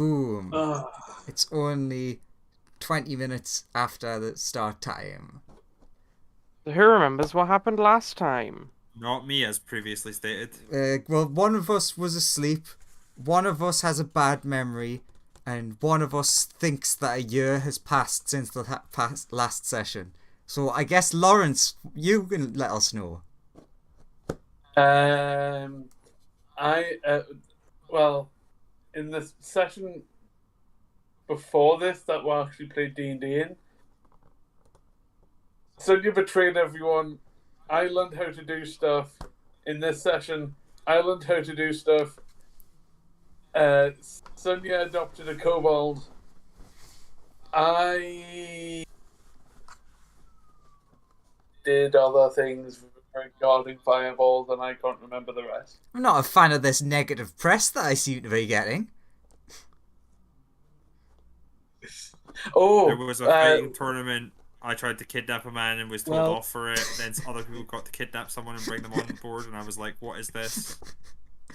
Boom. Ugh. It's only 20 minutes after the start time. Who remembers what happened last time? Not me, as previously stated. Well, one of us was asleep, one of us has a bad memory, and one of us thinks that a year has passed since the last session. So I guess, Lawrence, you can let us know. Well, in the session before this that we actually played D&D in, Sonia betrayed everyone. I learned how to do stuff. In this session, I learned how to do stuff. Sonia adopted a kobold. I did other things regarding fireballs, and I can't remember the rest. I'm not a fan of this negative press that I seem to be getting. Oh, There was a fighting tournament. I tried to kidnap a man and was told off for it. Then other people got to kidnap someone and bring them on board, and I was like, what is this?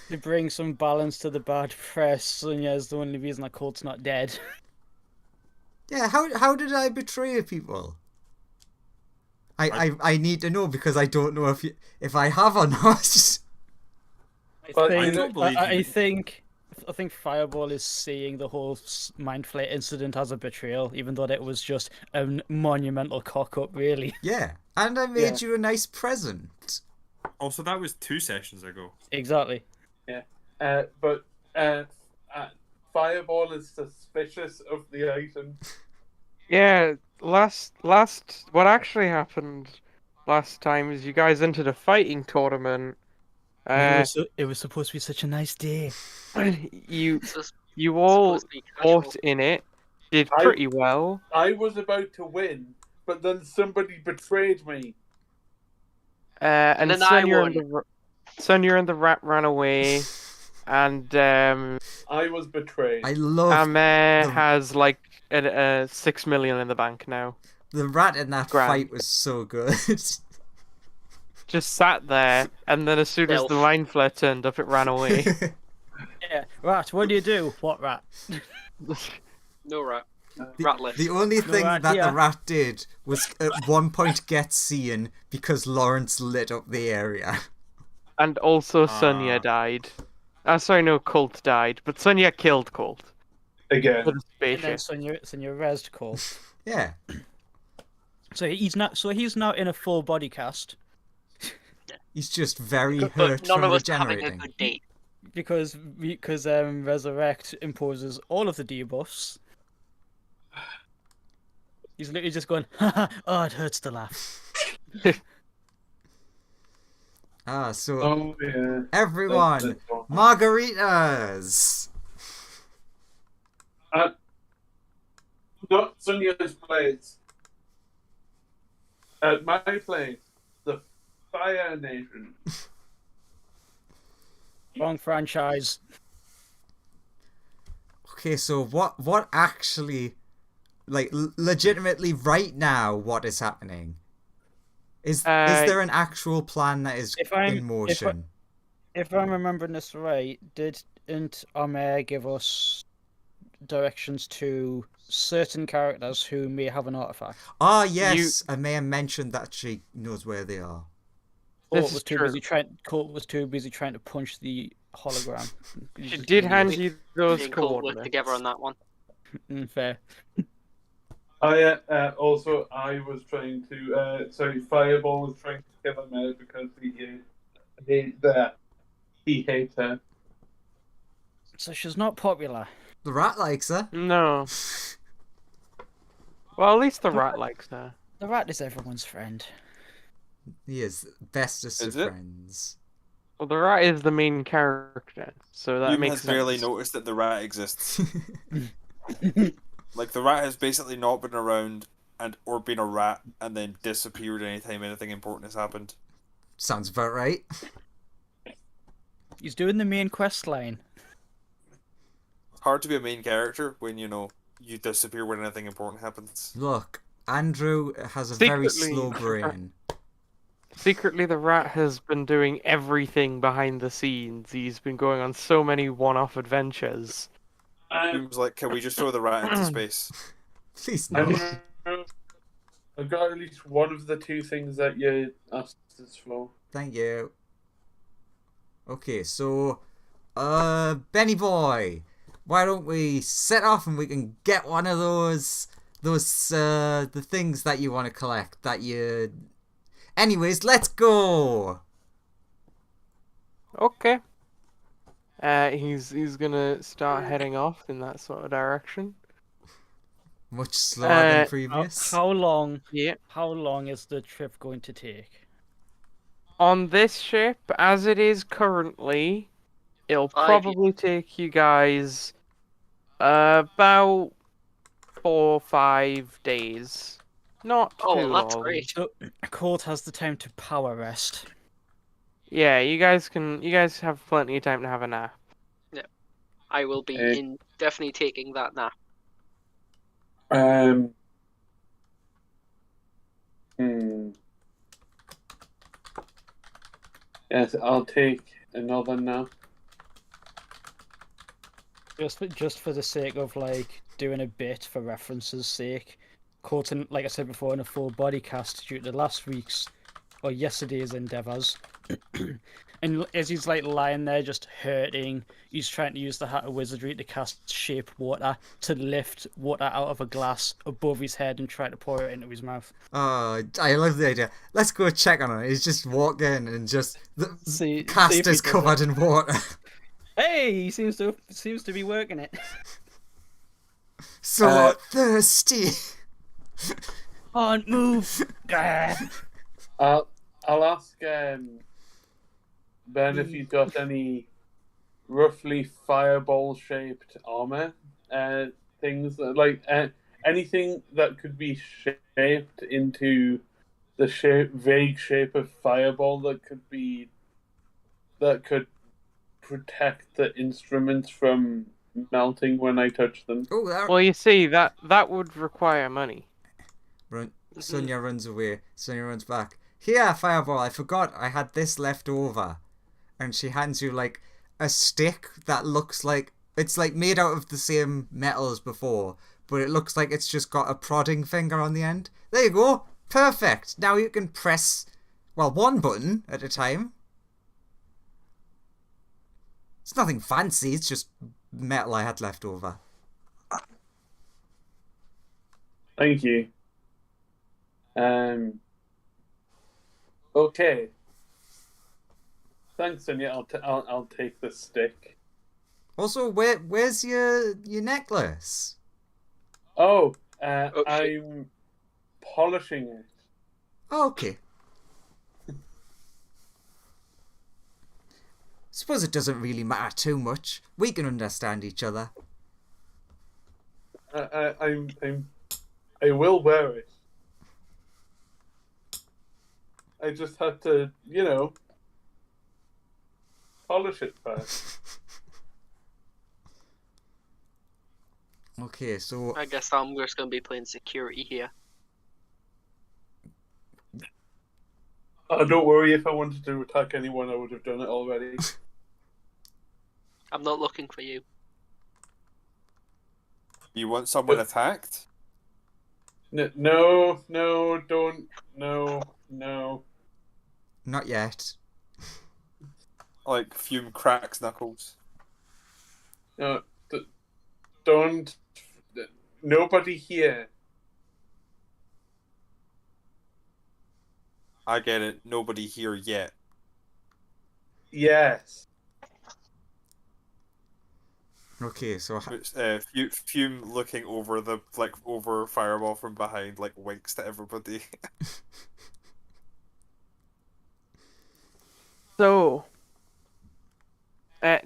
To bring some balance to the bad press, Sonia is the only reason that Colt's not dead. Yeah, how did I betray people? I need to know, because I don't know if I have or not. I think Fireball is seeing the whole Mind Flayer incident as a betrayal, even though it was just a monumental cock-up, really. Yeah, and I made you a nice present. Also, that was 2 sessions ago. Exactly. Yeah, but Fireball is suspicious of the item. Yeah, what actually happened last time is you guys entered a fighting tournament. It was supposed to be such a nice day. You all fought in it, did pretty well. I was about to win, but then somebody betrayed me. And then Sonia and the rat ran away, and I was betrayed. I love Amir has like 6 million in the bank now. The rat in that fight was so good. Just sat there, and then as soon as the Mind Flayer turned up, it ran away. Yeah, rat, what do you do? What rat? No rat. Ratless. The only thing rat that here. the rat did was at one point get seen because Lawrence lit up the area. And also Sonia died. Sorry, no, Colt died, but Sonia killed Colt. Again. With a And then spaceship. Sonia rezzed Colt. Yeah. So he's now in a full body cast. He's just very But hurt none from of us are having a regenerating. good date. Because Resurrect imposes all of the debuffs. He's literally just going, haha, oh, it hurts to laugh. So yeah. everyone, margaritas! Not Sonia's place. At my place, the Fire Nation. Wrong franchise. Okay, so what actually, like, legitimately right now, what is happening? Is there an actual plan that is in motion? If I'm remembering this right, didn't Amir give us directions to certain characters who may have an artifact? Ah, yes, I may have mentioned that she knows where they are. Colt was too busy trying to punch the hologram. She did hand you those Me and Colt worked coordinates. together on that one. Fair. Also, I was trying to. Fireball was trying to kill him because he hates her. So she's not popular. The rat likes her. No. Well, at least the rat likes her. The rat is everyone's friend. He is bestest of Is it? friends. Well, the rat is the main character, so that Hume makes has sense. barely noticed that the rat exists. Like, the rat has basically not been around or been a rat and then disappeared anytime anything important has happened. Sounds about right. He's doing the main quest line. It's hard to be a main character when, you disappear when anything important happens. Look, Andrew has a very slow brain. Secretly, the rat has been doing everything behind the scenes. He's been going on so many one-off adventures. Seems like, can we just throw the rat into space? Please I no. know I've got at least one of the two things that you asked us for. Thank you. Okay, so, Benny boy, why don't we set off and we can get one of those, the things that you want to collect, that you... Anyways, let's go! Okay. He's gonna start heading off in that sort of direction. Much slower than How- previous. How long? Yeah. How long is the trip going to take? On this ship, as it is currently, it'll 5 probably take you guys about 4 or 5 days. Not Oh, too well, that's long. great. So Colt has the time to power rest. Yeah, you guys have plenty of time to have a nap. I will be definitely taking that nap. Yes, I'll take another nap. Just for the sake of like doing a bit for reference's sake, Colton, like I said before, in a full body cast due to last week's or yesterday's endeavors. And as he's like lying there just hurting, he's trying to use the Hat of Wizardry to cast Shape Water to lift water out of a glass above his head and try to pour it into his mouth. Oh, I love the idea. Let's go check on it. He's just walked in and just... The See cast if he is does covered it. in water. Hey, he seems to be working it. So thirsty. Can't move. I'll ask Ben if he's got any roughly fireball shaped armor. Things like anything that could be shaped into the vague shape of fireball that could protect the instruments from melting when I touch them. Oh, that... Well, you see, that would require money. Sonia runs away. Sonia runs back. Here, Fireball, I forgot I had this left over. And she hands you, like, a stick that looks like... It's, like, made out of the same metal as before. But it looks like it's just got a prodding finger on the end. There you go. Perfect. Now you can press, well, one button at a time. It's nothing fancy. It's just metal I had left over. Thank you. Okay. Thanks, Sonia. I'll take the stick. Also, where's your necklace? Oh, shit. I'm polishing it. Oh, okay. Suppose it doesn't really matter too much. We can understand each other. I will wear it. I just had to, polish it first. Okay, so... I guess I'm just going to be playing security here. Oh, don't worry. If I wanted to attack anyone, I would have done it already. I'm not looking for you. You want someone attacked? No, don't. No. Not yet. Like, Fume cracks knuckles. No, don't. Nobody here. I get it. Nobody here yet. Yes. Okay, so... Fume looking over over Fireball from behind, winks to everybody. So,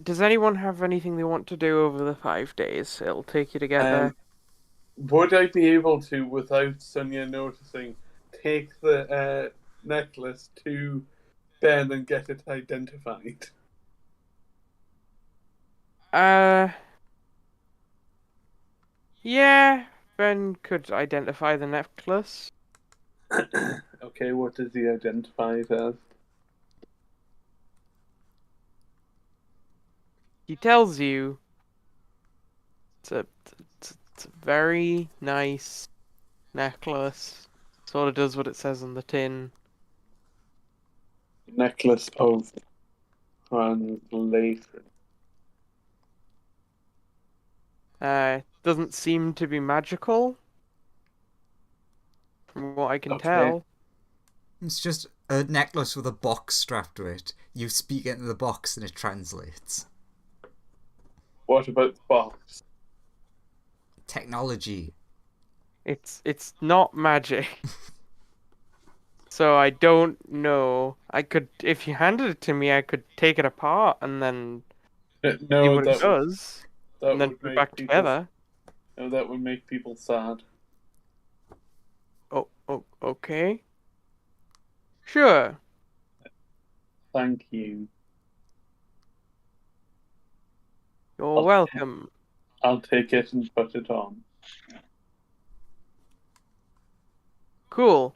does anyone have anything they want to do over the 5 days it'll take you to get there? Would I be able to, without Sonia noticing, take the necklace to Ben and get it identified? Yeah, Ben could identify the necklace. Okay, what does he identify it as? He tells you It's a very nice necklace. Sort of does what it says on the tin. Necklace of translation. Doesn't seem to be magical, from what I can Okay. tell. It's just a necklace with a box strapped to it. You speak into the box and it translates. What about the box? Technology. It's not magic. So I don't know. I could, if you handed it to me, I could take it apart and then see No, what it does, that and then would put it make back people. together. No, that would make people sad. Oh, okay. Sure. Thank you. You're Okay. welcome. I'll take it and put it on. Cool.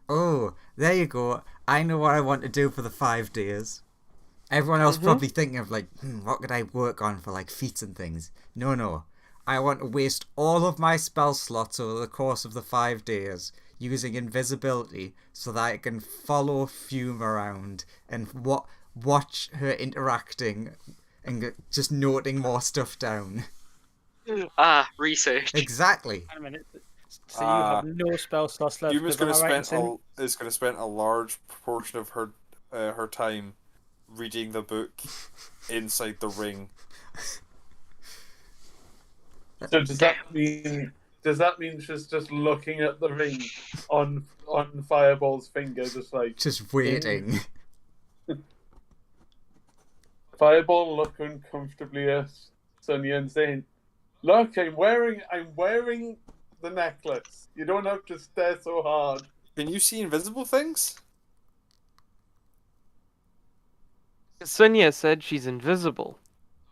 Oh, there you go. I know what I want to do for the 5 days. Everyone else probably thinking of like, what could I work on for like feats and things? No. I want to waste all of my spell slots over the course of the 5 days using invisibility so that I can follow Fume around and watch her interacting and just noting more stuff down. Research. Exactly. Wait a minute. So you have no spell slots left. Yuma's because going am I to right in saying- spend a large proportion of her time reading the book inside the ring. So does that mean she's just looking at the ring on Fireball's finger, just like Just waiting. Fireball look uncomfortably at Sonia and saying, "Look, I'm wearing the necklace. You don't have to stare so hard." Can you see invisible things? Sonia said she's invisible.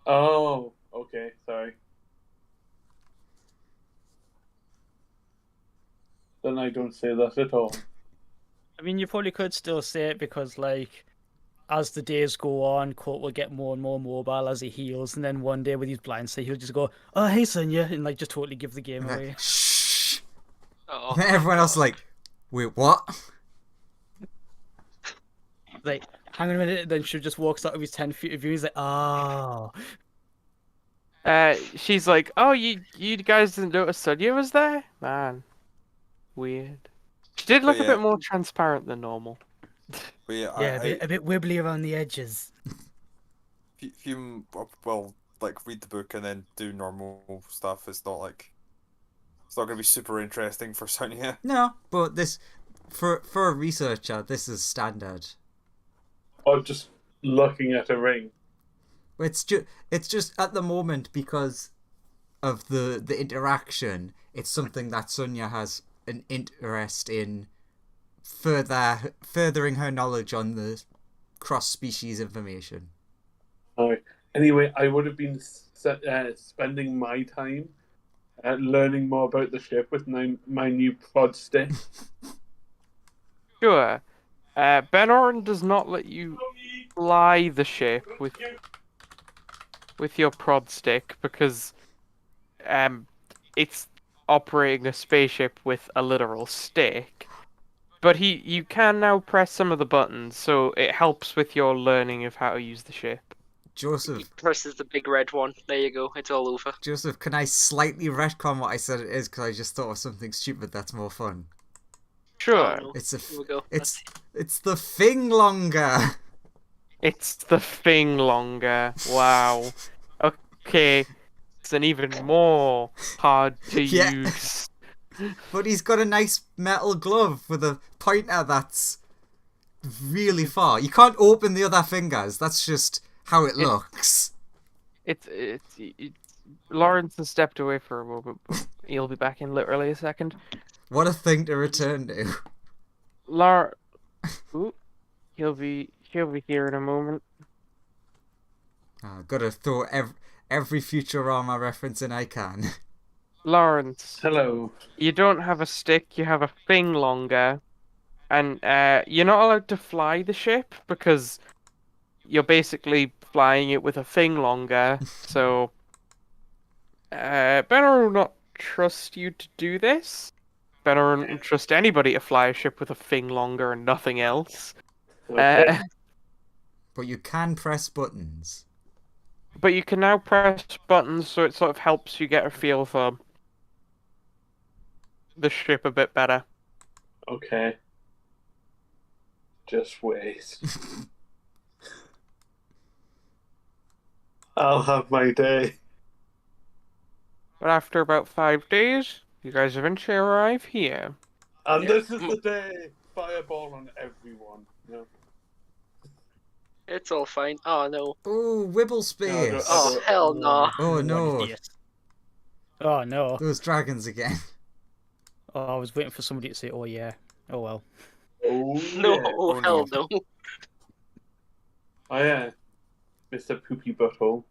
Oh, okay, sorry. Then I don't say that at all. I mean, you probably could still say it because, like, as the days go on, Colt will get more and more mobile as he heals, and then one day with his blind sight, he'll just go, "Oh, hey, Sonia," and like just totally give the game away. Like, shh. Oh, And everyone else is like, wait, what? Like, hang on a minute, then she just walks out of his 10 feet of view. He's like, "Oh." She's like, "Oh, you guys didn't notice Sonia was there? Man, weird." She did look a bit more transparent than normal. But yeah, Yeah, a bit wibbly around the edges. Fume will like read the book and then do normal stuff. It's not going to be super interesting for Sonia. No, but this, for a researcher, this is standard. Or just looking at a ring. It's just at the moment because of the interaction. It's something that Sonia has an interest in furthering her knowledge on the cross-species information. Anyway, I would have been spending my time learning more about the ship with my new prod stick. Sure. Ben Oren does not let you fly the ship with your prod stick because it's operating a spaceship with a literal stick. But you can now press some of the buttons, so it helps with your learning of how to use the ship. Joseph, presses the big red one. There you go. It's all over. Joseph, can I slightly retcon what I said it is because I just thought of something stupid that's more fun? Sure. Oh, no. It's Here we go. it's the thing longer. It's the thing longer. Wow. Okay. It's an even more hard to Yeah. use. But he's got a nice metal glove with a pointer that's really far. You can't open the other fingers. That's just how it looks. It's Lawrence has stepped away for a moment, but he'll be back in literally a second. What a thing to return to. Ooh, he'll be here in a moment. Gotta throw every Futurama reference in I can. Lawrence, Hello. you don't have a stick, you have a thing longer, and you're not allowed to fly the ship because you're basically flying it with a thing longer, so better not trust you to do this. Better not trust anybody to fly a ship with a thing longer and nothing else. Okay. But you can press buttons. But you can now press buttons, so it sort of helps you get a feel for the ship a bit better. Okay. Just wait. I'll have my day. But after about 5 days, you guys eventually arrive here. And Yeah. this is the day. Fireball on everyone. No. It's all fine. Oh no. Ooh, Wibble Space. Oh hell no. Oh What no, is this? Oh no. those dragons again. Oh, I was waiting for somebody to say, "Oh yeah." Oh well. Oh, No, yeah. Oh, hell no. Oh, yeah. Mr. Poopy Butthole.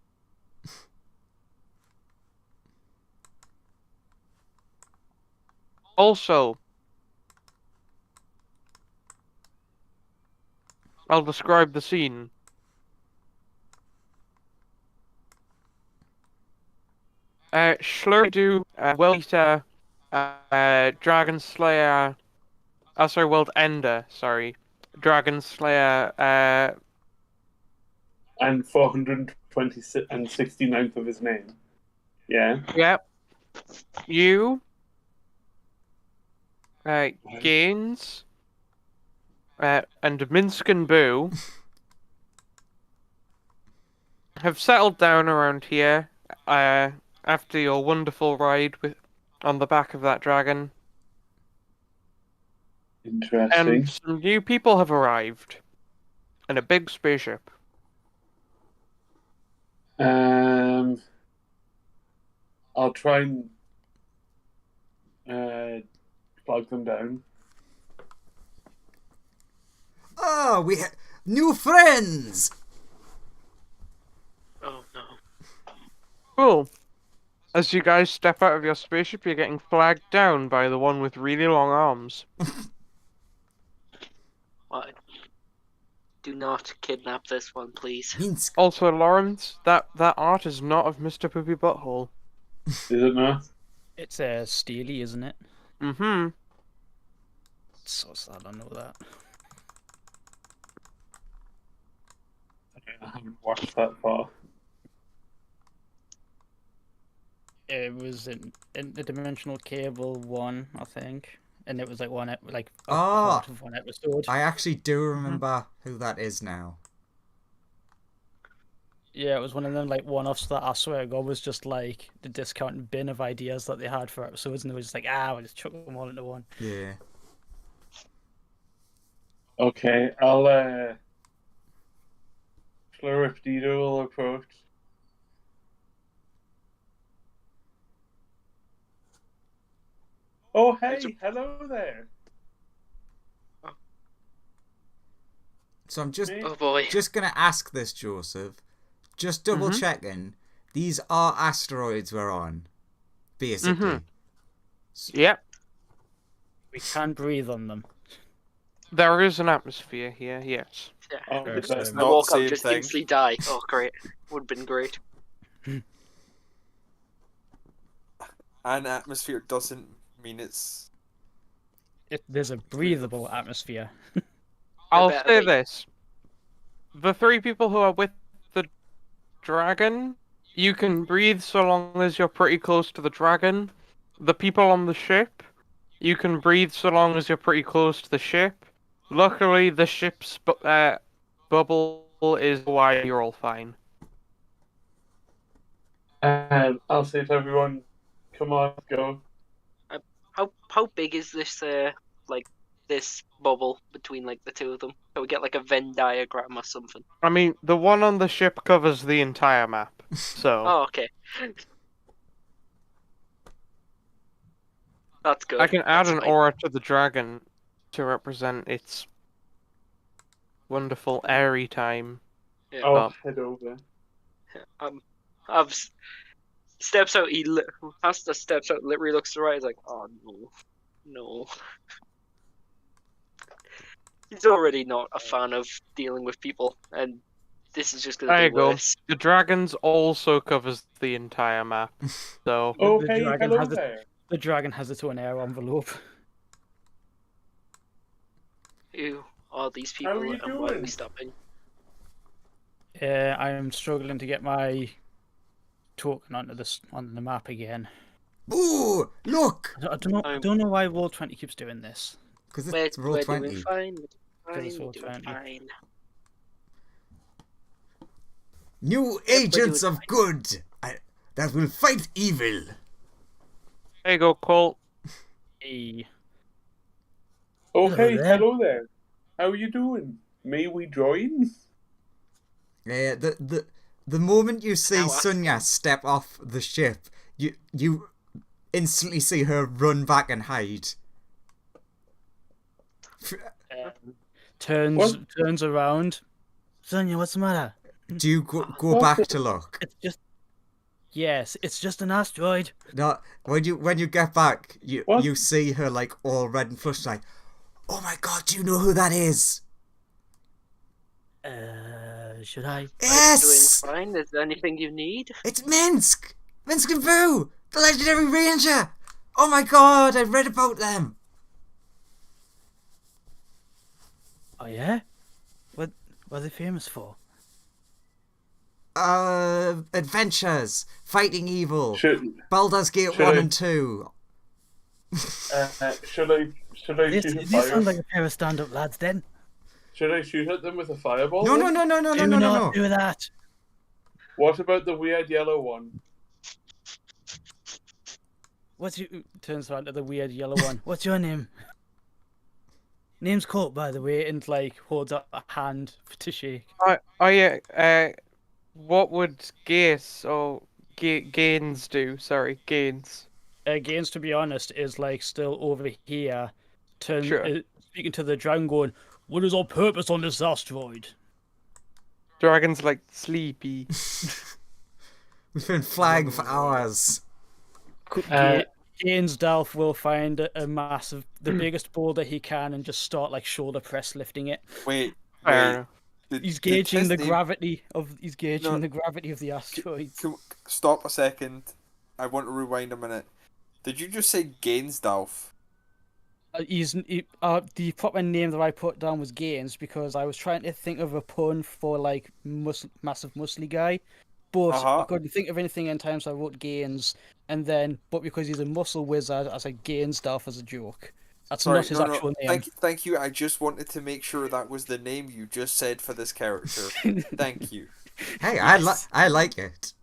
Also, I'll describe the scene. Schlurdu, World Eater, Dragon Slayer, sorry, World Ender, sorry. Dragon Slayer, And 469th of his name. Yeah. yep. You, Gaines, and Minsc and Boo have settled down around here, after your wonderful ride on the back of that dragon. Interesting. And some new people have arrived in a big spaceship. I'll try and plug them down. Oh, we new friends. Oh no. Cool. As you guys step out of your spaceship, you're getting flagged down by the one with really long arms. What? Do not kidnap this one, please. Minsc. Also, Lawrence, that art is not of Mr. Poopy Butthole. Is it not? It's Steely, isn't it? Mm-hmm. It's so sad. I know that. I haven't watched that far. It was in Interdimensional Cable 1, I think, and it was like a Oh. part of one episode. I actually do remember who that is now. Yeah, it was one of them like one-offs that I swear to God was just like the discounted bin of ideas that they had for episodes, and it was just like, we'll just chuck them all into one. Yeah. Okay, I'll Floridido will approach. Oh hey, hello there. So I'm just Me? Oh boy. gonna ask this, Joseph. Just double Mhm. checking. These are asteroids we're on, basically. Mhm. Yep. We can breathe on them. There is an atmosphere here, yes. Yeah. Oh, Sure, that's so- I not walk the up, same just thing. instantly die. Oh great. Would have been great. An atmosphere doesn't mean it's. There's a breathable atmosphere. I'll better say be. this. The 3 people who are with the dragon, you can breathe so long as you're pretty close to the dragon. The people on the ship, you can breathe so long as you're pretty close to the ship. Luckily, the ship's bubble is wide, you're all fine. I'll say to everyone, come on, go. How big is this like this bubble between like the two of them? Can we get like a Venn diagram or something? I mean, the one on the ship covers the entire map, so Oh okay. That's good. I can add That's an fine. aura to the dragon to represent its wonderful airy time. Yeah. I'll head over. I've steps out. Hasta steps out. Literally looks to the right. He's like, oh no. He's already not a fan of dealing with people, and This is just There gonna you be go. worse. The dragons also covers the entire map. So Oh, The hey, dragon hello has it. there. The dragon has its own air envelope. Who are these How are people you and why are we doing? stopping? I am struggling to get my token onto the map again. Ooh, look! I don't know. I don't know why Roll20 keeps doing this. Because We're, it's roll we're 20. doing fine. it's We're roll doing 20. fine. New we're agents doing of good that will fight evil. there you go, Colt. Hey. Oh, Hello hey, there. hello there. How are you doing? May we join? The moment you see Now, Sunya step off the ship, you instantly see her run back and hide. Turns around. Sonia, what's the matter? Do you go What back the- to look? It's just. Yes, it's just an asteroid. No, when you get back, What? you see her like all red and flushed, like, oh my god, do you know who that is? Should I? Yes, doing fine. Is there anything you need? it's Minsc, Minsc and Boo, the legendary ranger. Oh my god, I read about them. Oh yeah. What are they famous for? Adventures, fighting evil, Should Baldur's Gate should 1 I- and 2. should I should I They shoot a sound fire? like a pair of stand-up lads. Then. Should I shoot at them with a fireball? No, no, then? no, no, no, no, Do no, no, not no. do that. What about the weird yellow one? What's your turns around to the weird yellow one? What's your name? Name's Colt, by the way, and like holds up a hand to shake. Oh yeah. What would Gaze or Gaines do? Sorry, Gaines. Gaines, to be honest, is like still over here, Sure. speaking to the dragon, going, "What is our purpose on this asteroid?" Dragon's like sleepy. We've been flagging for hours. Gaines Dalf will find the biggest boulder he can, and just start like shoulder press lifting it. Wait, Fair wait. enough. He's gauging the his name- gravity of No. the gravity of the asteroid. Stop a second. I want to rewind a minute. Did you just say Gainsdalf? The proper name that I put down was Gaines because I was trying to think of a pun for like massive muscly guy, but I couldn't think of anything in time, so I wrote Gaines, but because he's a muscle wizard, I said Gainsdalf as a joke. That's not his actual name. Thank you. I just wanted to make sure that was the name you just said for this character. Thank you. Hey, I like it.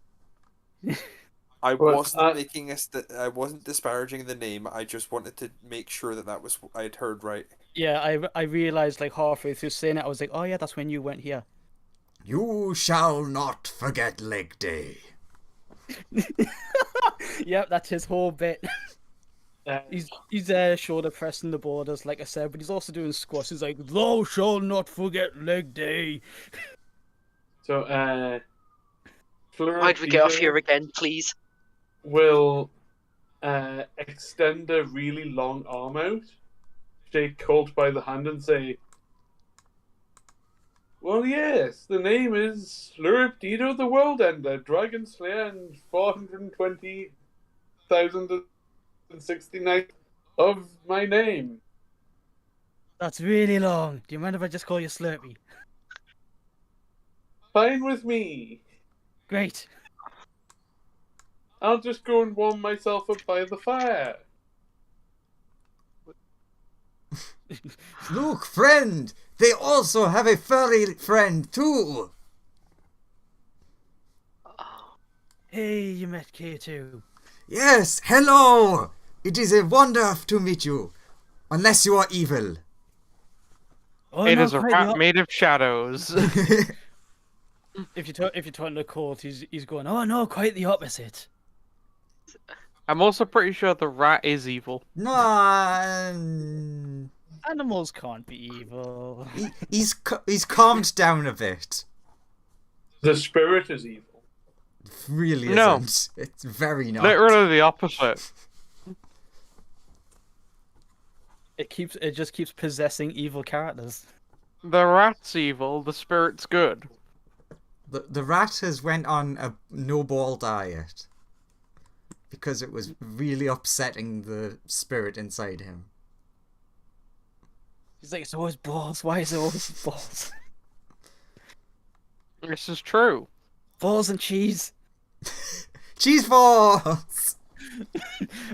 I Well, wasn't I wasn't disparaging the name. I just wanted to make sure that was what I'd heard right. Yeah, I realized like halfway through saying it, I was like, oh yeah, that's when you went here. You shall not forget leg day. Yep, that's his whole bit. Uh, He's shoulder pressing the borders, like I said, but he's also doing squats. He's like, "Thou shall not forget leg day." so, Why'd we get off here again, please? Will extend a really long arm out, shake Colt by the hand, and say, "Well, yes, the name is Slurp the World Ender, Dragon Slayer, and 420,069 of my name." That's really long. Do you mind if I just call you Slurpee? Fine with me. Great. I'll just go and warm myself up by the fire. Look, friend, they also have a furry friend too. Hey, you met K2. Yes, hello. It is a wonder to meet you, unless you are evil. Oh, It no, is a quite rat the made of shadows. If you're talking to Colt, he's going, "Oh no, quite the opposite." I'm also pretty sure the rat is evil. No, Animals can't be evil. he's calmed down a bit. The spirit is evil. Really No. isn't. It's very not. Literally the opposite. It just keeps possessing evil characters. The rat's evil, the spirit's good. The rat has went on a no ball diet because it was really upsetting the spirit inside him. He's like, it's always balls. Why is it always balls? This is true. Balls and cheese. Cheese balls!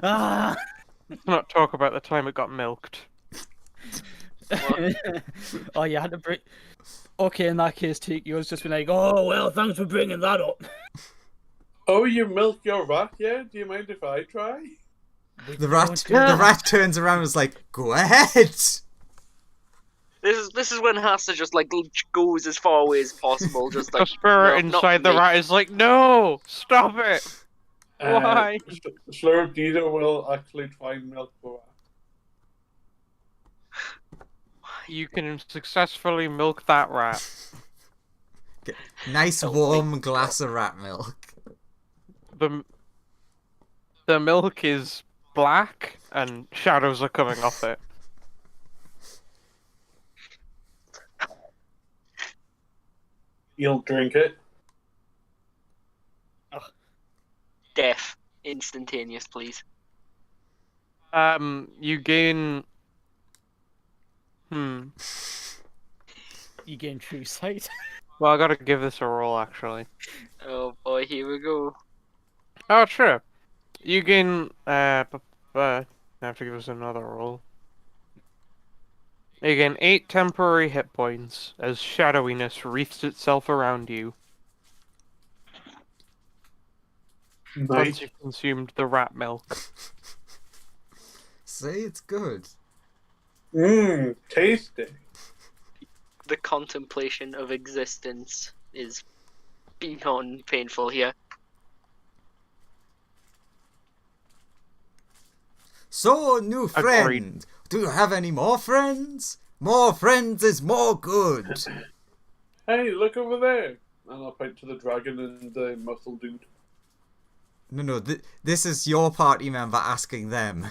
Ah! Let's not talk about the time it got milked. Oh, you had to bring. Okay, in that case, Tikio's just been like, oh, well, thanks for bringing that up. Oh, you milk your rat, yeah? Do you mind if I try? The rat turns around and is like, go ahead! This is when Hasta just like goes as far away as possible, just like The spirit no, not inside the me. rat is like, no! Stop it! Why? Slurpdido will actually try and milk the rat. You can successfully milk that rat. Nice Oh, warm wait. glass of rat milk. The milk is black and shadows are coming off it. You'll drink it. Death, instantaneous, please. You gain. You gain true sight. Well, I gotta give this a roll actually. Oh boy, here we go. Oh, sure. You gain. I have to give us another roll. You gain 8 temporary hit points as shadowiness wreaths itself around you once Nice. you've consumed the rat milk. Say it's good. Mmm, tasty. The contemplation of existence is beyond painful here. So, new friend, Agreed. do you have any more friends? More friends is more good. Hey, look over there. And I'll point to the dragon and the muscle dude. No, this is your party member asking them.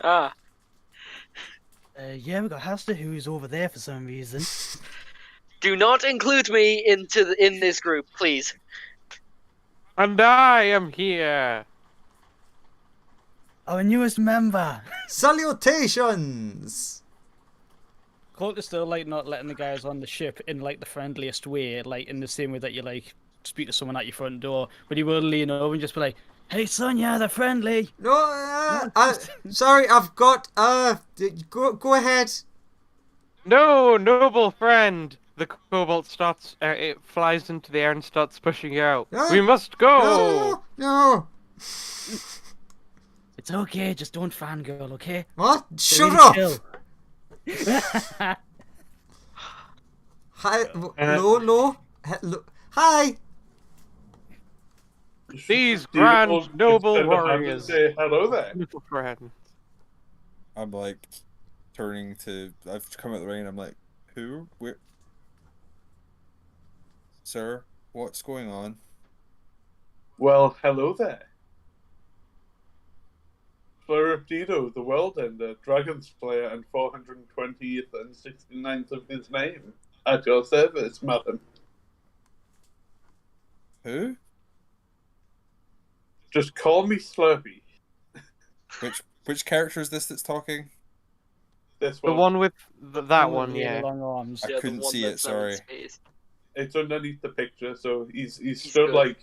Ah, Yeah, we got Hasta, who's over there for some reason. do not include me in this group, please. And I am here. Our newest member. Salutations! Colt is still like not letting the guys on the ship in like the friendliest way, like in the same way that you like speak to someone at your front door, but he will lean over and just be like, "Hey, Sonia, they're friendly." No, sorry, I've got, go ahead. No, noble friend. The cobalt starts. It flies into the air and starts pushing you out. No, We must go. No. It's okay, just don't fangirl, okay? What? They're Shut really up! chill. Hi, hello? Hi! These Do you grand all noble extend a hand and warriors. say hello there. Little friend. I'm like turning to. I've come out the ring and I'm like, who? Where? Sir, what's going on? Well, hello there. Fluripdido, the World Ender, Dragon Slayer, and 420th and 69th of his name. At your service, madam. Who? Just call me Slurpy. Which character is this that's talking? This The one. one with that With one, really yeah. long arms. I Yeah, the couldn't one see it, that's not in sorry. space. It's underneath the picture, so he's stood good. like...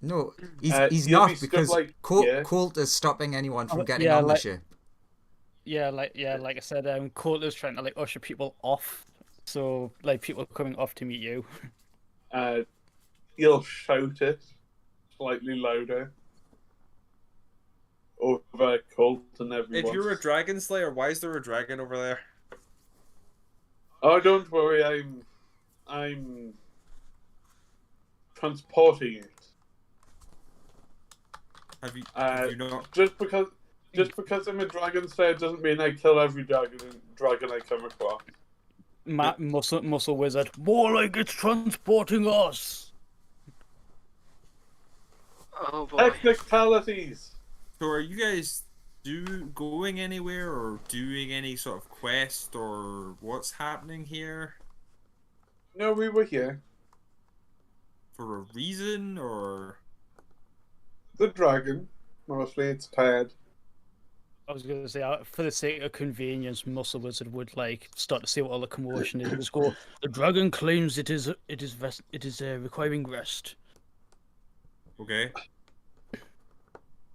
No, he'll he's be not stood because like- Colt, yeah. Colt is stopping anyone from Oh, getting yeah, on the like- ship. Yeah, like I said, Colt is trying to like usher people off, so like people coming off to meet you. He'll shout it slightly louder over Colt and everyone. If you're a dragon slayer, why is there a dragon over there? Oh, don't worry, I'm transporting it. Have you not? Just because I'm a dragon slayer doesn't mean I kill every dragon I come across. Muscle wizard. More like it's transporting us. Oh boy. Technicalities. So are you guys going anywhere or doing any sort of quest or what's happening here? No, we were here. For a reason, or The dragon. Mostly, it's tired. I was going to say, for the sake of convenience, Muscle Wizard would like start to see what all the commotion is. Just go. The dragon claims it is requiring rest. okay?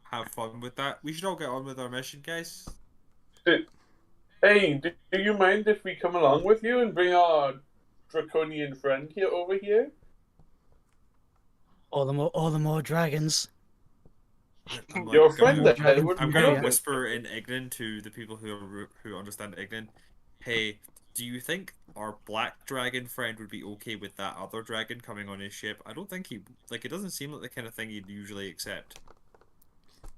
Have fun with that. We should all get on with our mission, guys. Hey, do you mind if we come along with you and bring our draconian friend here over here? All the more dragons. I'm Your gonna- friend there Dragon would I'm be gonna good. whisper in Ignan to the people who understand Ignan. Hey, do you think our black dragon friend would be okay with that other dragon coming on his ship? I don't think he it doesn't seem like the kind of thing he'd usually accept.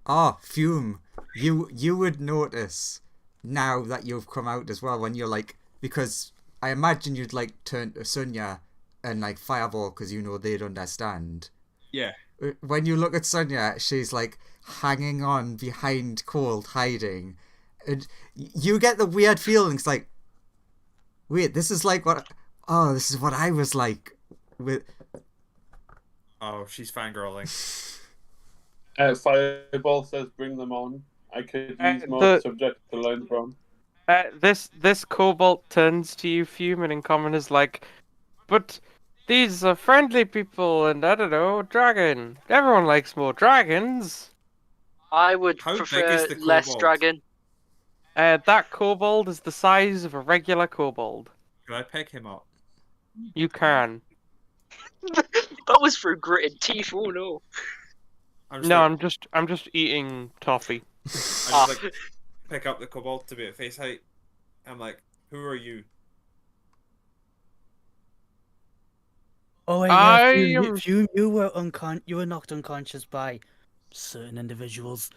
Ah, Fume, you would notice now that you've come out as well when you're like, because I imagine you'd like turn to Sunya and like Fireball because you know they'd understand. Yeah. When you look at Sunya, she's like hanging on behind Cold, hiding, and you get the weird feelings like, wait, this is like what? Oh, this is what I was like with. Oh, she's fangirling. Fireball says bring them on. I could use more the- subjects to learn from. This cobalt turns to you, Fume, in common is like, but these are friendly people, and I don't know, dragon. Everyone likes more dragons. I would How big is prefer the less kobold? dragon. That kobold is the size of a regular kobold. Can I pick him up? You can. That was through gritted teeth. Oh no. No, like, I'm just eating toffee. I just Ah. like pick up the kobold to be at face height. I'm like, who are you? Oh, wait, I yeah, am- you were knocked unconscious by certain individuals.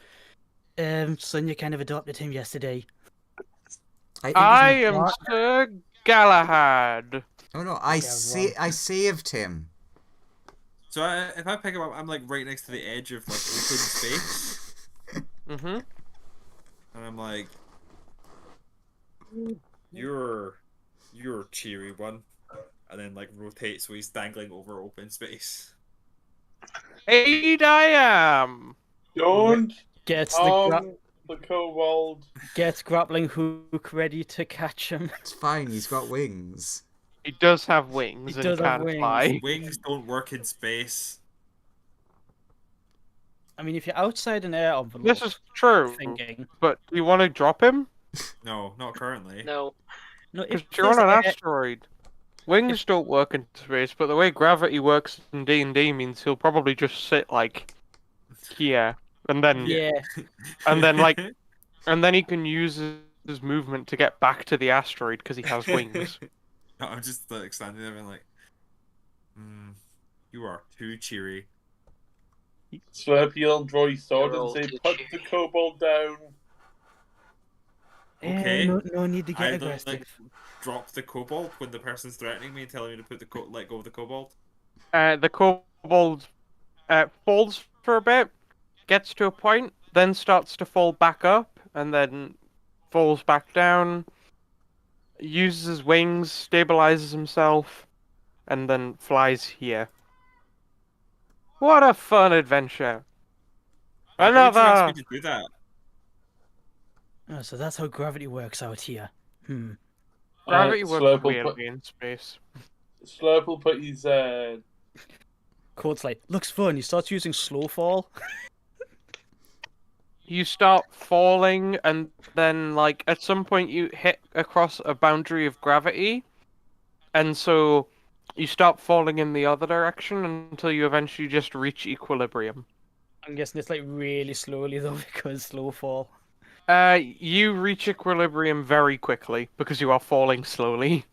Sonia kind of adopted him yesterday. I I am Sir Galahad. Oh no, I Yeah, wrong. saved him. So if I pick him up, I'm like right next to the edge of like open space, Mm-hmm. and I'm like, you're cheery one, and then like rotate so he's dangling over open space. Aid I am. Don't Gets the kobold. gets grappling hook ready to catch him. It's fine, he's got wings. He does have wings He and does have can wings. fly. Wings don't work in space. I mean, if you're outside an air envelope, This is true, thinking. but do you want to drop him? No, not currently. No. No, Because if you're on there's an air- asteroid. Wings don't work in space, but the way gravity works in D&D means he'll probably just sit like here, and then Yeah, and then like and then he can use his movement to get back to the asteroid because he has wings. No, I'm just like standing there and like, you are too cheery. Slurpee will draw his sword You're and all say, too put the kobold down. Okay. no need to get I aggressive. like drop the kobold when the person's threatening me and telling me to put let go of the kobold. The kobold falls for a bit, gets to a point, then starts to fall back up, and then falls back down, uses his wings, stabilizes himself, and then flies here. What a fun adventure! Why would you ask Another! me to do that? Oh, so that's how gravity works out here. Gravity works Slurp will weirdly in space. Slurp will put his Code's like, looks fun. He starts using slow fall. You start falling, and then, like, at some point you hit across a boundary of gravity, and so you stop falling in the other direction until you eventually just reach equilibrium. I'm guessing it's like really slowly though because slow fall. You reach equilibrium very quickly because you are falling slowly.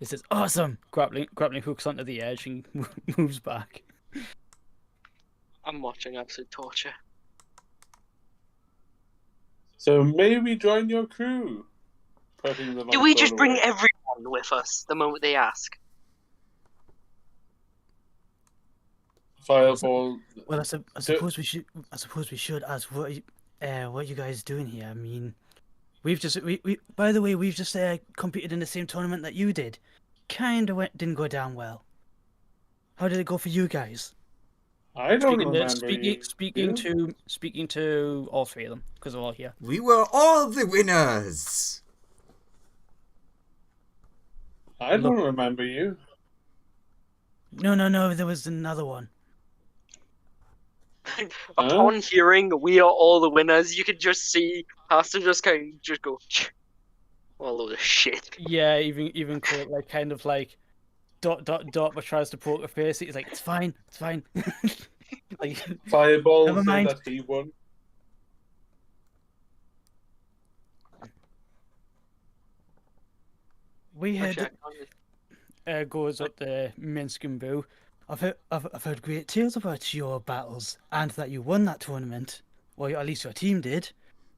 This is awesome. Grappling hooks onto the edge and moves back. I'm watching absolute torture. So may we join your crew? Putting them Do on we sword just bring away. everyone with us the moment they ask? Fireball. Well, I suppose we should. I suppose we should ask what you guys doing here. I mean, we've just we by the way we've just competed in the same tournament that you did. didn't go down well. How did it go for you guys? I don't remember Speaking to all three of them because they're all here. We were all the winners. I don't remember you. No. There was another one. Upon hearing "we are all the winners," you could just see Pastor just kind of just go, all load of shit. Yeah, even Kurt, like kind of like dot, but tries to poke her face. He's like, it's fine. Like, Fireball Never said mind. that he won. we Actually, had goes up the Minsc and Boo. I've heard great tales about your battles and that you won that tournament. Well, at least your team did.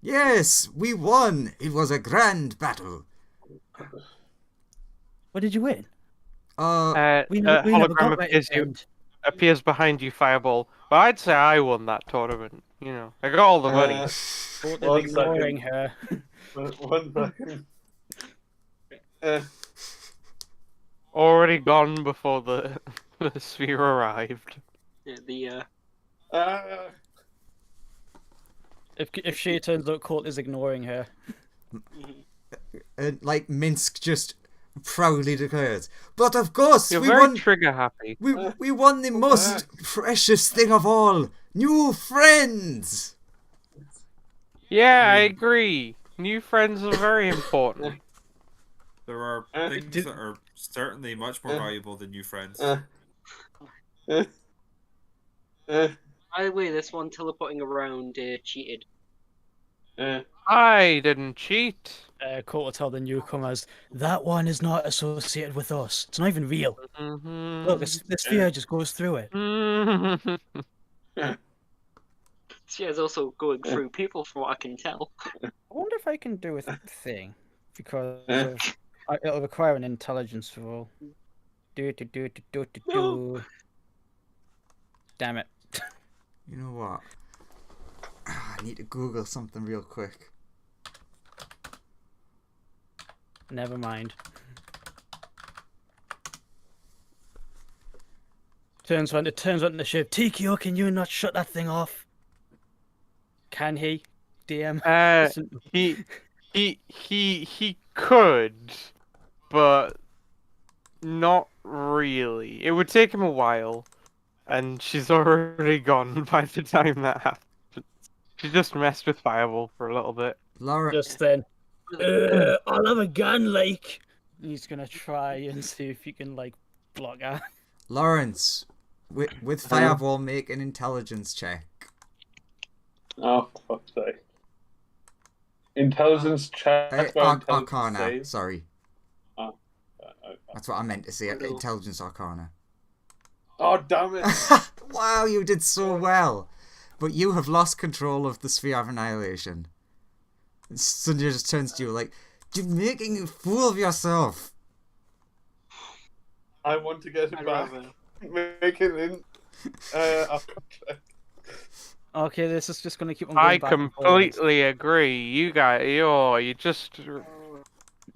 Yes, we won. It was a grand battle. What did you win? We never Hologram got right at the end. appears behind you, Fireball. But I'd say I won that tournament. You know, I got all the money. Thought they were One ignoring second. her. 1 second. Already gone before the the sphere arrived. Yeah, If she turns out Colt is ignoring her. and like Minsc just proudly declares, but of course You're we very won. trigger happy. We won the most precious thing of all, new friends. Yeah, I agree. New friends are very important. There are things that are certainly much more valuable than new friends. By the way, this one teleporting around cheated. I didn't cheat. Colt will tell the newcomers, that one is not associated with us. It's not even real. Look, the sphere just goes through it. She is also going through people, from what I can tell. I wonder if I can do a thing. Because it'll require an intelligence roll. Do. Damn it. You know what? I need to Google something real quick. Never mind. Turns around the ship. Tikio, can you not shut that thing off? Can he? DM. He could, but not really. It would take him a while, and she's already gone by the time that happens. She just messed with Fireball for a little bit. Laura, Just then. I'll have a gun, like. He's gonna try and see if he can, like, block her. Lawrence, with Fireball, make an intelligence check. Oh, for fuck's sake. Intelligence check. Arcana, save? sorry. Okay. That's what I meant to say. Hello. Intelligence Arcana. Oh, damn it. Wow, you did so well. But you have lost control of the Sphere of Annihilation. And Sonia just turns to you like, you're making a fool of yourself. I want to get it I'd back. rather- Make it in. Okay, this is just gonna keep on going I back and forwards. completely agree. You guys, you just.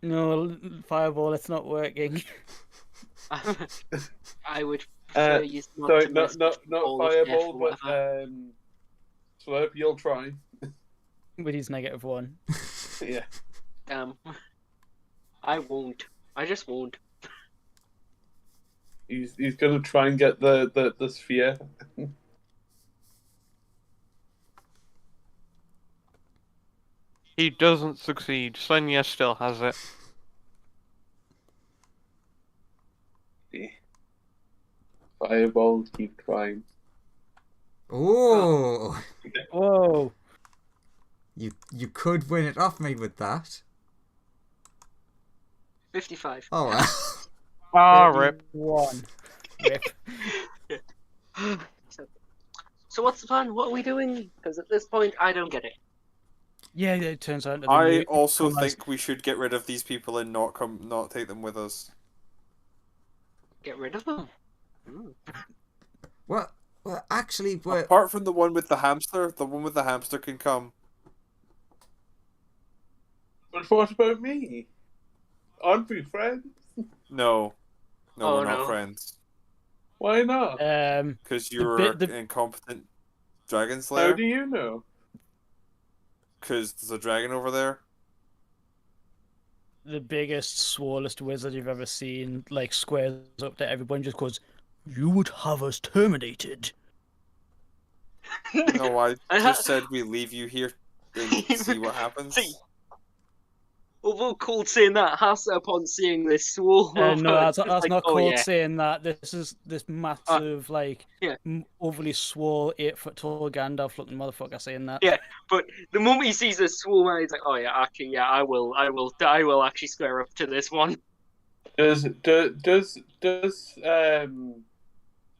No, Fireball, it's not working. I would prefer you not Sorry, to not mess with all of death Fireball, or but whatever. Slurp, you'll try. With his -1. Yeah. I won't. I just won't. He's gonna try and get the sphere. He doesn't succeed. Sonya still has it. Fireball, keep trying. Oh, Whoa! you could win it off me with that. 55. Oh well. Ah, rip. 1. Rip. So what's the plan? What are we doing? Because at this point, I don't get it. Yeah, it turns out. that I the also newcomers- think we should get rid of these people and not take them with us. Get rid of them. Hmm. Well, actually, we're... Apart from the one with the hamster can come. But what about me? Aren't we friends? No. No, Oh, we're not no. friends. Why not? Because you're an incompetent dragon How slayer. do you know? Because there's a dragon over there. The biggest, swallowest wizard you've ever seen, like, squares up to everyone, just goes, "You would have us terminated." No, I I just ha- said we leave you here and see what happens. See, although Cold saying that, Hassa upon seeing this swore No, over, that's just like, not oh called yeah, saying that. This massive, yeah. overly swole 8-foot tall Gandalf looking motherfucker saying that. Yeah. But the moment he sees this swore man, he's like, oh yeah, actually, yeah, I will actually square up to this one.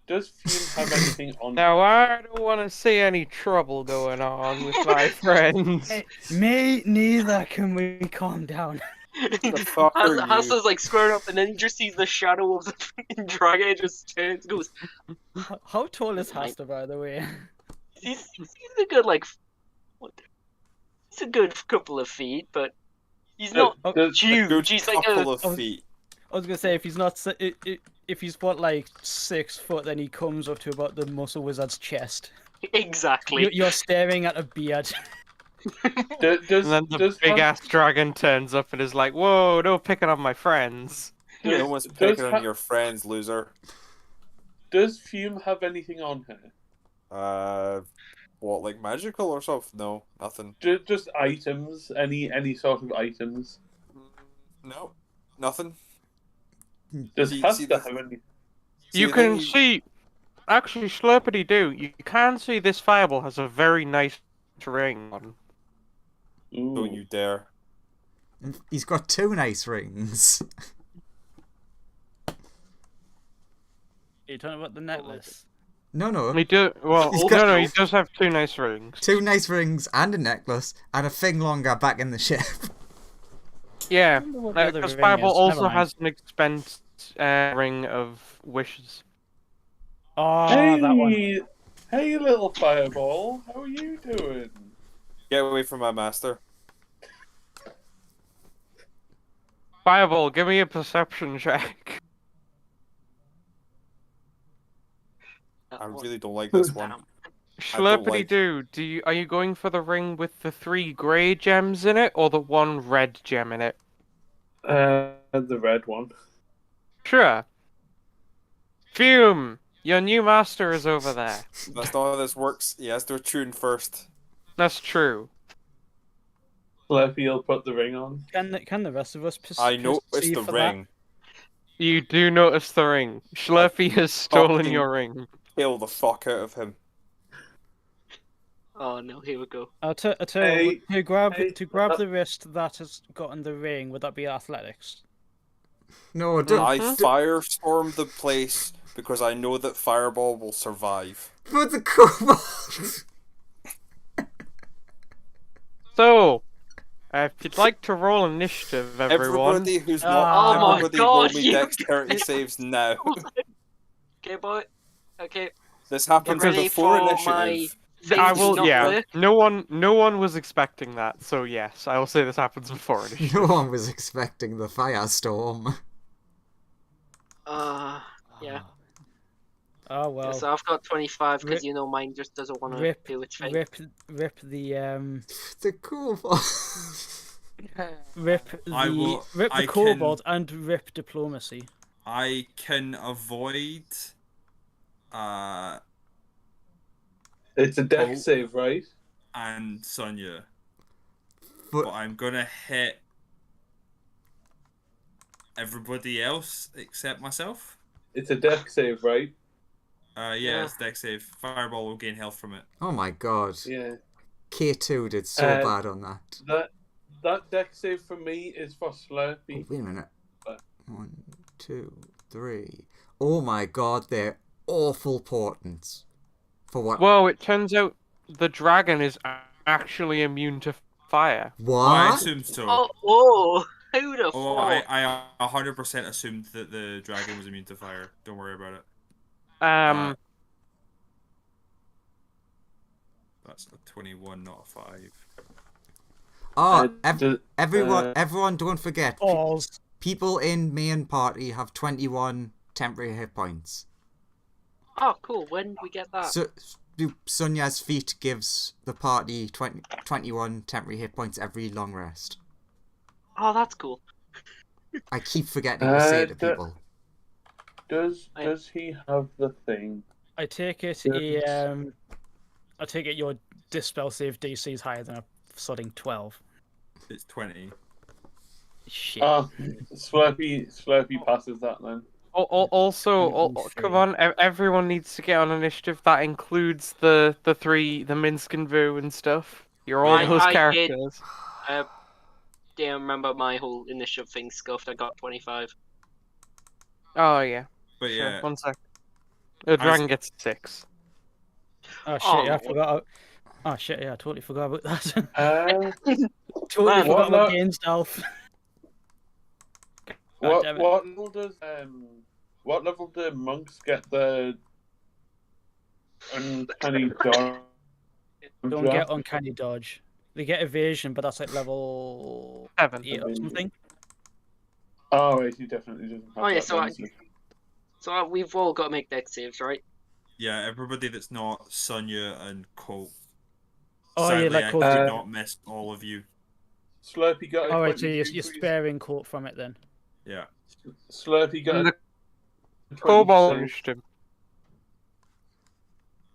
Does Fume have anything on? Now, I don't want to see any trouble going on with my friends. Hey, me neither. Can we calm down? The fuck are you? Hassa's like squaring up, and then he just sees the shadow of the fucking dragon. It just turns, goes. How tall is Hasta, by the way? He's a good what? He's a good couple of feet, but he's not Does- huge. He's like couple of feet. I was gonna say if he's not, if he's what, like 6 foot, then he comes up to about the muscle wizard's chest. exactly. You're staring at a beard. does And then the does big Has- ass dragon turns up and is like, "Whoa, no picking on my friends." No one's does picking Ha- on your friends, loser. Does Fume have anything on her? What, like magical or something? No, nothing. Just items, any sort of items. No, nothing. Does See- Hasta see the- have any? You the can thing see, actually, Slurpity do. You can see this fireball has a very nice ring on. Ooh. Don't you dare. He's got 2 nice rings. Are you talking about the necklace? No. He do well. He's got- No, he does have 2 nice rings. 2 nice rings and a necklace and a thing longer back in the ship. Yeah, wonder what the other because ring fireball is. also Never mind. has an expense ring of wishes. Oh, Hey, that one. hey, little fireball, how are you doing? Get away from my master. Fireball, give me a perception check. I really don't like this one. Slurpity like- are you going for the ring with the 3 grey gems in it, or the 1 red gem in it? The red one. Sure. Fume, your new master is over there. That's not how this works. He has to attune first. That's true. Slurpy will put the ring on. Can the rest of us I noticed perceive the for ring. You do notice the ring. Slurpy has stolen fucking- your ring. Kill the fuck out of him. Oh no, here we go. I'll tell Hey, you, to grab hey, the wrist that has gotten the ring, would that be athletics? No, don't. I firestormed the place because I know that Fireball will survive. But the kobold. So, if you'd like to roll initiative, everyone. Everybody who's Oh not my everybody God, roll me you- dexterity saves now. Okay, boy. Okay. This happens Get ready before for initiative. Things I do will. not Yeah. work. No one was expecting that. So yes, I will say this happens before initiative. No one was expecting the firestorm. Yeah. Oh well. So I've got 25 because Rip- mine just doesn't want to Rip, do its thing. rip the The kobold. rip the I can- kobold and rip diplomacy. I can avoid. It's a deck Oh. save, right? And Sonya, But but I'm gonna hit everybody else except myself. It's a deck save, right? Yeah, Yeah. it's deck save. Fireball will gain health from it. oh my god, Yeah. K2 did so bad on that. That deck save for me is for Oh, Slurpy. wait a minute. What? 1, 2, 3. Oh my god, they're awful portents. For what? Well, it turns out the dragon is actually immune to fire. Oh, I What? assumed so. Oh, whoa! Who the Oh, fuck? I 100% assumed that the dragon was immune to fire. Don't worry about it. That's a 21, not a 5. Oh, does- everyone, don't forget. Balls. People in main party have 21 temporary hit points. Oh, cool. When do we get that? So, Sonya's feat gives the party 21 temporary hit points every long rest. Oh, that's cool. I keep forgetting to say it to people. Does he have the thing? I take it I take it your dispel save DC is higher than a sodding 12. It's 20. Shit. Slurpee passes that then. Also, Free. come on, everyone needs to get on initiative. That includes the Minsc and Vu and stuff. You're all I those did. characters. Damn, remember my whole initiative thing scuffed. I got 25. Oh yeah. But Sure. yeah, 1 sec. The dragon gets 6. Oh shit, Oh, yeah, I no. forgot. Oh shit, yeah, I totally forgot about that. Man, Totally forgot what about lo- Gains Elf. What damn it. what level do monks get the uncanny dodge? Don't get uncanny dodge. They get evasion, but that's like level 7. 8 or something. Oh, right, he definitely doesn't have Oh, yeah, that. so we've all got to make dex saves, right? yeah, everybody that's not Sonya and Colt. Oh, yeah, Sadly, like I Colt. did not miss all of you. Slurpee got a Alright, so 22 you're for his- sparing Court from it then. Yeah. Slurpee got And a the kobold 27.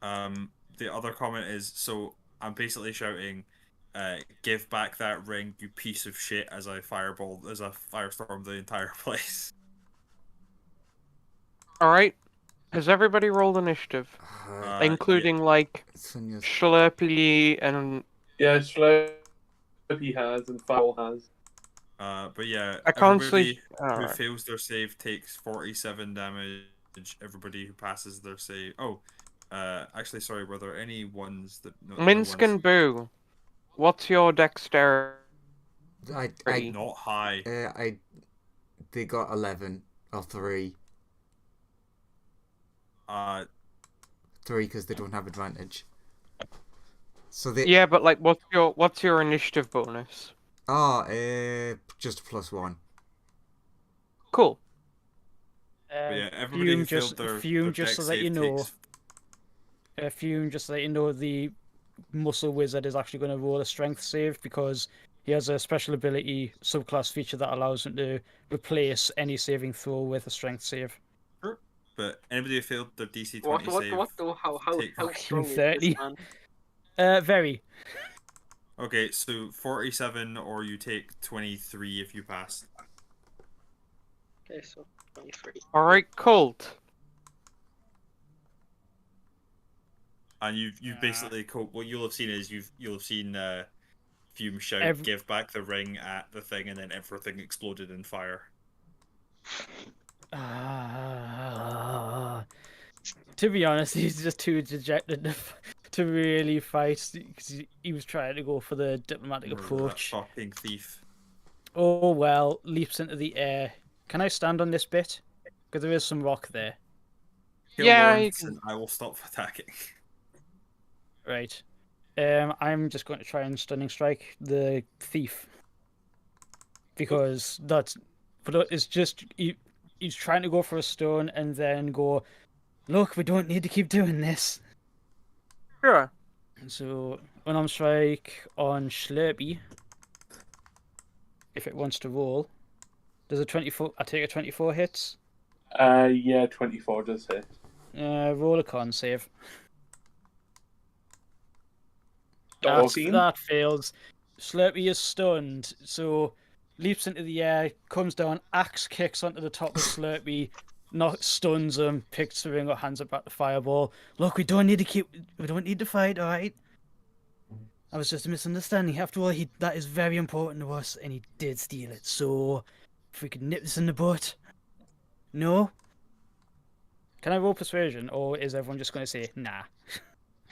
initiative. The other comment is, so I'm basically shouting, give back that ring, you piece of shit, as I firestorm the entire place. Alright. Has everybody rolled initiative? Including, like, Sonya's... Schlurpy and... Yeah, Slurpee has and Foul has. But yeah, I can't everybody see... who Alright. fails their save takes 47 damage. Everybody who passes their save... Oh, actually, sorry, were there any ones that... No, Minsc and Boo, what's your dexterity? Not high. They got 11 or 3. 3 because they don't have advantage. So they... Yeah, but like, what's your initiative bonus? Just +1. Cool. But yeah, everybody who failed their Fume, dex just so that save you know. takes... Fume, just so that you know, the Muscle Wizard is actually going to roll a strength save because he has a special ability subclass feature that allows him to replace any saving throw with a strength save. Sure. But anybody who failed their DC 20 What save... though? How take- strong is 30. this man? Very. Okay, so 47 or you take 23 if you pass. Okay, so 23. Alright, Colt. And you've basically what you'll have seen is you'll have seen Fume shout give back the ring at the thing and then everything exploded in fire. To be honest, he's just too dejected to really fight because he was trying to go for the diplomatic approach. That fucking thief. Oh well, leaps into the air. Can I stand on this bit? Because there is some rock there. Kill Yeah, Lawrence you can... and I will stop attacking. Right. I'm just going to try and stunning strike the thief because it's just he's trying to go for a stone and then go. Look, we don't need to keep doing this. Sure. So unarmed strike on Schlurpy. If it wants to roll, does a 24? I take a 24 hits. Yeah, 24 does hit. Roll a con save. 14? That fails. Slurpee is stunned, so leaps into the air, comes down, axe kicks onto the top of Slurpee, stuns him, picks the ring up, hands it back to Fireball. Look, we don't need to fight, alright? That was just a misunderstanding. After all, that is very important to us, and he did steal it, so if we could nip this in the butt. No? Can I roll persuasion, or is everyone just going to say, nah?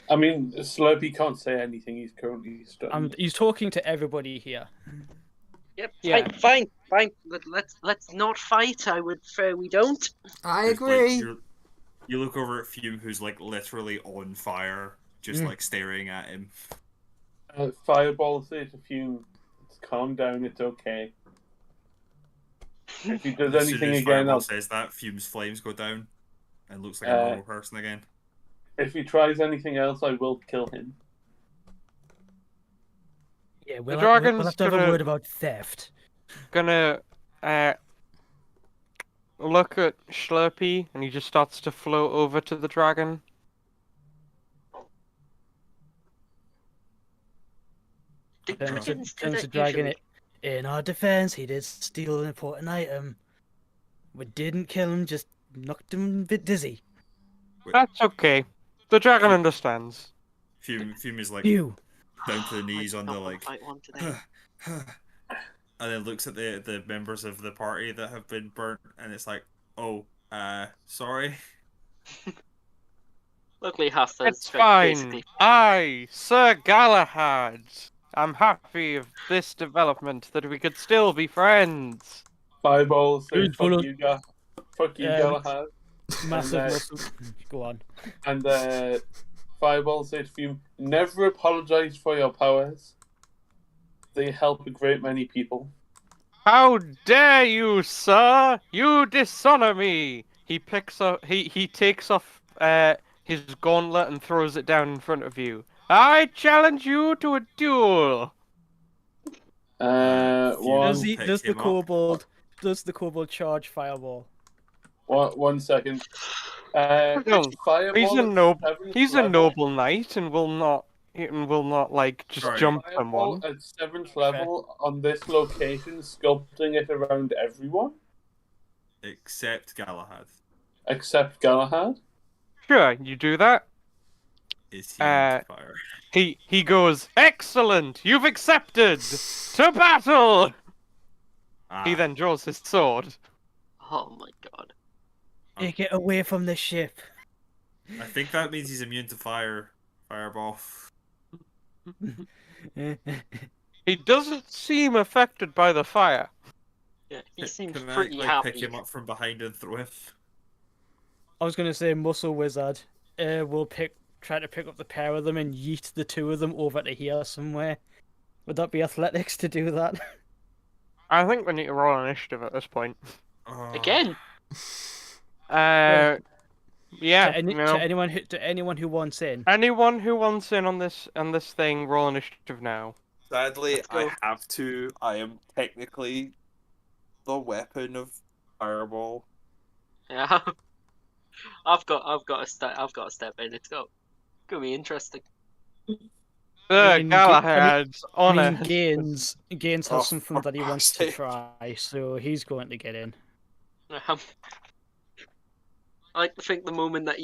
I mean, Slurpee can't say anything. He's currently stunned. He's talking to everybody here. Yep. Yeah. Fine. Let's not fight. I would prefer we don't. I It's like agree. you look over at Fume, who's like literally on fire, just like staring at him. Fireball say to Fume, calm down, it's okay. If he does As soon anything as again, Fireball I'll... says that, Fume's flames go down and looks like a Uh, normal person again. if he tries anything else, I will kill him. Yeah, The we'll dragon's have to have a gonna word about theft. look at Schlurpy, and he just starts to float over to the dragon. Do Turns dragons do to that dragon usually? it. In our defense, he did steal an important item. We didn't kill him, just knocked him a bit dizzy. That's okay. The dragon understands. Fume is like You. down to the I knees do on not the wanna like, fight one today. and then looks at the members of the party that have been burnt, and it's like, oh, sorry. Luckily, Hasta's It's like, fine. basically. I, Sir Galahad, I'm happy of this development that we could still be friends. Fireball says, Good fuck bullet. you, fuck you, Um, Galahad. Massive And, muscle. Go on. And Fireball says, Fume, never apologize for your powers. They help a great many people. How dare you, sir? You dishonor me. He picks up. He takes off his gauntlet and throws it down in front of you. I challenge you to a duel. One, Fume pick Does the him up. kobold charge fireball? one second. No, Fireball He's a at noble. 7th He's a level. noble knight and will not like just Sorry. jump Fireball someone. at 7th level on this location, sculpting it around everyone Except Galahad. except Galahad. Sure, you do that. Is he immune to fire? He goes, excellent. You've accepted. To battle. He then draws his sword. Oh my god. Take it away from the ship. I think that means he's immune to fireball. He doesn't seem affected by the fire. Yeah, he seems Can pretty I happy. pick him up from behind and throw him? I was gonna say Muscle Wizard will try to pick up the pair of them and yeet the two of them over to here somewhere. Would that be athletics to do that? I think we need to roll initiative at this point. Again? Yeah. To anyone who wants in. Anyone who wants in on this thing, roll initiative now. Sadly, Let's go. I have to. I am technically the weapon of fireball. Yeah. I've got to step in. It's gonna be interesting. Sir mean, Galahad's I honor. mean, Gaines has Oh, something for that he wants fuck's to sake. try, so he's going to get in. I like to think the moment that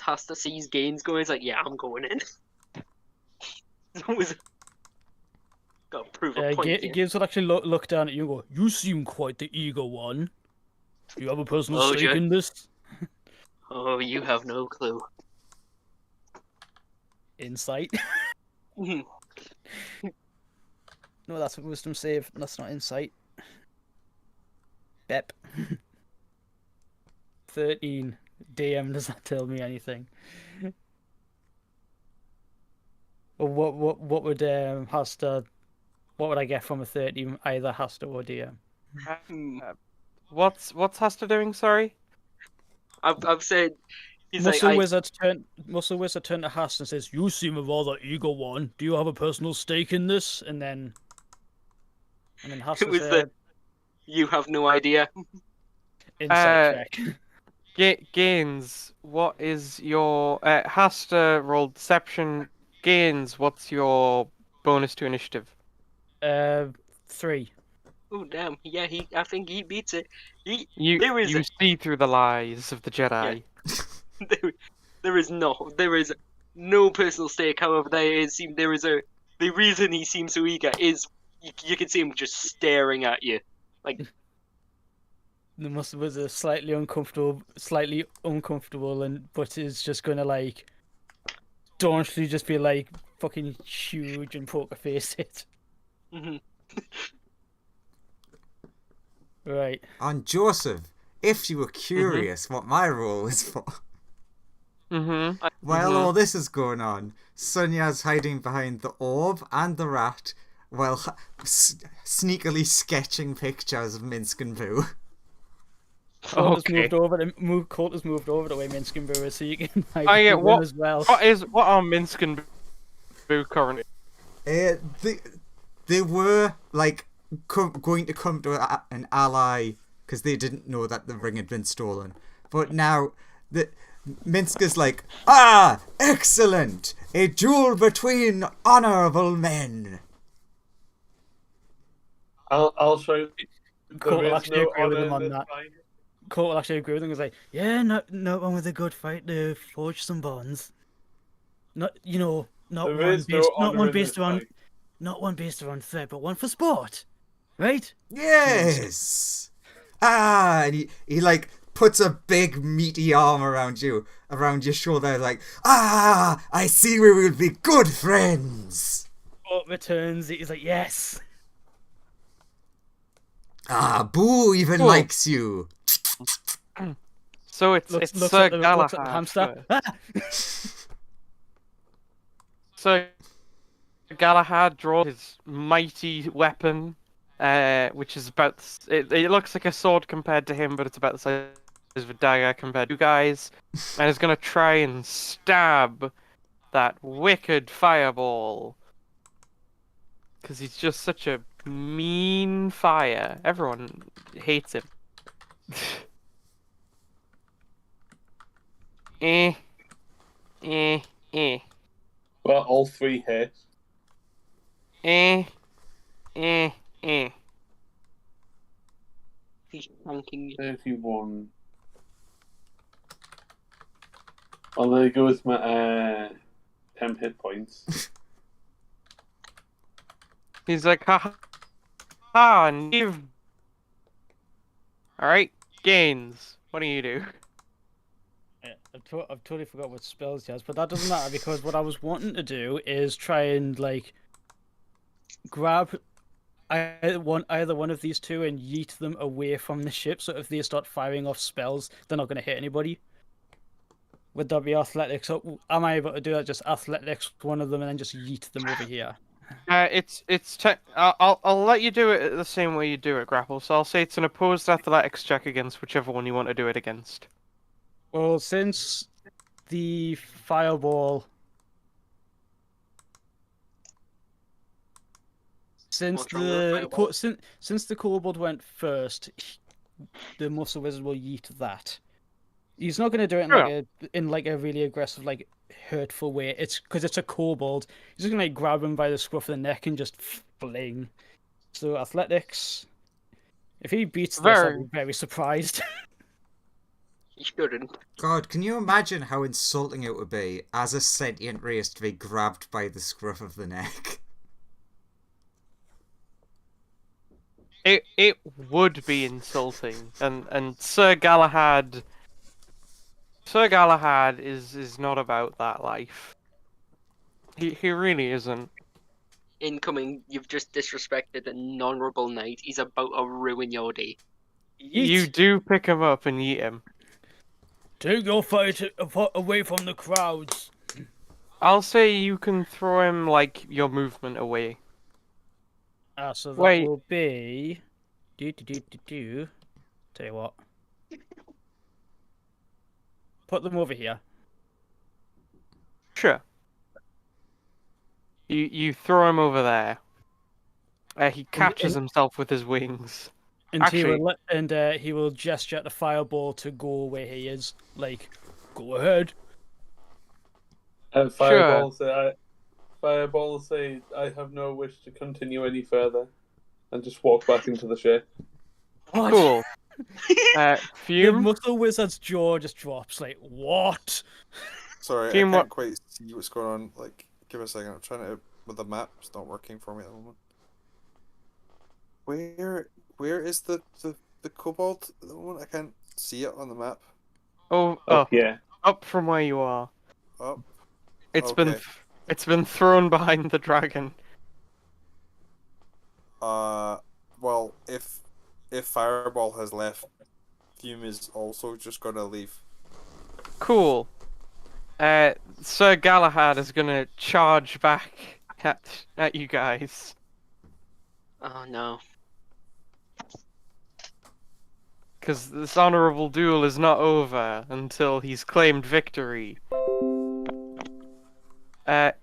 Hasta sees Gaines going, he's like, yeah, I'm going in. It's always got to prove a point. here. Gaines will actually look down at you and go, "You seem quite the eager one. Do you have a personal Oh, stake yeah. in this?" Oh, you have no clue. Insight. Mhm. No, that's a wisdom save. That's not insight. Bep. 13. DM, does that tell me anything? Or what would Hasta? What would I get from a 13? Either Hasta or DM. Hmm. What's Hasta doing? Sorry. I've said he's Muscle like, Wizard turned to Hasta and says, "You seem a rather eager one. Do you have a personal stake in this?" And then Hasta It was said, you have no idea. "Insight check." Gaines, what is your Hasta rolled deception? Gaines, what's your bonus to initiative? 3. Oh damn! Yeah, I think he beats it. You There is see through the lies of the Jedi. there is no personal stake. However, the reason he seems so eager is you can see him just staring at you. Like, The Muscle Wizard slightly uncomfortable, but is just gonna like staunchly just be like fucking huge and poker face it. mhm. Right. And Joseph, if you were curious what my role is for, Mm-hmm. while all this is going on, Sonya's hiding behind the orb and the rat, while sneakily sketching pictures of Minsc and Boo. Colt Okay. has moved over to where Minsc and Boo is, so you can hide Oh yeah, them what as well. what are Minsc and Boo currently? They were like going to come to an ally because they didn't know that the ring had been stolen. But now Minsc is like, excellent! A duel between honorable men. I'll show you. Colt will There is actually no agree with honor him on in this that. fight. Colt will actually agree with him. He's like, yeah, no one with a good fight to forge some bonds. Not There is no honor in this fight. not one based around threat, but one for sport, right? Yes. And he like puts a big meaty arm around your shoulder, like, I see we will be good friends. Colt returns. He's like, yes. Boo even Cool. likes you. So it's Looks Sir at the Galahad. hamster. So Galahad draws his mighty weapon, which is about it looks like a sword compared to him, but it's about the size of a dagger compared to you guys, and is gonna try and stab that wicked fireball. Because he's just such a mean fire. Everyone hates him. eh. Eh. Eh. Well, all three hit. Eh. Eh. Eh. He's shanking you. 31. Well, there goes my 10 hit points. He's like, ha ha, and you've... Alright, Gaines, what do you do? Yeah, I've totally forgot what spells he has, but that doesn't matter because what I was wanting to do is try and like grab either one of these two and yeet them away from the ship. So if they start firing off spells, they're not going to hit anybody. Would that be athletics? So am I able to do that? Just athletics one of them and then just yeet them over here. I'll let you do it the same way you do it, Grapple. So I'll say it's an opposed athletics check against whichever one you want to do it against. Well, since the fireball, since What's wrong with the fireball? since the kobold went first, the muscle wizard will yeet that. He's not going to do it in like a really aggressive, like hurtful way. It's because it's a kobold. He's just going to like grab him by the scruff of the neck and just fling. So athletics. If he beats this, I'll be very surprised. You shouldn't. God, can you imagine how insulting it would be as a sentient race to be grabbed by the scruff of the neck? It would be insulting, and Sir Galahad is not about that life. He really isn't. Incoming, you've just disrespected an honourable knight. He's about to ruin your day. You do pick him up and eat him. Take your fight away from the crowds. I'll say you can throw him like your movement away. So that Wait. will be. Tell you what. Put them over here. Sure. You throw him over there. He catches himself with his wings. And Actually- he will gesture at the fireball to go where he is. Like, go ahead. And Fireball say, I have no wish to continue any further. And just walk back into the ship. What? Cool. The Fume. muscle wizard's jaw just drops. Like, what? Sorry, Team, I what- can't quite see what's going on. Like, give a second. I'm trying to with the map. It's not working for me at the moment. Where is the kobold at the moment? I can't see it on the map. Oh, Yeah. up from where you are. Up. It's Okay. been thrown behind the dragon. Well, if Fireball has left, Fume is also just gonna leave. Cool. Sir Galahad is gonna charge back at you guys. Oh no. Because this honorable duel is not over until he's claimed victory.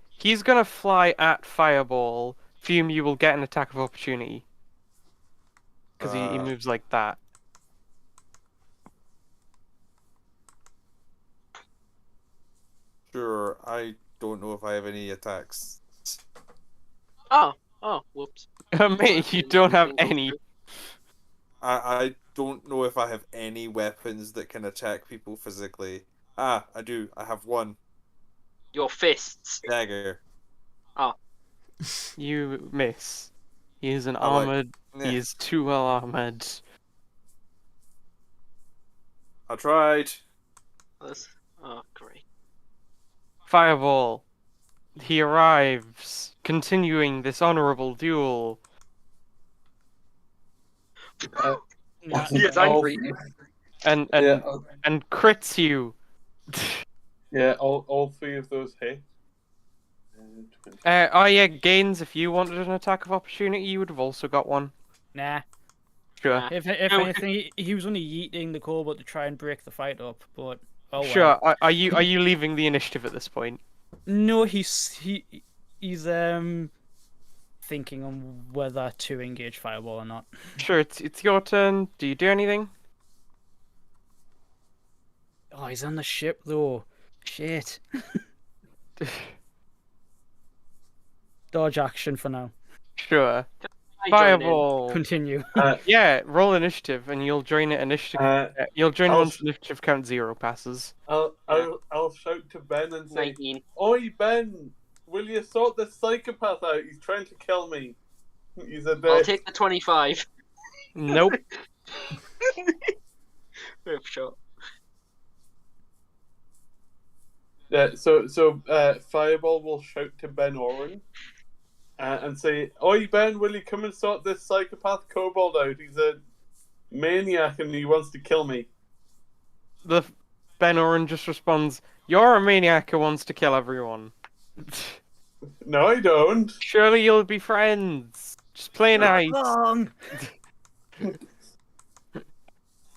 He's gonna fly at Fireball. Fume, you will get an attack of opportunity. Because he moves like that. Sure, I don't know if I have any attacks. Oh, whoops. Mate, you don't have any. I don't know if I have any weapons that can attack people physically. Ah, I do. I have one. Your fists. Dagger. You miss. He is an I like- armored. Yeah, He is too well armored. I tried. Oh, great. Fireball. He arrives, continuing this honorable duel. Nah, Yes, all, angry. And yeah, crits you. yeah, all three of those hit. 20. Oh yeah, Gaines, if you wanted an attack of opportunity, you would have also got one. nah. Sure. Nah. If No. anything, he was only yeeting the cobalt to try and break the fight up, but oh well. Sure. Are you leaving the initiative at this point? No, he's thinking on whether to engage Fireball or not. Sure, it's your turn. Do you do anything? Oh, he's on the ship though. Shit. Dodge action for now. Sure. I join in. Fireball. Continue. Yeah, roll initiative, and you'll join it initiative. You'll join I'll once sh- initiative count 0 passes. I'll shout to Ben and say, 19. "Oi, Ben! Will you sort this psychopath out? He's trying to kill me. He's a I'll dick." take the 25. Nope. Rip shot. Yeah, so Fireball will shout to Ben Oren and say, "Oi, Ben! Will you come and sort this psychopath kobold out? He's a maniac and he wants to kill me." The Ben Oren just responds, "You're a maniac who wants to kill everyone. No, I don't. Surely you'll be friends. Just play nice." Wrong.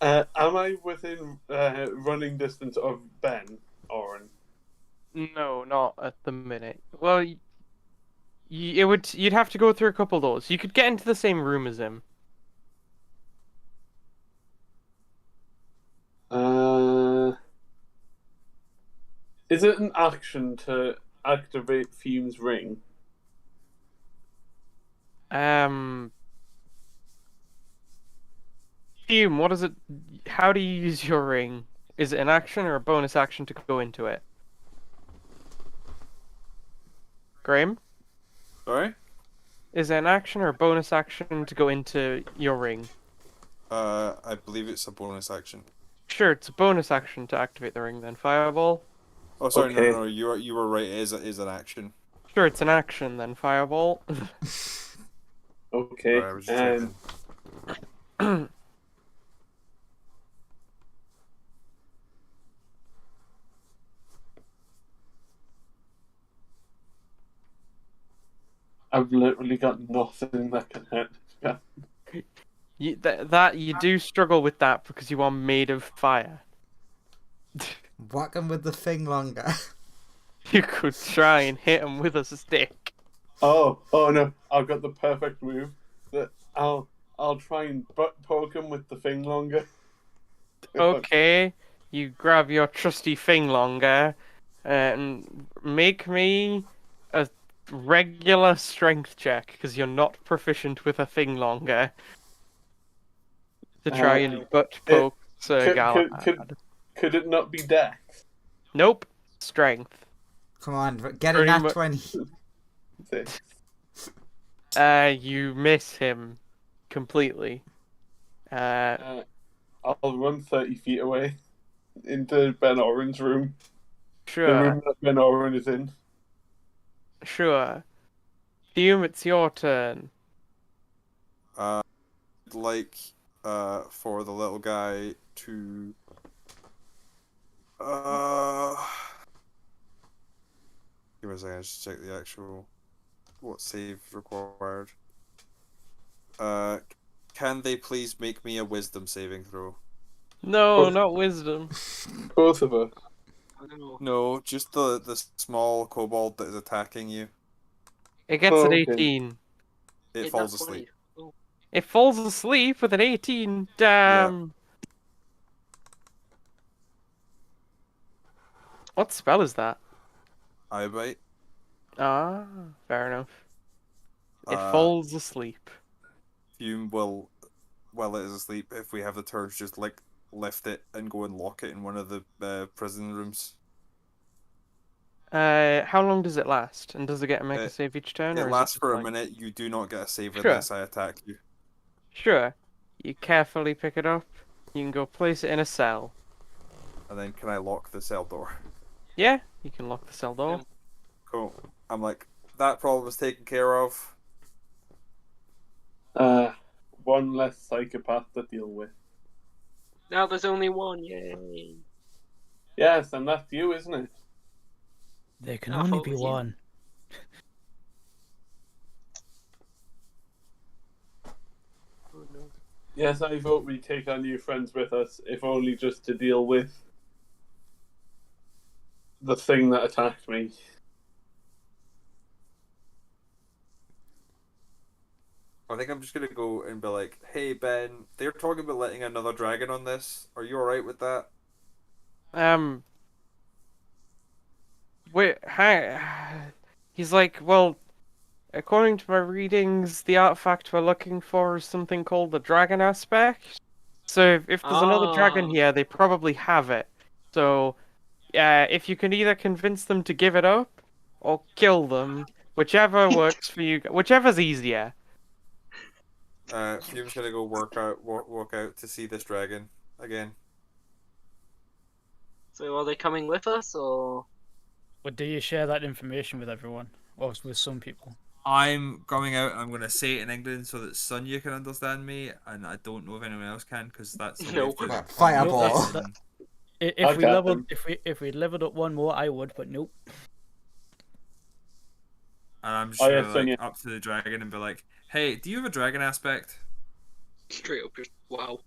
Am I within running distance of Ben Oren? No, not at the minute. Well, you'd have to go through a couple doors. You could get into the same room as him. Is it an action to activate Fume's ring? Fume, what is it? How do you use your ring? Is it an action or a bonus action to go into it? Graham? Sorry? Is it an action or a bonus action to go into your ring? I believe it's a bonus action. Sure, it's a bonus action to activate the ring then. Fireball? Oh, sorry, Okay. no, you were right. It is an action. Sure, it's an action then. Fireball. Okay. Sorry, I was just checking. I've literally got nothing that can hit. Yeah. You do struggle with that because you are made of fire. Whack him with the thing longer. You could try and hit him with a stick. Oh no! I've got the perfect move. That I'll try and butt poke him with the thing longer. Okay, you grab your trusty thing longer and make me a regular strength check because you're not proficient with a thing longer to try and butt poke Sir Galahad. Could it not be Dex? Nope, strength. Come on, get a Pretty nat mu- 20. You miss him completely. I'll run 30 feet away into Ben Oren's room. The Sure, room that Ben Oren is in. sure. Fume, it's your turn. Like, for the little guy to, give me a second, just check the actual, what save required. Can they please make me a wisdom saving throw? No, not wisdom. Both of us. I don't know. No, just the small kobold that is attacking you. It gets an Okay. 18. It Hey, falls that's asleep. funny. It falls asleep with an 18. Damn. What spell is that? Eye bite. Ah, fair enough. It Uh, falls asleep. Fume will, while it is asleep, if we have the turns, just like lift it and go and lock it in one of the prison rooms. How long does it last? And does it get to make a It- save each turn? It or is lasts just for a like... minute. You do not get a save Sure. unless I attack you. Sure. You carefully pick it up. You can go place it in a cell. And then can I lock the cell door? Yeah, you can lock the cell door. Cool. I'm like, that problem is taken care of. One less psychopath to deal with. Now there's only one. Yay! Yes, and that's you, isn't it? There can I only thought be it was you. one. Oh, no. Yes, I vote we take our new friends with us, if only just to deal with the thing that attacked me. I think I'm just gonna go and be like, hey Ben, they're talking about letting another dragon on this. Are you alright with that? Wait, he's like, well, according to my readings, the artifact we're looking for is something called the dragon aspect. So if there's another dragon Ah. here, they probably have it. So, if you can either convince them to give it up or kill them, whichever works for you, whichever's easier. Fume's gonna go walk out to see this dragon again. So are they coming with us, or? But do you share that information with everyone? Or with some people? I'm going out and I'm going to say it in England so that Sonia can understand me, and I don't know if anyone else can because that's the way No. of doing it. Fireball. Nope, that's- I If we got leveled, them. if we leveled up one more, I would. But nope. And I'm just Oh, yeah, gonna Sonia. up to the dragon and be like, "Hey, do you have a dragon aspect?" Straight up, just wow.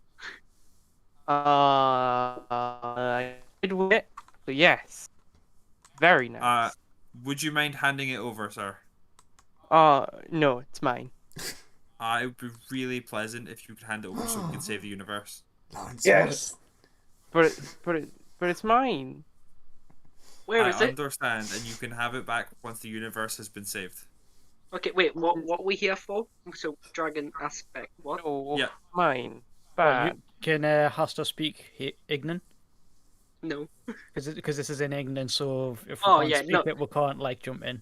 I did wit, so yes. Very nice. Would you mind handing it over, sir? No, it's mine. It would be really pleasant if you could hand it over so we can save the universe. Lawrence, Yes! But it's mine. Where I is it? understand, and you can have it back once the universe has been saved. Okay, wait. What are we here for? So dragon aspect. What? No, Yeah. mine. Well, Bad. can Hasta speak Ignan? No. Because this is in Ignan, so if we Oh, can't yeah, speak no. it, we can't like jump in.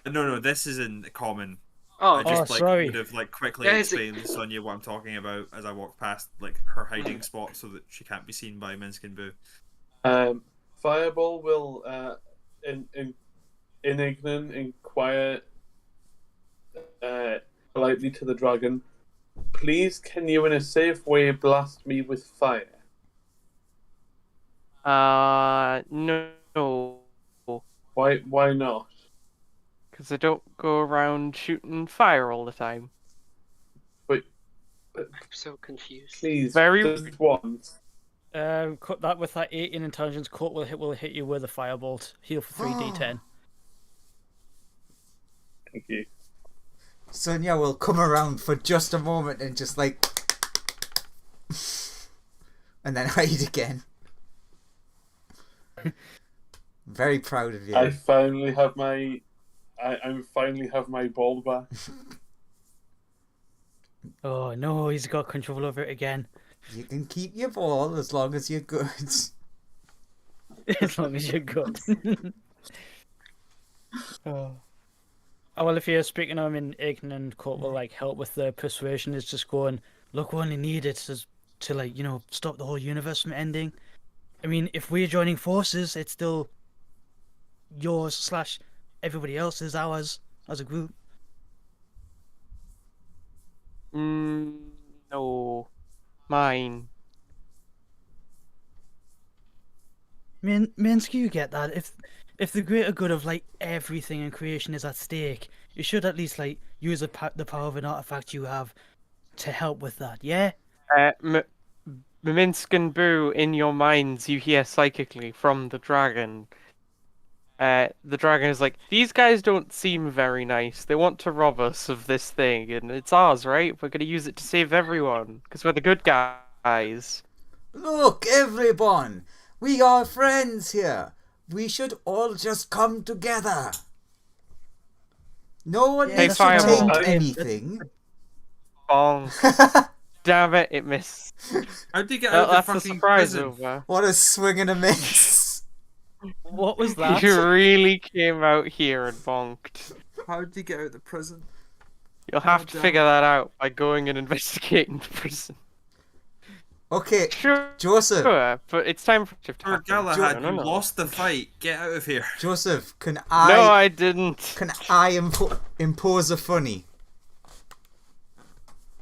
No, this is in common. Oh, I just sorry. would have quickly Yeah, is it- explained to Sonia what I'm talking about as I walk past her hiding spot so that she can't be seen by Minsc and Boo. Fireball will, in Ignan, inquire politely to the dragon, please can you in a safe way blast me with fire? No, Why not? because I don't go around shooting fire all the time. I'm so confused. Please, Very just once. Cut that with that 18 intelligence. Cut will hit you with a firebolt. Heal for 3d10. Thank you. Sonia will come around for just a moment and just like, and then hide again. Very proud of you. I finally have my, I finally have my ball back. Oh no, he's got control over it again. You can keep your ball as long as you're good. As long as you're good. Oh. Oh, well, if you're speaking of him in Ignan, Court will help with the persuasion. Is just going, look, we only need it to stop the whole universe from ending. I mean, if we're joining forces, it's still yours / everybody else's, ours as a group. No, mine. Minsc, you get that? If the greater good of everything in creation is at stake, you should at least use the power of an artifact you have to help with that, yeah? Minsc and Boo, in your minds, you hear psychically from the dragon. The dragon is like, these guys don't seem very nice. They want to rob us of this thing, and it's ours, right? We're gonna use it to save everyone, because we're the good guys. Look, everyone! We are friends here. We should all just come together. No one Yeah, needs to that's take fine. anything. Bonk. Damn it, it missed. How did he get out of the That's the fucking surprise prison? over. What a swing and a miss. What was that? You really came out here and bonked. How did he get out of the prison? You'll have God to damn. figure that out by going and investigating the prison. Okay, Sure, Joseph. but it's time for shift to Sir happen. Galahad, No, you no. lost the fight. Get out of here. Joseph, can No, I I didn't. impose a funny?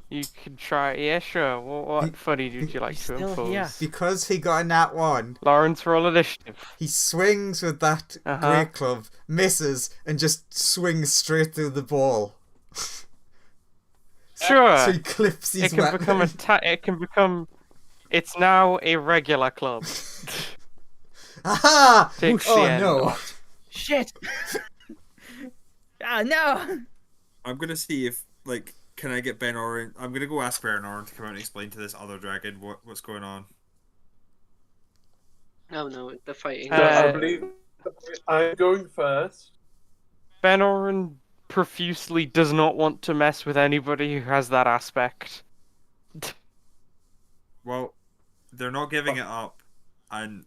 You can try. Yeah, sure. What funny would you like to still impose? here. Because he got a nat 1, Lawrence, roll initiative. he swings with that great club, misses, and just swings straight through the ball. Sure. So he clips his It can weapon. become It can become. It's now a regular club. Aha! Takes the Oh end no. off. Shit! Ah, no! I'm gonna see if, like, can I get Ben Oren? I'm gonna go ask Ben Oren to come out and explain to this other dragon what's going on. Oh no, the fighting. So I Uh, believe I'm going first. Ben Oren profusely does not want to mess with anybody who has that aspect. Well, they're not giving it up, and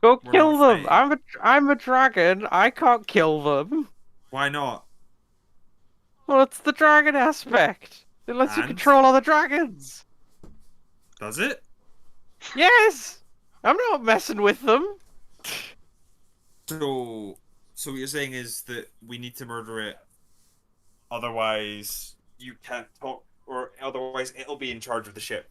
Go We're kill not them! fighting. I'm a dragon. I can't kill them. why not? Well, it's the dragon aspect. It lets you And? control other dragons. Does it? Yes! I'm not messing with them. So what you're saying is that we need to murder it, otherwise you can't talk, or otherwise it'll be in charge of the ship.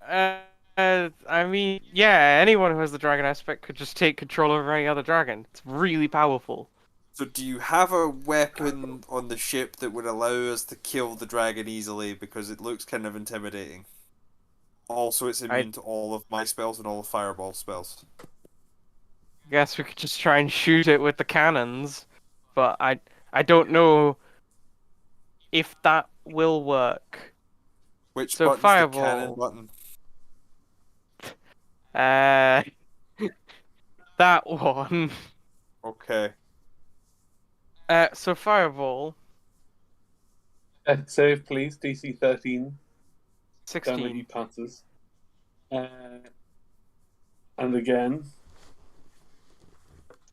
I mean, yeah, anyone who has the dragon aspect could just take control over any other dragon. It's really powerful. So do you have a weapon on the ship that would allow us to kill the dragon easily, because it looks kind of intimidating? Also, it's immune to all of my spells and all of Fireball spells. Guess we could just try and shoot it with the cannons, but I don't know if that will work. Which So button's Fireball. the cannon button? That one. Okay. So Fireball, Save, please. DC 13. Damn it, he 16. passes. And again,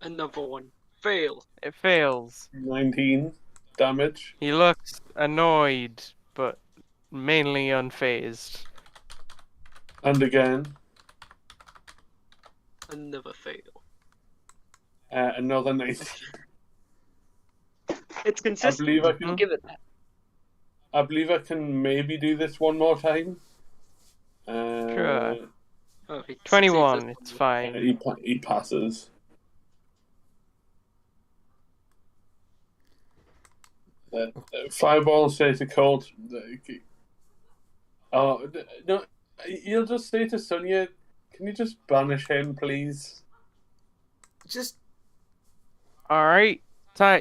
Another one. Fail. It fails. 19 damage. He looks annoyed, but mainly unfazed. And again, Another fail. another 19. It's I consistent. believe I can. Give it that. I believe I can maybe do this one more time. Sure. Oh, he 21, succeeds it's this fine. He passes. Fireball say to Colt. Oh no! You'll just say to Sonia, "Can you just banish him, please?" Just All right.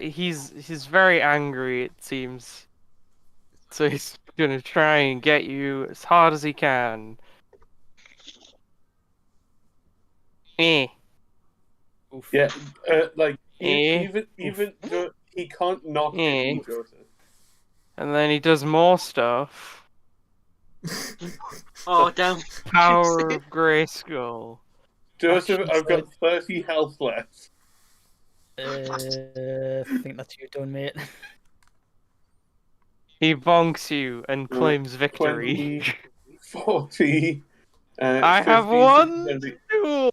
He's very angry. It seems. So he's gonna try and get you as hard as he can. Eh. Yeah, like Eh? even though he can't not hit Eh? you, Joseph. And then he does more stuff. Oh damn! Power of Grayskull. Joseph, Action I've got 30 health left. I think that's you done, mate. He bonks you and claims victory. 20, 40. I have 50, one. 70. Duel.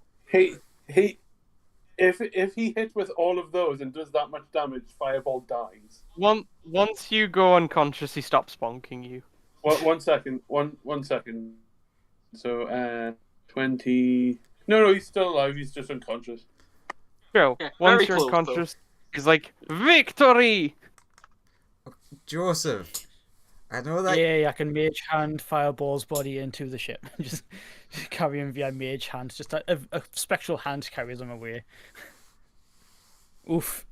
If he hits with all of those and does that much damage, Fireball dies. Once you go unconscious, he stops bonking you. One second. One second. So, 20. No, he's still alive. He's just unconscious. Go. Yeah, Once very you're close, though. unconscious, he's like, victory! Joseph, I know that. Yeah, I can mage hand Fireball's body into the ship. just carry him via mage hand. Just a spectral hand carries him away. Oof.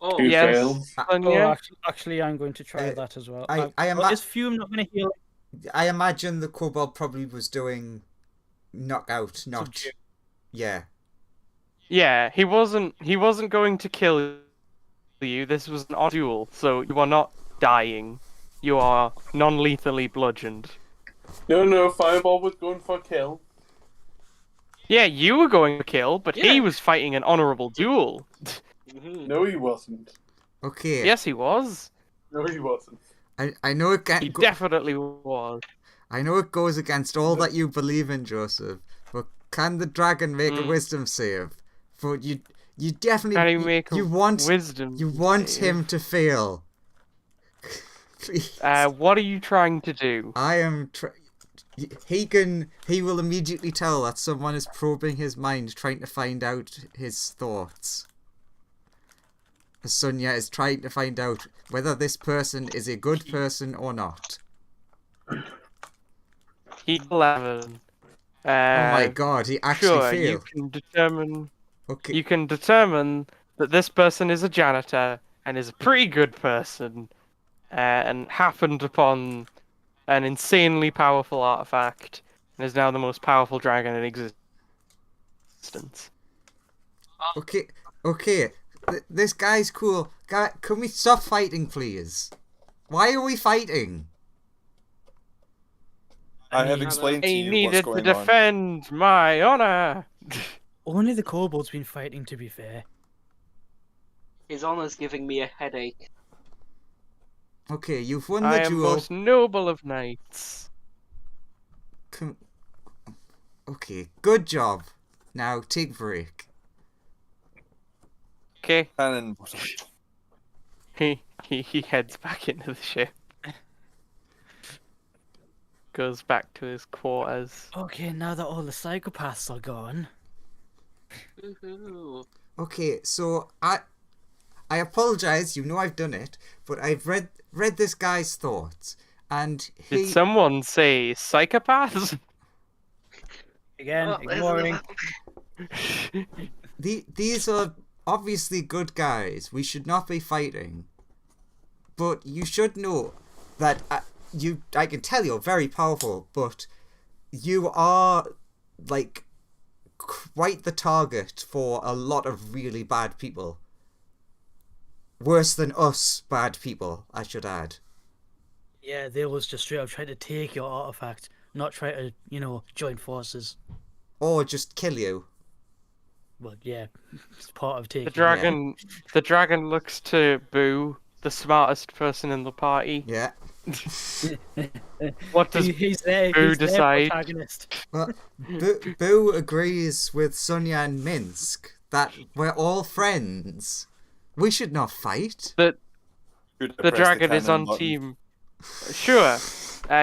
Oh, Two Yes. fails. Oh, Sonia? actually, I'm going to try Uh, that as well. I Well, is Fume not going to heal? I imagine the kobold probably was doing knockout, not Subdue. yeah. Yeah, he wasn't going to kill you. This was an odd duel, so you are not dying. You are non-lethally bludgeoned. No, Fireball was going for a kill. Yeah, you were going to kill, but he Yeah. was fighting an honorable duel. Mhm. No, he wasn't. Okay. Yes, he was. No, he wasn't. I know it He definitely was. I know it goes against all that you believe in, Joseph. But can the dragon make a wisdom save? But you definitely Can he make you a want wisdom you want save? him to fail. Please. What are you trying to do? I am. He will immediately tell that someone is probing his mind, trying to find out his thoughts. Sonia is trying to find out whether this person is a good person or not. He's 11. Oh my god, he actually Sure, you failed. can determine. Okay. You can determine that this person is a janitor and is a pretty good person, and happened upon an insanely powerful artifact and is now the most powerful dragon in existence. Okay. This guy's cool. Can we stop fighting, please? Why are we fighting? I have explained I to you what's needed to going on. defend my honor. Only the kobold's been fighting, to be fair. His honor's giving me a headache. Okay, you've won I the am duel. most noble of knights. Okay, good job. Now take a break. Okay, Cannon. he heads back into the ship. Goes back to his quarters. Okay, now that all the psychopaths are gone. Woohoo. Okay, so I apologize. You know I've done it, but I've read this guy's thoughts, and Did someone say psychopaths? Again, Oh, there's ignoring. another- these are obviously good guys. We should not be fighting. But you should know that I can tell you're very powerful, but you are like quite the target for a lot of really bad people. Worse than us bad people, I should add. Yeah, they was just straight up trying to take your artifact, not try to, join forces. Or just kill you. Well, yeah, it's part of taking. The dragon looks to Boo, the smartest person in the party. Yeah. What does He's there. Boo He's their decide? protagonist. Well, Boo agrees with Sonia and Minsc that we're all friends. We should not fight. The Should I the press dragon is cannon on button? team. Sure.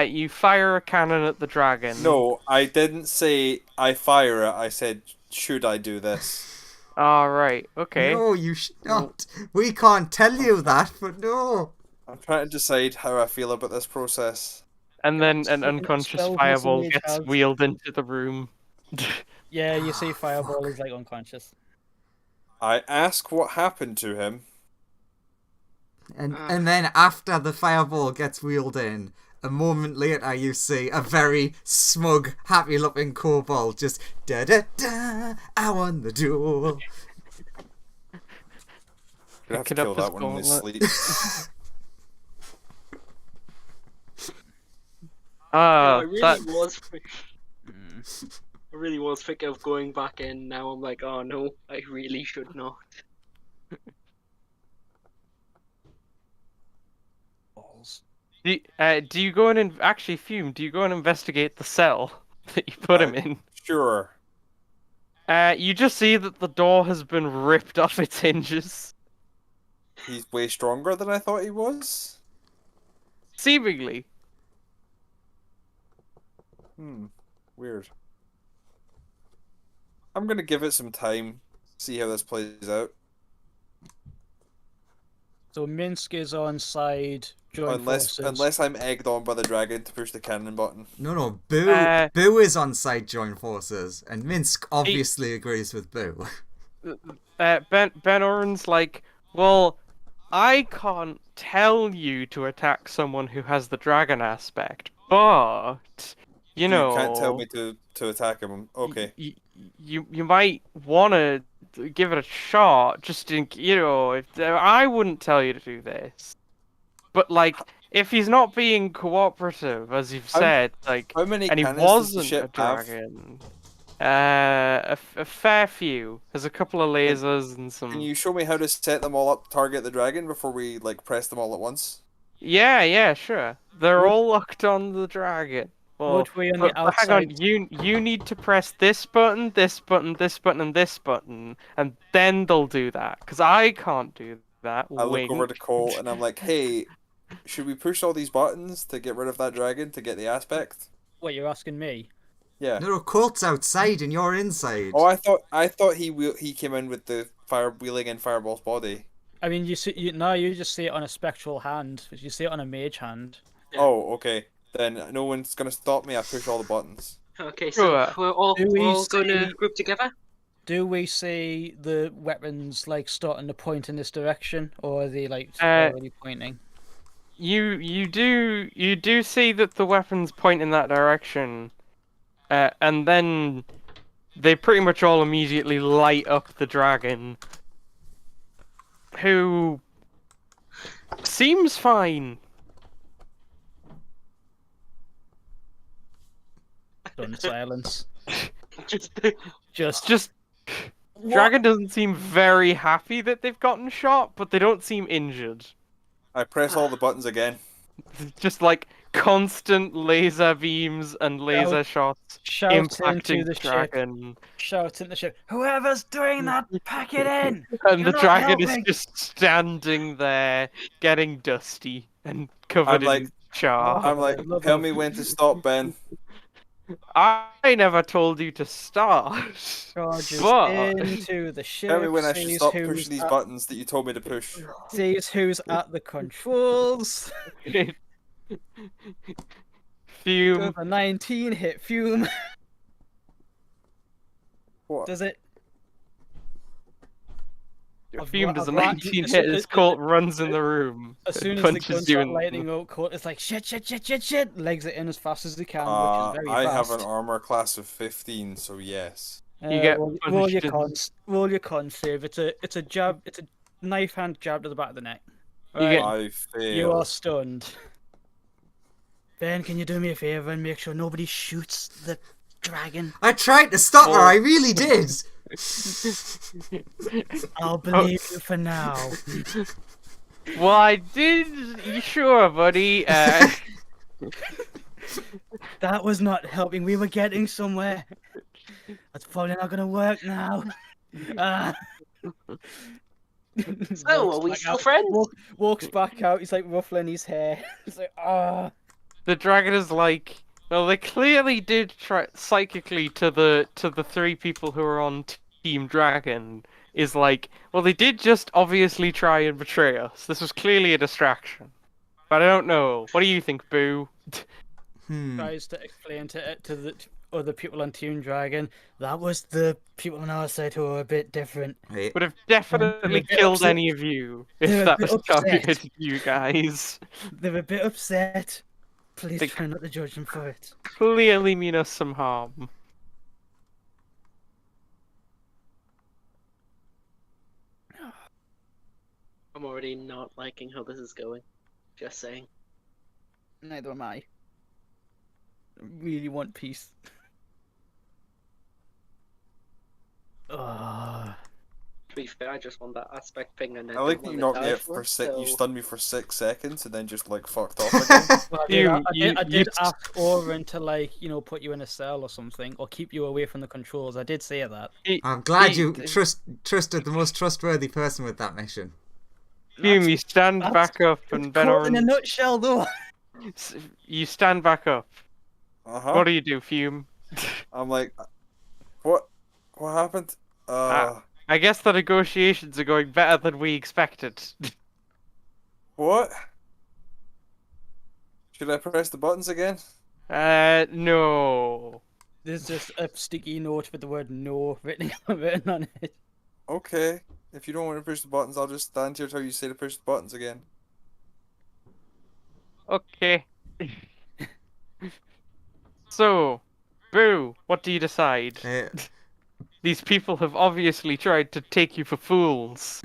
You fire a cannon at the dragon. No, I didn't say I fire it. I said, should I do this? Alright, okay. No, you should not. We can't tell you that, but no. I'm trying to decide how I feel about this process. And then an Fucking unconscious spell fireball mage gets has. wheeled into the room. Yeah, you see Fireball is like unconscious. I ask what happened to him. And then after the fireball gets wheeled in, a moment later you see a very smug, happy-looking kobold just da-da-da, I won the duel. Gonna have to Picking kill up that his one in his gauntlet. sleep. I really That was. I really was thinking of going back in. Now I'm like, oh no, I really should not. Balls. do you go and actually Fume? Do you go and investigate the cell that you put him in? Sure. You just see that the door has been ripped off its hinges. He's way stronger than I thought he was. Seemingly. Weird. I'm gonna give it some time, see how this plays out. So Minsc is on side joint forces. Unless I'm egged on by the dragon to push the cannon button. No, Boo. Boo is on side joint forces, and Minsc obviously agrees with Boo. Ben Oren's like, well, I can't tell you to attack someone who has the dragon aspect, but you know, You can't tell me to attack him. Okay. You might want to give it a shot, just in if I wouldn't tell you to do this, but like if he's not being cooperative, as you've said, like, how many and he cannons does the wasn't a ship have? dragon. A fair few. There's a couple of lasers and some. Can you show me how to set them all up to target the dragon before we like press them all at once? Yeah, sure. They're all locked on the dragon. Well, Would we on the but hang on, outside? you need to press this button, this button, this button, and this button, and then they'll do that. Because I can't do that. I look Wink. over to Cole and I'm like, hey, should we push all these buttons to get rid of that dragon to get the aspect? What, you're asking me? Yeah. No, Colt's outside and you're inside. Oh, I thought he came in with the fire wheeling in Fireball's body. I mean, you just see it on a spectral hand. You see it on a mage hand. Yeah. Oh, okay. Then no one's gonna stop me. I push all the buttons. Okay, so Sure. we're all going to group together? Do we see the weapons like starting to point in this direction, or are they like already pointing? You do see that the weapons point in that direction, and then they pretty much all immediately light up the dragon, who seems fine. Done silence. Just Dragon doesn't seem very happy that they've gotten shot, but they don't seem injured. I press all the buttons again. Just like constant laser beams and laser shots Shout impacting into the dragon. Shout in the ship. Whoever's doing that, pack it in. And You're the not dragon helping. is just standing there, getting dusty and covered I'm in char. I'm like, love tell it. me when to stop, Ben. I never told you to start. Charges But into the ship. Tell me when I should sees stop who's pushing these at- buttons that you told me to push. Sees who's at the controls. Fume. With a 19 hit Fume. What? Does it? Fume does a I've got- 19 as hit soon- as Colt runs in the room. As soon and as the punches guns you start in lighting up, Colt is like shit. Legs it in as fast as he can, which is very I fast. have an armor class of 15, so yes. You get roll your punched in- roll your con save. It's a jab. It's a knife hand jab to the back of the neck. You Right, get- I failed. you are stunned. Ben, can you do me a favor and make sure nobody shoots the dragon? I tried to stop her, I really did. I'll believe you for now. Well, I did. You sure, buddy? That was not helping. We were getting somewhere. That's probably not gonna work now. So, are we still friends? Walks back out. He's like ruffling his hair. He's like, ah. The dragon is like, well, they clearly did try psychically to the three people who are on Team Dragon. Is like, well, they did just obviously try and betray us. This was clearly a distraction. But I don't know. What do you think, Boo? Tries to explain to the other people on Team Dragon. That was the people on our side who were a bit different. Wait, Would have definitely bit killed upset. any of you They're if a that bit was upset. targeted at you guys. They're a bit upset. Please They- try not to judge them for it. Clearly mean us some harm. I'm already not liking how this is going. Just saying. Neither am I. I really want peace. Ugh. To be fair, I just want that aspect thing and then I like didn't that you want knocked to me die out for it, you so- stunned me for 6 seconds and then just like fucked off again. Well, You- I you- did ask Oren to put you in a cell or something, or keep you away from the controls. I did say that. I'm glad you trusted the most trustworthy person with that mission. Fume, you stand that's- back up and Ben Caught in a Oren. nutshell, though. You stand back up. Uh-huh. What do you do, Fume? I'm like, what happened? I guess the negotiations are going better than we expected. What? Should I press the buttons again? No. There's just a sticky note with the word "no" written on it. Okay. If you don't want to push the buttons, I'll just stand here till you say to push the buttons again. Okay. So, Boo, what do you decide? These people have obviously tried to take you for fools.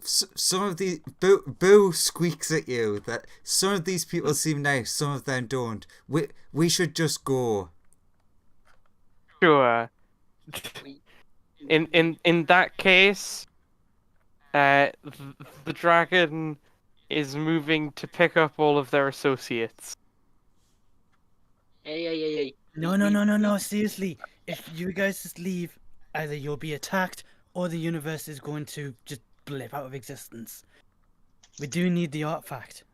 Some of the Boo squeaks at you that some of these people seem nice, some of them don't. We should just go. Sure. In that case, the dragon is moving to pick up all of their associates. Hey. No. Seriously, if you guys just leave, either you'll be attacked or the universe is going to just blip out of existence. We do need the artifact.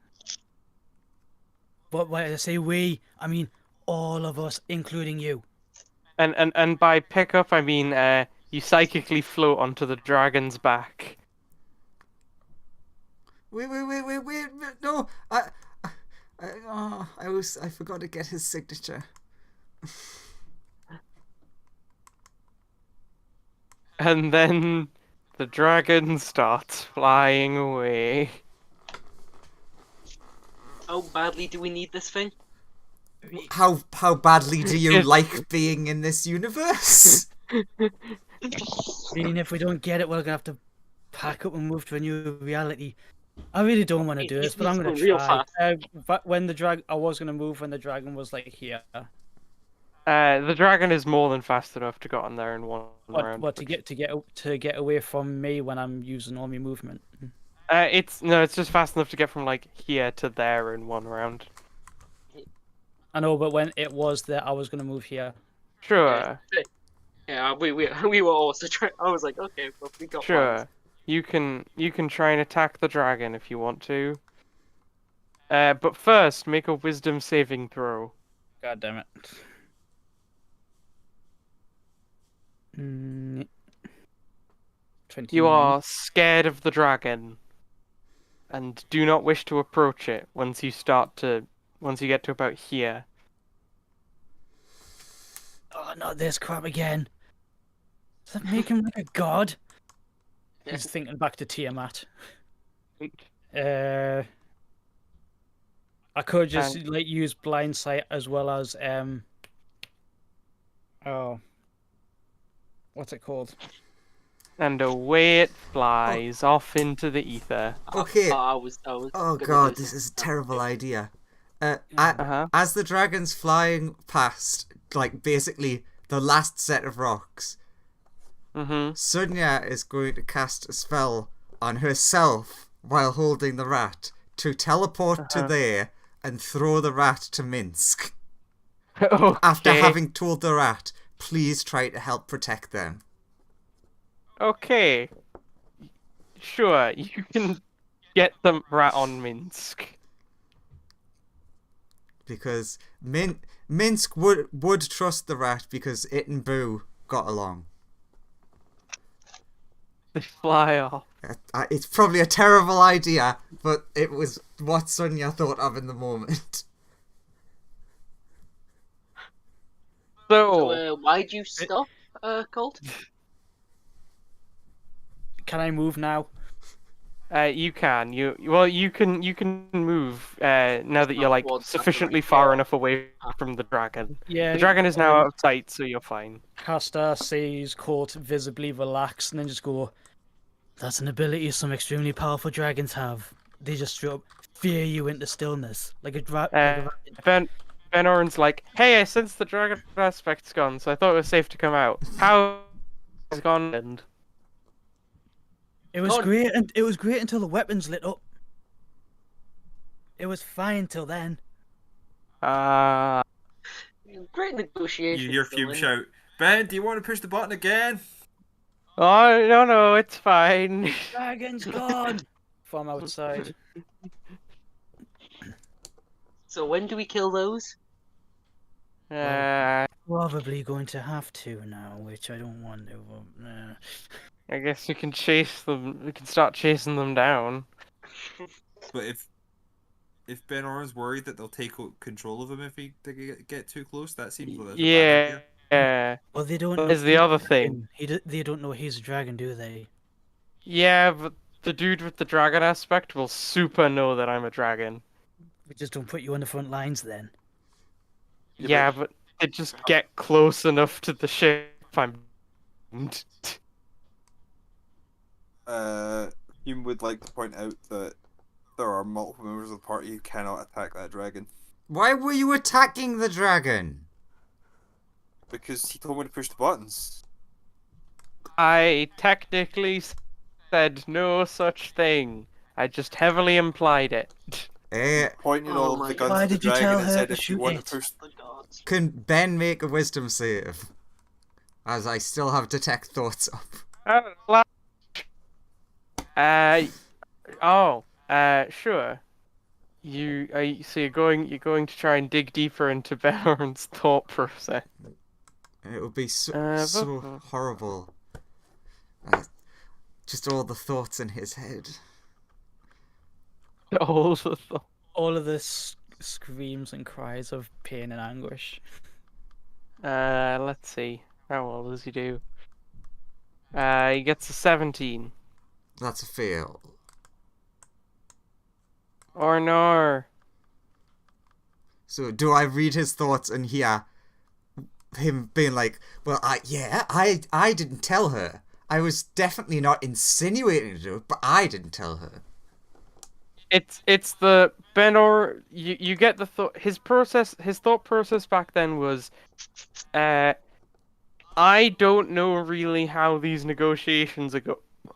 But when I say we, I mean all of us, including you. And by pick up, I mean you psychically float onto the dragon's back. Wait, no, I forgot to get his signature. And then the dragon starts flying away. How badly do we need this thing? How badly do you like being in this universe? I mean, if we don't get it, we're gonna have to pack up and move to a new reality. I really don't want to do this, but I'm gonna It's real try. fast. But when I was gonna move when the dragon was like here. The dragon is more than fast enough to get on there in one round. What to get away from me when I'm using all my movement? It's just fast enough to get from like here to there in one round. I know, but when it was there, I was gonna move here. Sure. Yeah, we were also trying. I was like, okay, well, we got Sure. plans. You can try and attack the dragon if you want to. But first, make a wisdom saving throw. God damn it. 29. You are scared of the dragon, and do not wish to approach it once you get to about here. Oh, not this crap again. Does that make him like a god? He's thinking back to Tiamat. I could just use blind sight as well as what's it called? And away it flies off into the ether. Okay. I was Oh gonna god, do this is a something. terrible idea. Uh-huh. As the dragon's flying past, like basically the last set of rocks, Mm-hmm. Sunya is going to cast a spell on herself while holding the rat to teleport to there and throw the rat to Minsc. Okay. After having told the rat, please try to help protect them. Okay. Sure, you can get the rat on Minsc. Because Minsc would trust the rat because it and Boo got along. They fly off. It's probably a terrible idea, but it was what Sunya thought of in the moment. So, why'd you stop, Colt? Can I move now? You can. You can move now that you're like Well, sufficiently far enough away from the dragon. Yeah. The dragon is now out of sight, so you're fine. Caster sees Court visibly relax and then just go, that's an ability some extremely powerful dragons have. They just straight up fear you into stillness. Like a dragon. Ben Oren's like, hey, I sense the dragon aspect's gone, so I thought it was safe to come out. How has gone? And It was great, and it was great until the weapons lit up. It was fine till then. Great negotiation. You hear Fume shout, Ben, do you want to push the button again? Oh no, it's fine. Dragon's gone from outside. So when do we kill those? Probably going to have to now, which I don't want to. I guess you can chase them. We can start chasing them down. But if Ben Oren's worried that they'll take control of him if they get too close, that seems like that's a bad idea. Yeah. Well, they don't know Is the he's other a thing. dragon. They don't know he's a dragon, do they? Yeah, but the dude with the dragon aspect will super know that I'm a dragon. We just don't put you on the front lines then. Yeah, but they just get close enough to the ship. I'm. Hume would like to point out that there are multiple members of the party who cannot attack that dragon. Why were you attacking the dragon? Because he told me to push the buttons. I technically said no such thing. I just heavily implied it. Pointed Oh all my of the guns God. at the Why did you dragon tell and her said to if you shoot want it? to push... The gods. Can Ben make a wisdom save? As I still have detect thoughts up. Sure. So you're going to try and dig deeper into Baron's thought process. It would be so horrible. Just all the thoughts in his head. All the thoughts. All of the screams and cries of pain and anguish. Let's see. How well does he do? He gets a 17. That's a fail. Or no. So do I read his thoughts and hear him being like, well, I didn't tell her. I was definitely not insinuating to do it, but I didn't tell her. It's the Benor. You get the thought. His thought process back then was, I don't know really how these negotiations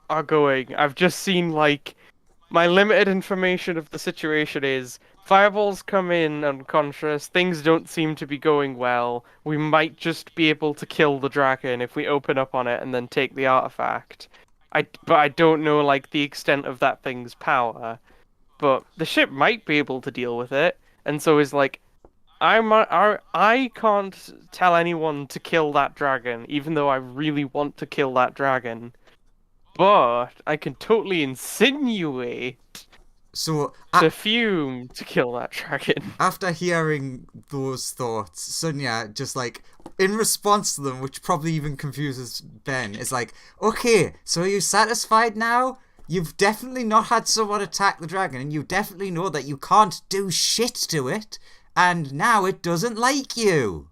are going. I've just seen like my limited information of the situation is fireballs come in unconscious. Things don't seem to be going well. We might just be able to kill the dragon if we open up on it and then take the artifact. But I don't know like the extent of that thing's power. But the ship might be able to deal with it, and so is like, I can't tell anyone to kill that dragon, even though I really want to kill that dragon. But I can totally insinuate So to Fume to kill that dragon. after hearing those thoughts, Sonia just like, in response to them, which probably even confuses Ben, is like, okay, so are you satisfied now? You've definitely not had someone attack the dragon, and you definitely know that you can't do shit to it, and now it doesn't like you.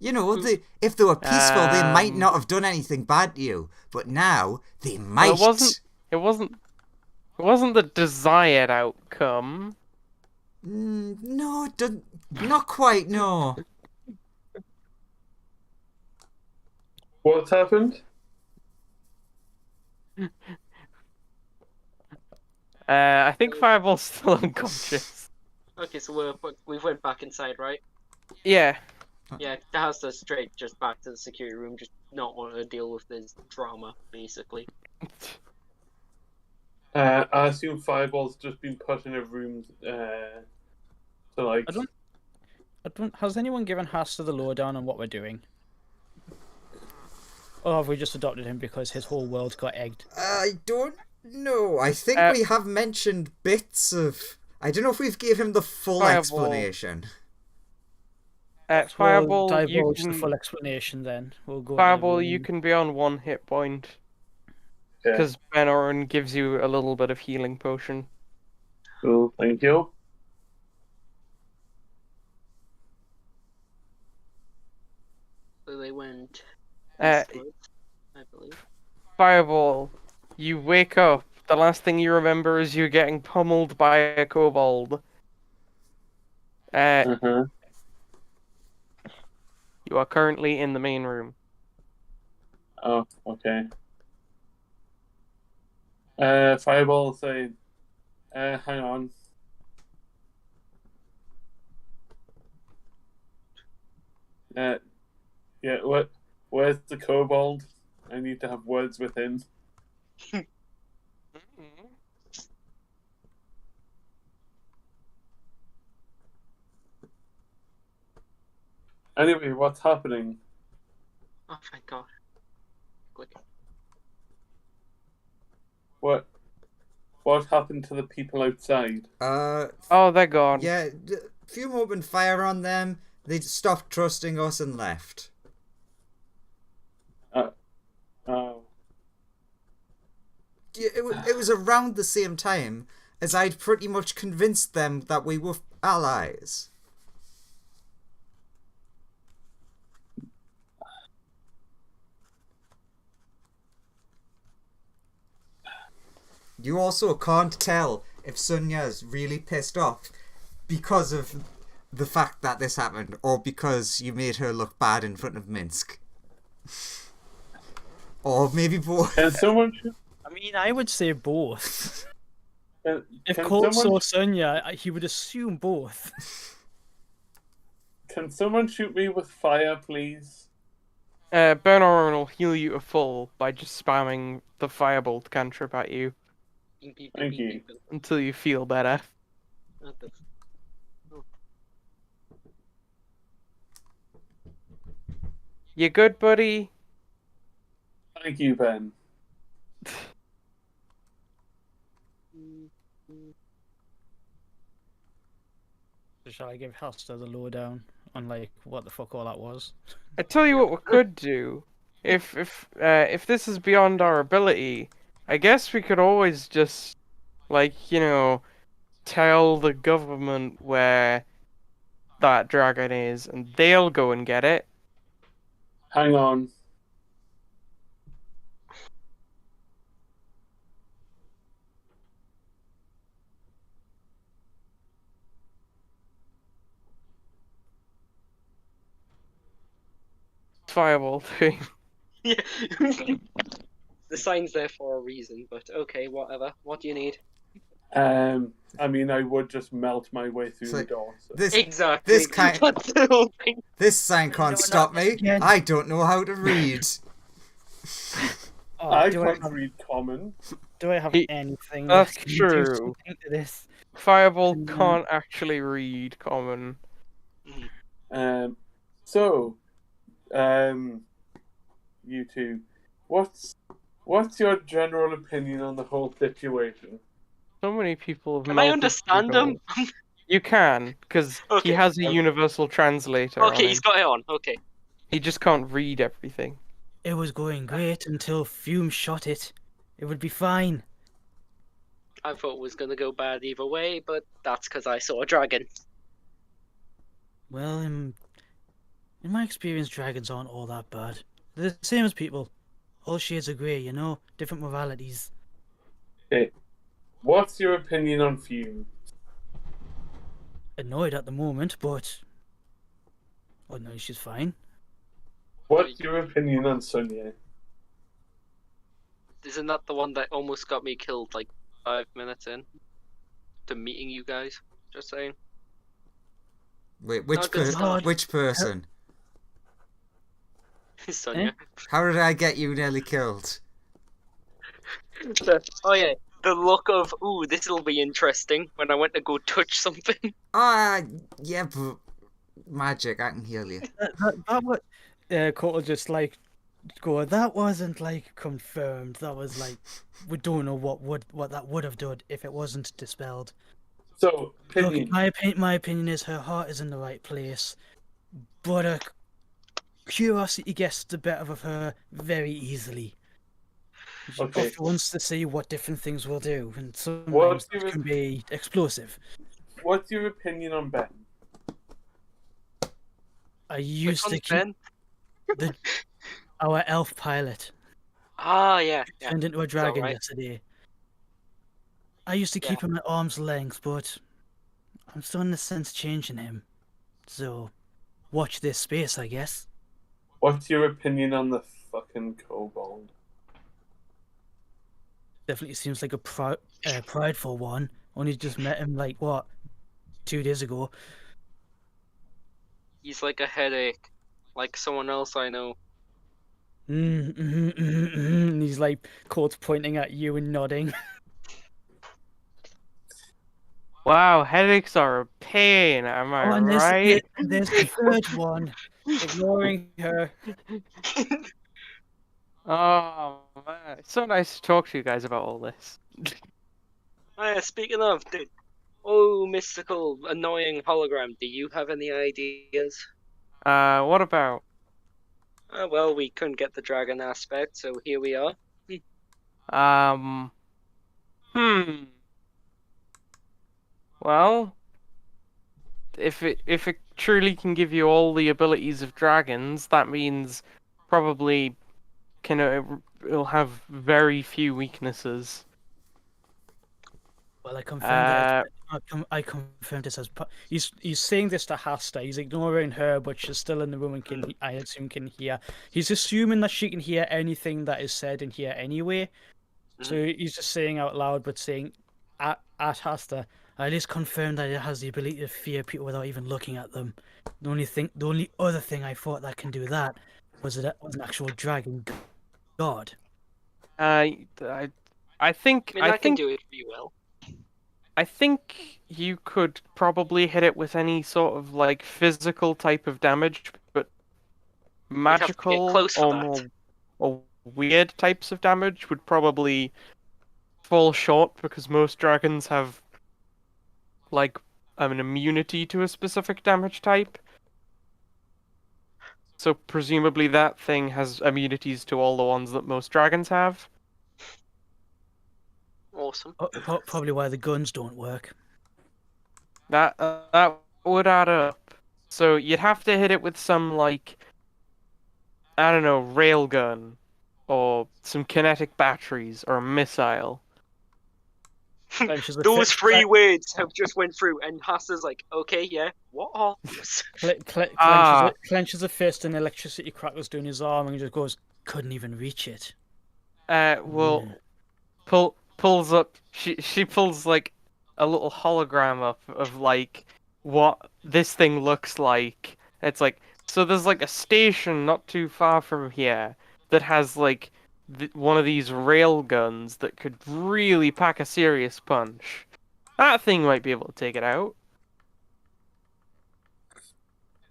You know, if they were peaceful, they might not have done anything bad to you, but now they might. Well, it wasn't the desired outcome. No, it doesn't. Not quite. No. What's happened? I think Fireball's still unconscious. Okay, so we went back inside, right? Yeah. Yeah, that has to straight just back to the security room, just not want to deal with this drama, basically. I assume Fireball's just been put in a room to like. I don't. Has anyone given Hasta the lowdown on what we're doing? Or have we just adopted him because his whole world got egged? I don't know. I think we have mentioned bits of. I don't know if we've gave him the full Fireball. explanation. Fireball, we'll you divulge can. the full explanation then. We'll go. Fireball, you can be on 1 hit point. Okay. Because Ben Oren gives you a little bit of healing potion. Cool, thank you. So they went. Uh, eastward, I believe. Fireball, you wake up. The last thing you remember is you getting pummeled by a kobold. You are currently in the main room. Oh, okay. Fireball will say, hang on. Yeah, where's the kobold? I need to have words with him. Anyway, what's happening? Oh, thank God. Click. What happened to the people outside? Oh, they're gone. Yeah, Fume opened fire on them. They stopped trusting us and left. Oh. It was around the same time as I'd pretty much convinced them that we were allies. You also can't tell if Sunya's really pissed off because of the fact that this happened, or because you made her look bad in front of Minsc. Or maybe both. Can someone shoot? I mean, I would say both. If Can Colt someone, saw Sonya, he would assume both. can someone shoot me with fire, please? Burnoran will heal you to full by just spamming the firebolt cantrip at you Thank you. until you feel better. You good, buddy? Thank you, Ben. Shall I give Hasta the lowdown on like what the fuck all that was? I tell you what we could do. If this is beyond our ability, I guess we could always just, like, tell the government where that dragon is, and they'll go and get it. Hang on. Fireball thing. Yeah. The sign's there for a reason, but okay, whatever. What do you need? I mean, I would just melt my way through So, the door. So. Exactly. This kind- That's the whole thing. This sign can't stop me. again. I don't know how to read. Oh, I do, I can't have, read common. do I have He- anything That's that can do true. something to this? Fireball can't actually read common. So, you two, what's your general opinion on the whole situation? So many people have Can I melted understand through him? gold. You can, because Okay. he has a universal translator on Okay, him. he's got it on. Okay. He just can't read everything. It was going great until Fume shot it. It would be fine. I thought it was gonna go bad either way, but that's because I saw a dragon. Well, in my experience, dragons aren't all that bad. They're the same as people. All shades of grey, different moralities. Okay, what's your opinion on Fume? Annoyed at the moment, but oh no, she's fine. What's your opinion on Sonya? Isn't that the one that almost got me killed like 5 minutes in to meeting you guys? Just saying. Wait, Not good start. which person? Sonya. How did I get you nearly killed? Oh yeah, the look of ooh, this'll be interesting when I went to go touch something. Yeah, but magic, I can heal you. That what Colt will just like go. That wasn't like confirmed. That was like we don't know what that would have done if it wasn't dispelled. So, Look, opinion. my opinion is her heart is in the right place, but her curiosity gets the better of her very easily. She Okay. often wants to see what different things will do, and sometimes What's it your- can be explosive. What's your opinion on Ben? I Which used to one's keep Ben? our elf pilot Ah, yeah. turned into a dragon right. yesterday. I used to keep him at arm's length, but I'm starting to sense change in him. So, watch this space, I guess. What's your opinion on the fucking kobold? Definitely seems like a prideful one. Only just met him like what, 2 days ago. He's like a headache, like someone else I know. And he's like Colt pointing at you and nodding. Wow, headaches are a pain, am I and right? there's the third one, ignoring her. Oh man, it's so nice to talk to you guys about all this. Speaking of, oh, mystical, annoying hologram, do you have any ideas? What about? Well, we couldn't get the dragon aspect, so here we are. Um. Hmm. Well, if it truly can give you all the abilities of dragons, that means probably it'll have very few weaknesses. Well, I confirmed that. I confirmed this as. He's saying this to Hasta. He's ignoring her, but she's still in the room and can. I assume can hear. He's assuming that she can hear anything that is said in here anyway. So he's just saying out loud, but saying at Hasta. I at least confirmed that it has the ability to fear people without even looking at them. The only other thing I thought that can do that was an actual dragon god. I think I mean, that can do it pretty well. I think you could probably hit it with any sort of like physical type of damage, but have to get magical close for or that. more or weird types of damage would probably fall short because most dragons have like an immunity to a specific damage type. So presumably that thing has immunities to all the ones that most dragons have. Awesome. Probably why the guns don't work. That would add up. So you'd have to hit it with some like I don't know, railgun or some kinetic batteries or a missile. Clenches the Those fist- three words have just went through, and Hasta's like, okay, yeah, what are those? clenches a fist and electricity crackles down his arm and he just goes, couldn't even reach it. Well, pulls up. She pulls like a little hologram up of like what this thing looks like. It's like so. There's like a station not too far from here that has like one of these rail guns that could really pack a serious punch. That thing might be able to take it out.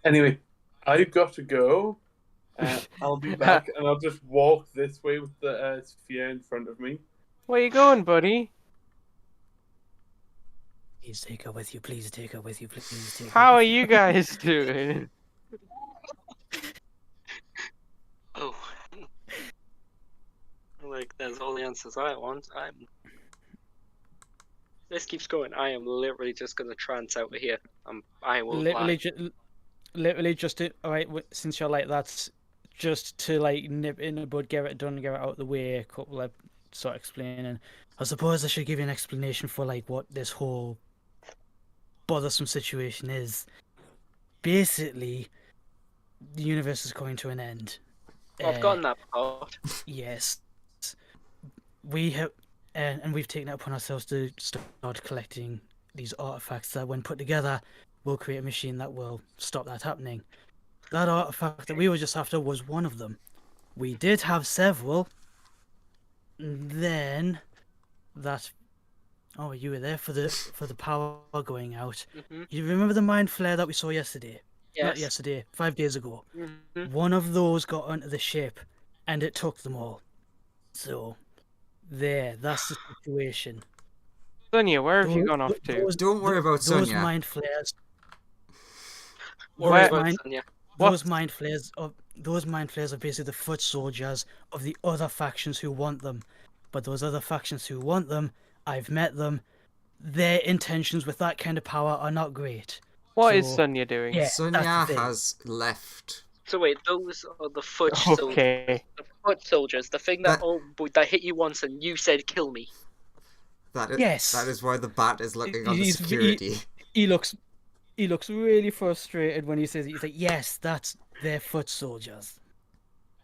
Anyway, I've got to go. I'll be back, and I'll just walk this way with the sphere in front of me. Where you going, buddy? Please take her with you. Please take her with you. Please take her. How are with you guys doing? Oh. Like, that's all the answers I want. This keeps going. I am literally just gonna trance out of here. I will literally just to, all right. Since you're like that's just to like nip in the bud, get it done, get it out of the way. A couple of sort of explaining. I suppose I should give you an explanation for like what this whole bothersome situation is. Basically, the universe is coming to an end. I've gotten that part. Yes, we have, and we've taken it upon ourselves to start collecting these artifacts that, when put together, will create a machine that will stop that happening. That artifact that we were just after was one of them. We did have several. And then that. Oh, you were there for the power going out. Mm-hmm. You remember the mind flare that we saw yesterday? Yes. Not yesterday, 5 days ago. Mm-hmm. One of those got onto the ship, and it took them all. So, that's the situation. Sonia, where have you gone off to? Don't worry about those Sonia. mind flares. Worry Those about mind, Sonia. those mind flares are basically the foot soldiers of the other factions who want them. But those other factions who want them, I've met them. Their intentions with that kind of power are not great. What is So, Sonia doing? yeah. Sonia that's the thing. has left. So wait, those are the foot soldiers. Okay. The foot soldiers. The thing that that hit you once and you said kill me. That is, Yes. that is why the bat is looking on the He's- security. He looks really frustrated when he says it. He's like, yes, that's their foot soldiers.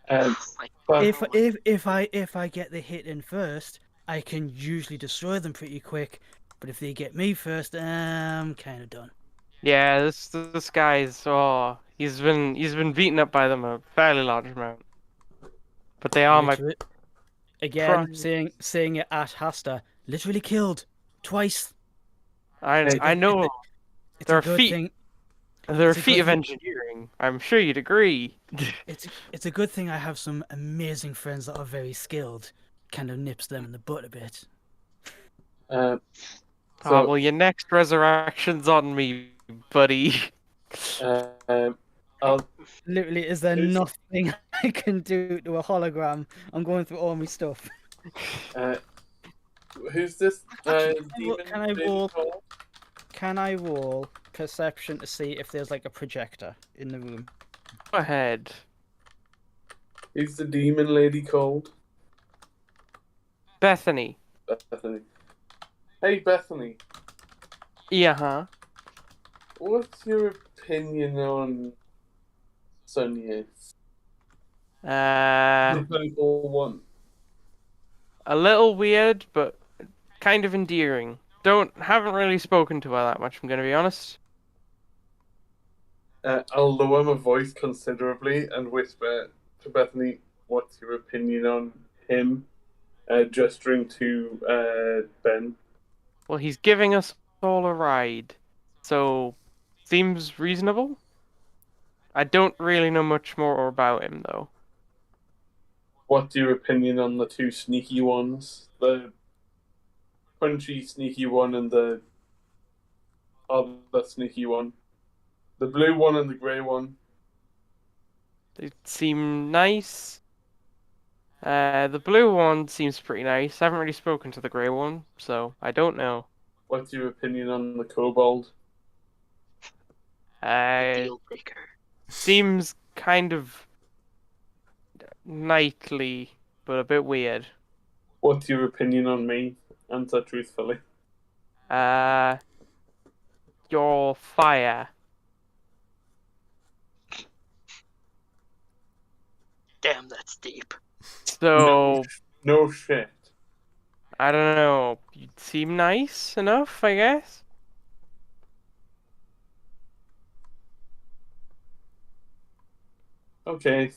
Um, Like, but If I get the hit in first, I can usually destroy them pretty quick. But if they get me first, I'm kind of done. Yeah, this guy's he's been beaten up by them a fairly large amount. But they are my Again, Prime. saying it at Hasta, literally killed twice. I know It's They're a good feet. thing. they're a it's a feat good of thing- engineering. I'm sure you'd agree. It's a good thing I have some amazing friends that are very skilled. Kind of nips them in the butt a bit. So, well, your next resurrection's on me, buddy. I'll Literally, is there Who's- nothing I can do to a hologram? I'm going through all my stuff. who's this Actually, demon can I lady roll? called? Can I roll perception to see if there's like a projector in the room? Go ahead. Who's the demon lady called? Bethany. Bethany. Hey, Bethany. Yeah, huh? What's your opinion on Sonia? The purple one. A little weird, but kind of endearing. Haven't really spoken to her that much, I'm gonna be honest. I'll lower my voice considerably and whisper to Bethany, what's your opinion on him? Gesturing to Ben. Well, he's giving us all a ride, so seems reasonable. I don't really know much more about him, though. What's your opinion on the two sneaky ones? The punchy sneaky one and the other sneaky one. The blue one and the grey one. They seem nice. The blue one seems pretty nice. I haven't really spoken to the grey one, so I don't know. What's your opinion on the kobold? Deal breaker. Seems kind of knightly, but a bit weird. What's your opinion on me? Answer truthfully. Your fire. Damn, that's deep. So, No shit. I don't know. You seem nice enough, I guess? Okay.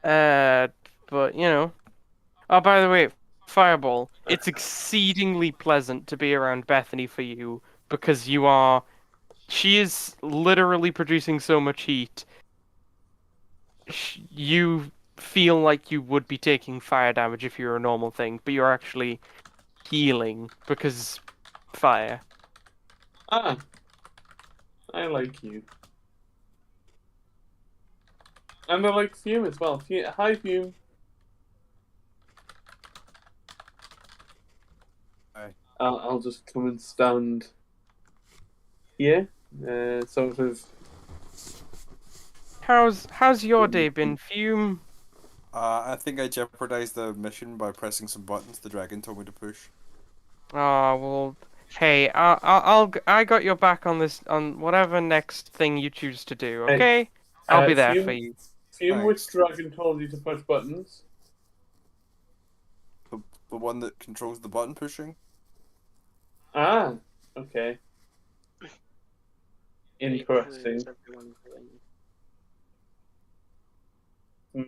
But, you know. Oh, by the way, Fireball, it's exceedingly pleasant to be around Bethany for you, because she is literally producing so much heat. You feel like you would be taking fire damage if you're a normal thing, but you're actually healing because fire. Ah. I like you. And I like Fume as well. Hi, Fume. Hi. I'll just come and stand here. Sort of. How's your day been, Fume? I think I jeopardized the mission by pressing some buttons the dragon told me to push. Oh well, hey, I got your back on this, on whatever next thing you choose to do. Hey, Okay, I'll be there Fume, for you. Fume, which Thanks. dragon told you to push buttons? The one that controls the button pushing? Ah, okay. Interesting. Hmm.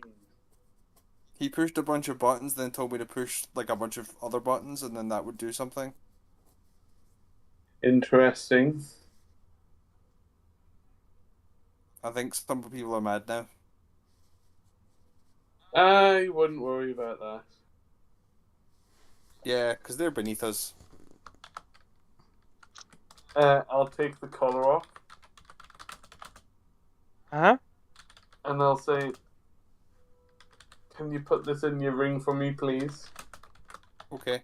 He pushed a bunch of buttons, then told me to push like a bunch of other buttons, and then that would do something. Interesting. I think some people are mad now. I wouldn't worry about that. Yeah, because they're beneath us. I'll take the collar off Huh? and I'll say, can you put this in your ring for me, please? Okay.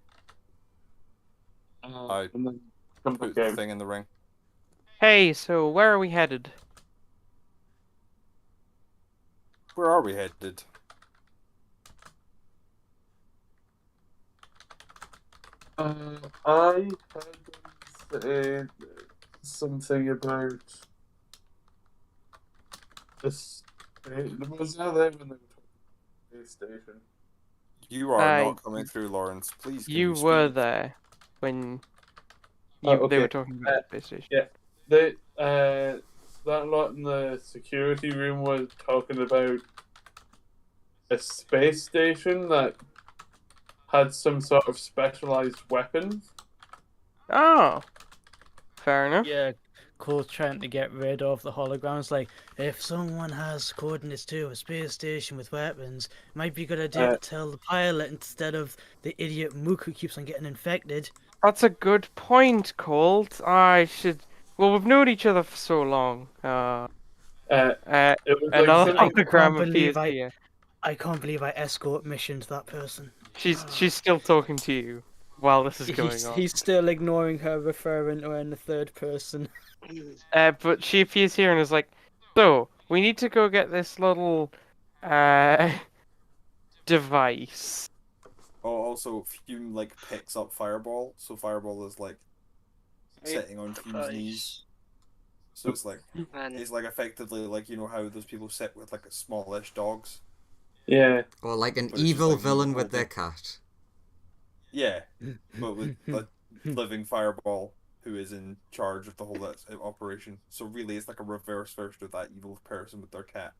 I And then come put back the out. thing in the ring. Hey, so where are we headed? Where are we headed? I heard them say something about this. Was that there when they were talking about the space station? You are not coming through, Lawrence. Please. Can You were speak? there when they Okay. were talking about the space station. Yeah. They that lot in the security room was talking about a space station that had some sort of specialized weapon. Oh, fair enough. Yeah, Cole's trying to get rid of the holograms. Like, if someone has coordinates to a space station with weapons, it might be a good idea to tell the pilot instead of the idiot Mook who keeps on getting infected. That's a good point, Colt. I should. Well, we've known each other for so long. It was like Another something. hologram appears here. I can't believe I escort missioned that person. She's still talking to you while this is going on. He's still ignoring her, referring to her in the third person. But she appears here and is like, so we need to go get this little device. Oh, also, Fume like picks up Fireball, so Fireball is like sitting on Fume's knees. So it's like it's like effectively like, you know how those people sit with like a smallish dogs. Yeah. Or like an But it's just evil like villain evil with their cat. Yeah, but with a living Fireball who is in charge of the whole operation. So really, it's like a reverse version of that evil person with their cat.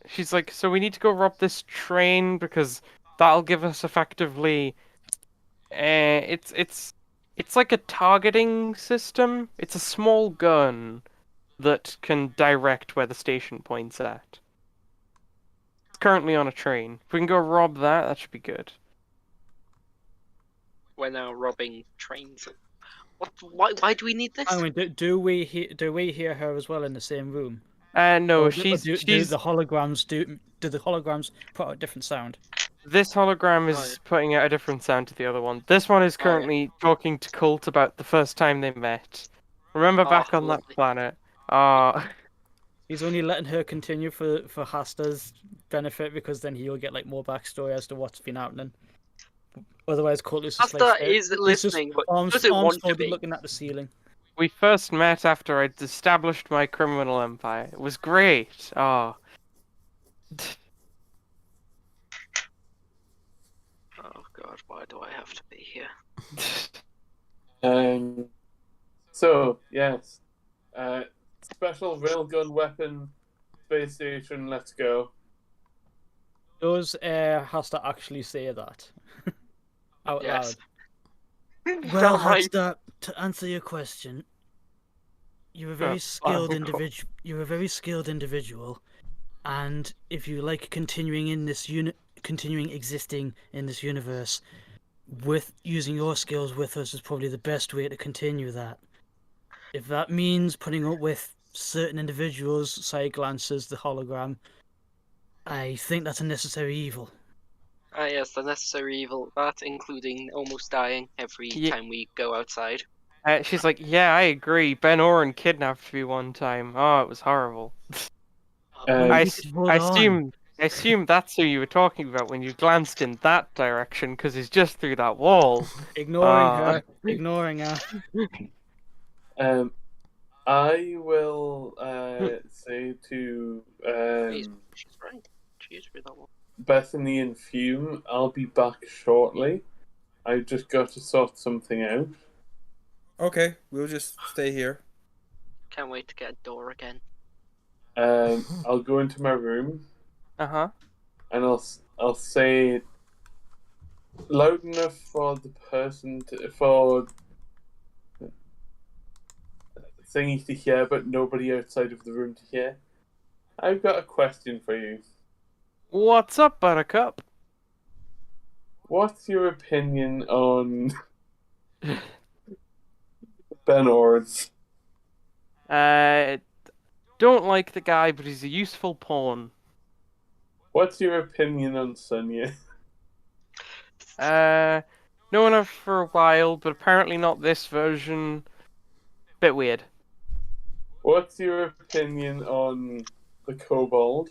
She's like, so we need to go rob this train because that'll give us effectively. It's like a targeting system. It's a small gun that can direct where the station points at. It's currently on a train. If we can go rob that, that should be good. We're now robbing trains. What? Why do we need this? I mean, do we hear her as well in the same room? No, Or she's do the holograms do the holograms put out a different sound? This hologram is Oh, yeah. putting out a different sound to the other one. This one is currently talking to Colt about the first time they met. Remember back on that lovely. planet? He's only letting her continue for Hasta's benefit because then he'll get like more backstory as to what's been happening. Otherwise, Colt is just Hasta like is listening, but doesn't want to folded be. looking at the ceiling. We first met after I'd established my criminal empire. It was great. Oh God, why do I have to be here? So yes, special railgun weapon, space station. Let's go. Does Hasta actually say that out Yes. loud? Well, Damn right. Hasta, to answer your question, you're a very skilled individual. You're a very skilled individual, and if you like continuing existing in this universe, with using your skills with us is probably the best way to continue that. If that means putting up with certain individuals' side glances, the hologram, I think that's a necessary evil. Ah, yes, the necessary evil. That including almost dying every time we go outside. She's like, yeah, I agree. Ben Oren kidnapped me one time. Oh, it was horrible. I assume that's who you were talking about when you glanced in that direction, because he's just through that wall. Ignoring her. I will say to She's right. She is through that one. Bethany and Fume, I'll be back shortly. I just got to sort something out. Okay, we'll just stay here. Can't wait to get a door again. I'll go into my room. Uh-huh. And I'll say it loud enough for the person for thingy to hear, but nobody outside of the room to hear. I've got a question for you. What's up, Buttercup? What's your opinion on Ben Ords? Don't like the guy, but he's a useful pawn. What's your opinion on Sonya? Known her for a while, but apparently not this version. Bit weird. What's your opinion on the Kobold?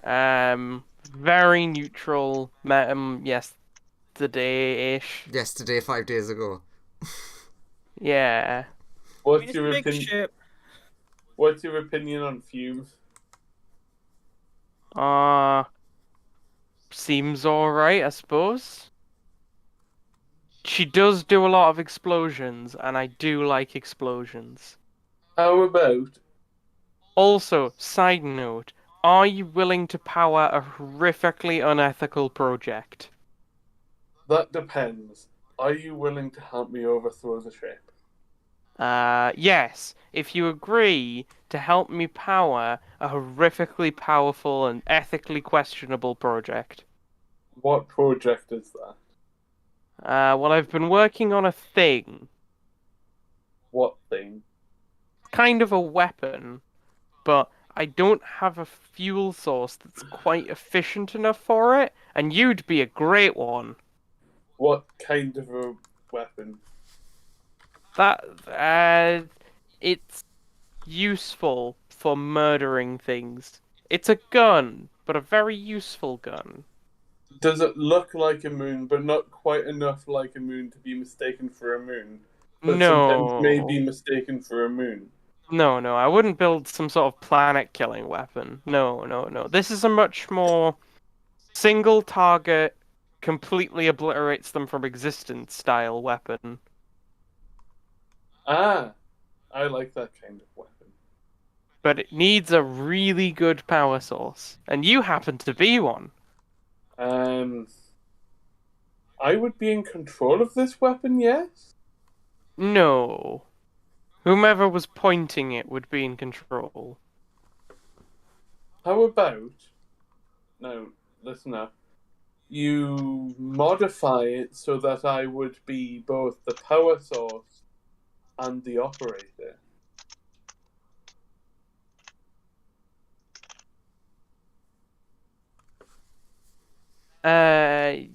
Very neutral. Met him yesterday-ish. Yesterday, 5 days ago. Yeah. What's your opinion? What's your opinion on Fume? Seems alright, I suppose. She does do a lot of explosions, and I do like explosions. How about? Also, side note, are you willing to power a horrifically unethical project? That depends. Are you willing to help me overthrow the ship? Yes, if you agree to help me power a horrifically powerful and ethically questionable project. What project is that? Well, I've been working on a thing, What thing? kind of a weapon, but I don't have a fuel source that's quite efficient enough for it, and you'd be a great one. What kind of a weapon? It's useful for murdering things. It's a gun, but a very useful gun. Does it look like a moon, but not quite enough like a moon to be mistaken for a moon? But sometimes may be No. mistaken for a moon. No, I wouldn't build some sort of planet-killing weapon. No. This is a much more single target, completely obliterates them from existence style weapon. Ah, I like that kind of weapon. But it needs a really good power source, and you happen to be one. I would be in control of this weapon, yes? No. Whomever was pointing it would be in control. How about... Now, listen up. You modify it so that I would be both the power source and the operator.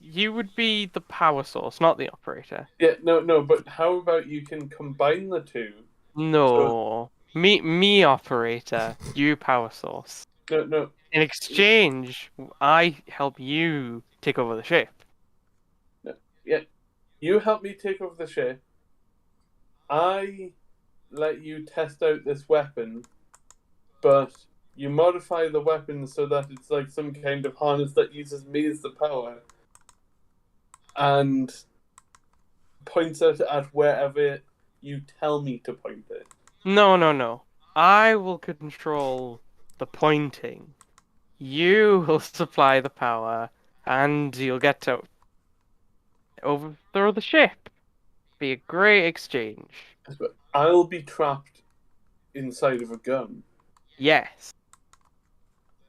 You would be the power source, not the operator. Yeah, no, but how about you can combine the two? No. Me operator, you power source. No. In exchange, I help you take over the ship. Yeah, you help me take over the ship. I let you test out this weapon, but you modify the weapon so that it's like some kind of harness that uses me as the power and points it at wherever you tell me to point it. No. I will control the pointing. You will supply the power, and you'll get to overthrow the ship. Be a great exchange. But I'll be trapped inside of a gun. Yes.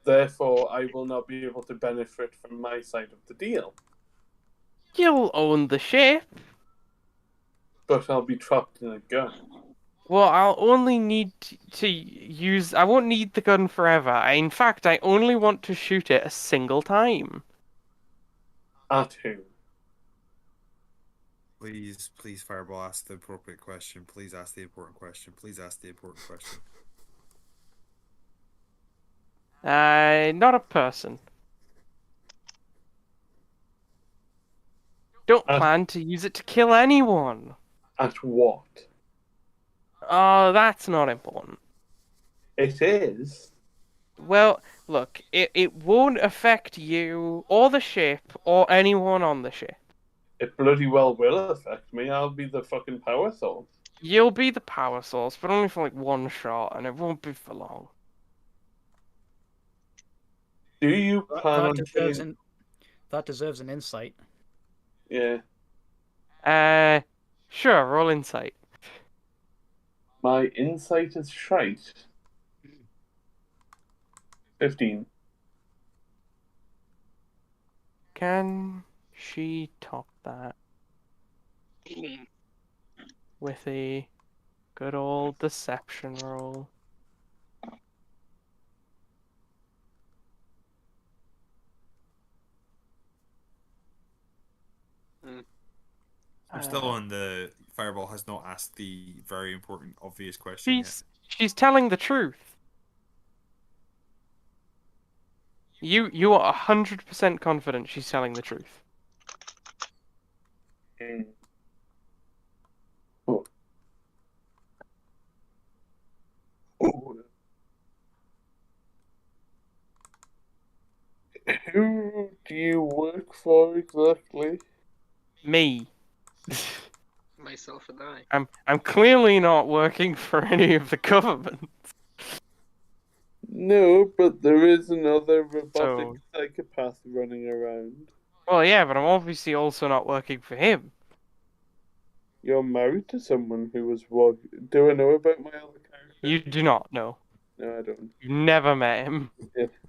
Therefore, I will not be able to benefit from my side of the deal. You'll own the ship. But I'll be trapped in a gun. Well, I'll only need to use... I won't need the gun forever. In fact, I only want to shoot it a single time. At who? Please, Fireball, ask the appropriate question. Please ask the important question. Please ask the important question. Not a person. Don't plan to use it to kill anyone. At what? Oh, that's not important. It is. Well, look, it won't affect you, or the ship, or anyone on the ship. It bloody well will affect me. I'll be the fucking power source. You'll be the power source, but only for like one shot, and it won't be for long. Do you plan on killing... That deserves an insight. Yeah. Sure, roll insight. My insight is shite. 15. Can she top that with a good old deception roll? I'm still on the Fireball has not asked the very important, obvious question yet. She's telling the truth. You are 100% confident she's telling the truth. Oh. Who do you work for exactly? Me. Myself and I. I'm clearly not working for any of the government. No, but there is another robotic So- psychopath running around. Well, yeah, but I'm obviously also not working for him. You're married to someone who was what? Do I know about my other character? You do not know. No, I don't. You've never met him.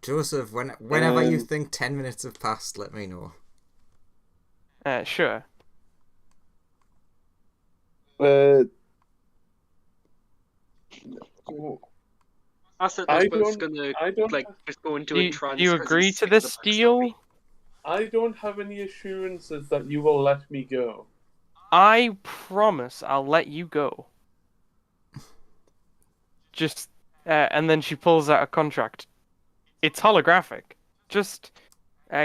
Joseph, whenever you Um, think 10 minutes have passed, let me know. Sure. I said I I was don't- gonna I don't. just go into Do a you, trance. do you 'cause agree he's to sick of this the deal? I don't have any assurances that you will let me go. I promise I'll let you go. Just, and then she pulls out a contract. It's holographic. Just,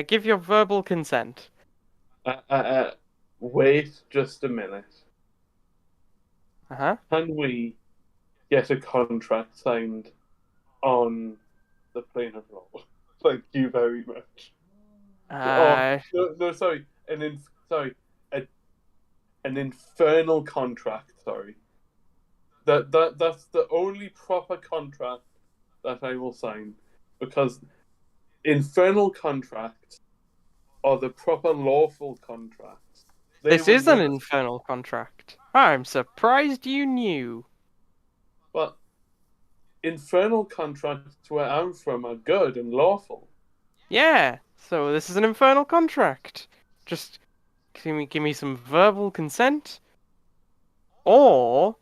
give your verbal consent. Wait just a minute. Uh-huh. Can we get a contract signed on the plane of roll? Thank you very much. No, sorry. An infernal contract. Sorry. That's the only proper contract that I will sign, because infernal contracts are the proper lawful contracts. This is an infernal contract. I'm surprised you knew. But infernal contracts where I'm from are good and lawful. Yeah, so this is an infernal contract. Just give me some verbal consent, or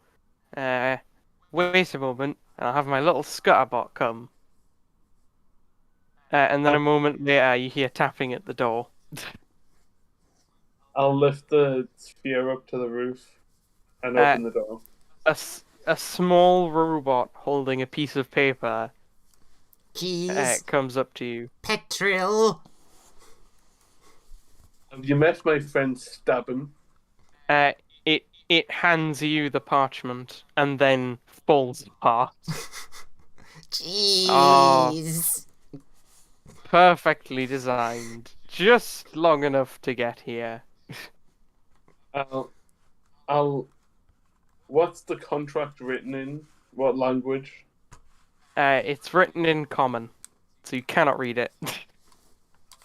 wait a moment, and I'll have my little scutterbot come. And then a moment later, you hear tapping at the door. I'll lift the sphere up to the roof and open the door. A small robot holding a piece of paper Keys, comes up to you. petrol. Have you met my friend Stabbin? It hands you the parchment and then falls apart. Jeez. Perfectly designed. Just long enough to get here. What's the contract written in? What language? It's written in common, so you cannot read it.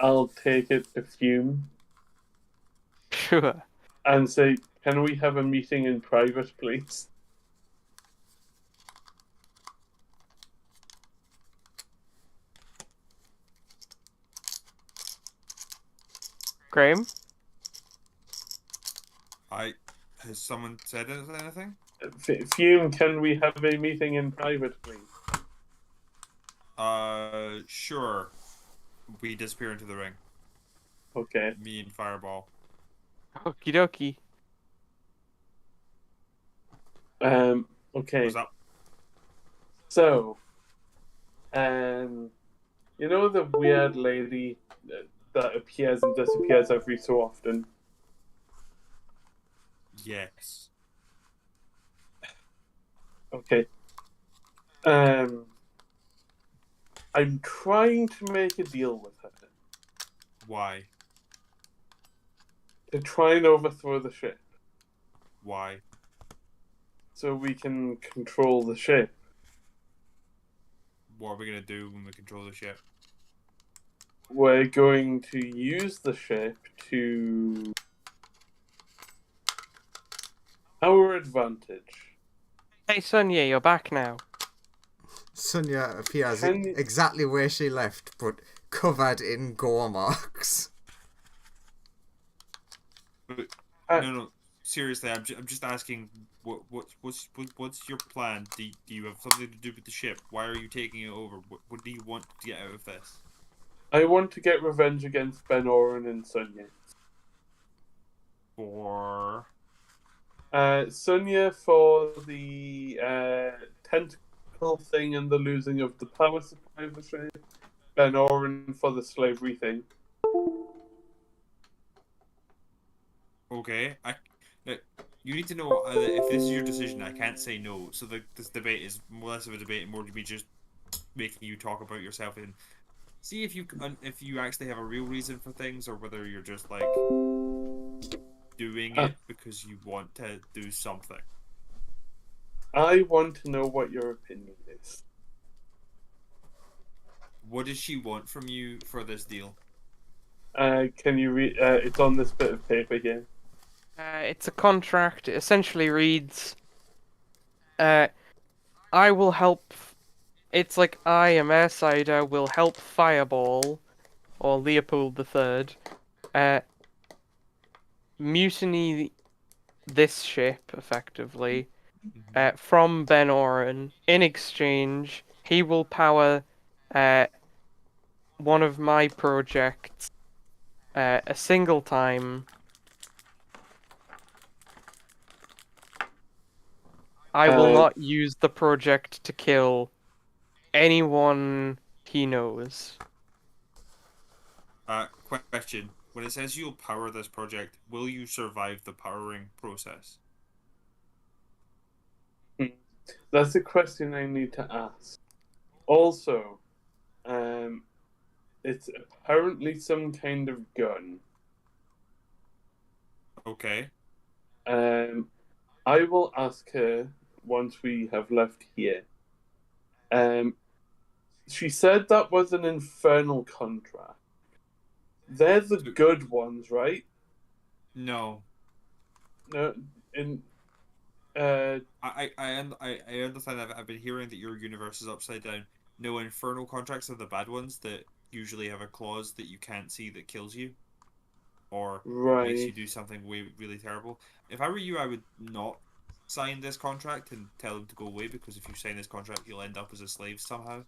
I'll take it to Fume Sure. and say, can we have a meeting in private, please? Graham? Has someone said anything? Fume, can we have a meeting in private, please? Sure. We disappear into the ring. Okay. Me and Fireball. Okie dokie. Okay. What's up? So, you know the weird lady that appears and disappears every so often? Yes. Okay. I'm trying to make a deal with her Why? to try and overthrow the ship Why? so we can control the ship. What are we gonna do when we control the ship? We're going to use the ship to our advantage. Hey Sonia, you're back now. Sonia appears Can you- exactly where she left, but covered in gore marks. No. Seriously, I'm just asking. What's your plan? Do you have something to do with the ship? Why are you taking it over? What do you want to get out of this? I want to get revenge against Ben Oren and Sonia. For Sonia for the tentacle thing and the losing of the power supply of the ship. Ben Oren for the slavery thing. okay, you need to know that if this is your decision, I can't say no. So this debate is less of a debate and more to be just making you talk about yourself and see if you actually have a real reason for things, or whether you're just like doing it because you want to do something. I want to know what your opinion is. What does she want from you for this deal? Can you read? It's on this bit of paper here. It's a contract. It essentially reads, I will help. It's like I, a Mersider, will help Fireball, or Leopold III, mutiny this ship, effectively, from Ben Oren. In exchange, he will power one of my projects a single time. I will not use the project to kill anyone he knows. Question. When it says you'll power this project, will you survive the powering process? That's a question I need to ask. Also, it's apparently some kind of gun. Okay. I will ask her once we have left here. She said that was an infernal contract. They're the good ones, right? No. No, in I understand. I've been hearing that your universe is upside down. No, infernal contracts are the bad ones that usually have a clause that you can't see that kills you, or makes you right. do something really terrible. If I were you, I would not sign this contract and tell him to go away, because if you sign this contract, you'll end up as a slave somehow.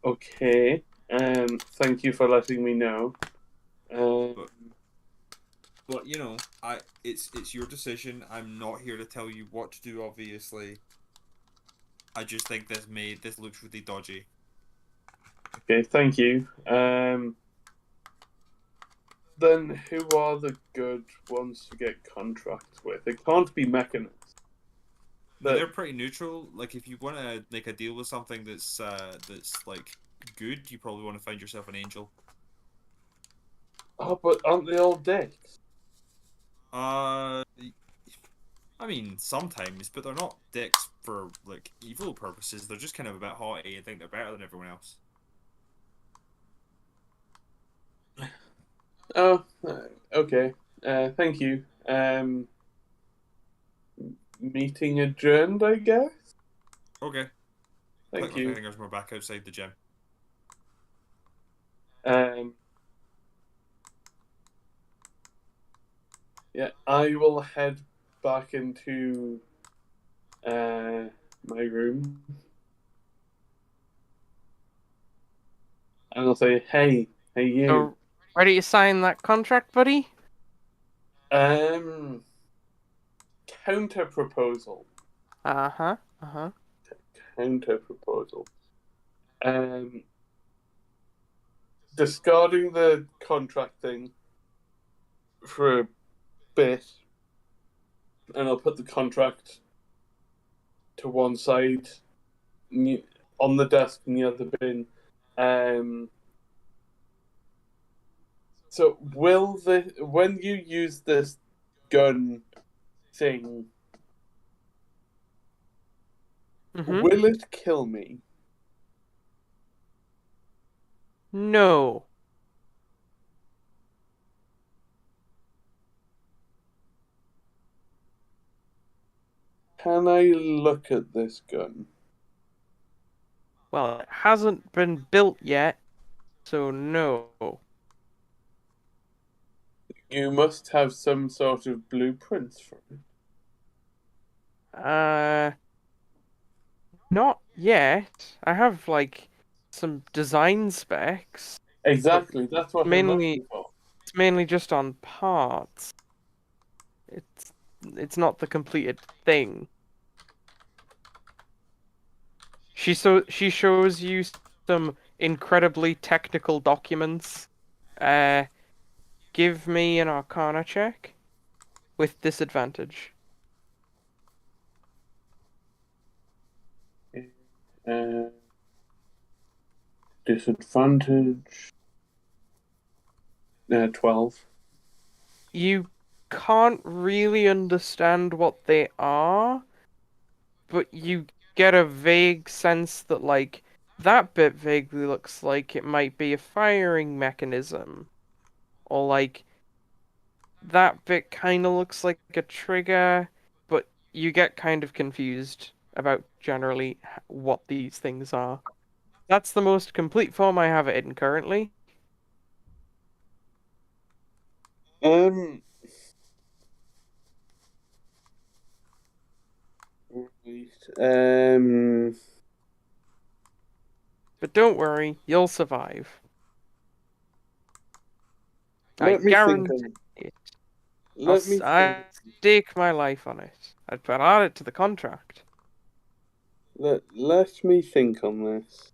Okay. Thank you for letting me know. But you know, it's your decision. I'm not here to tell you what to do. Obviously, I just think this looks really dodgy. Okay, thank you. Then who are the good ones to get contracts with? It can't be mechanists. No, they're pretty neutral. Like, if you want to make a deal with something that's like good, you probably want to find yourself an angel. Oh, but aren't they all dicks? I mean, sometimes, but they're not dicks for like evil purposes. They're just kind of a bit haughty and think they're better than everyone else. Oh, okay. Thank you. Meeting adjourned, I guess. Okay. Thank Click my you. fingers. We're back outside the gym. Yeah, I will head back into my room, and I'll say, "Hey, you." So, ready to sign that contract, buddy? Counter proposal. Uh-huh. Counter proposal. Discarding the contract thing for a bit, and I'll put the contract to one side on the desk near the bin. So when you use this gun thing, will it kill me? No. Can I look at this gun? Well, it hasn't been built yet, so no. You must have some sort of blueprints for it. Not yet. I have like some design specs. Exactly, that's what I'm looking for. It's mainly just on parts. It's not the completed thing. She shows you some incredibly technical documents. Give me an Arcana check with disadvantage. Disadvantage. 12. You can't really understand what they are, but you get a vague sense that, like, that bit vaguely looks like it might be a firing mechanism. Or, like, that bit kind of looks like a trigger, but you get kind of confused about generally what these things are. That's the most complete form I have it in currently. Um. Right. But don't worry, you'll survive. I Let me think. guarantee it. Let me I think. stake my life on it. I'd add it to the contract. Let me think on this,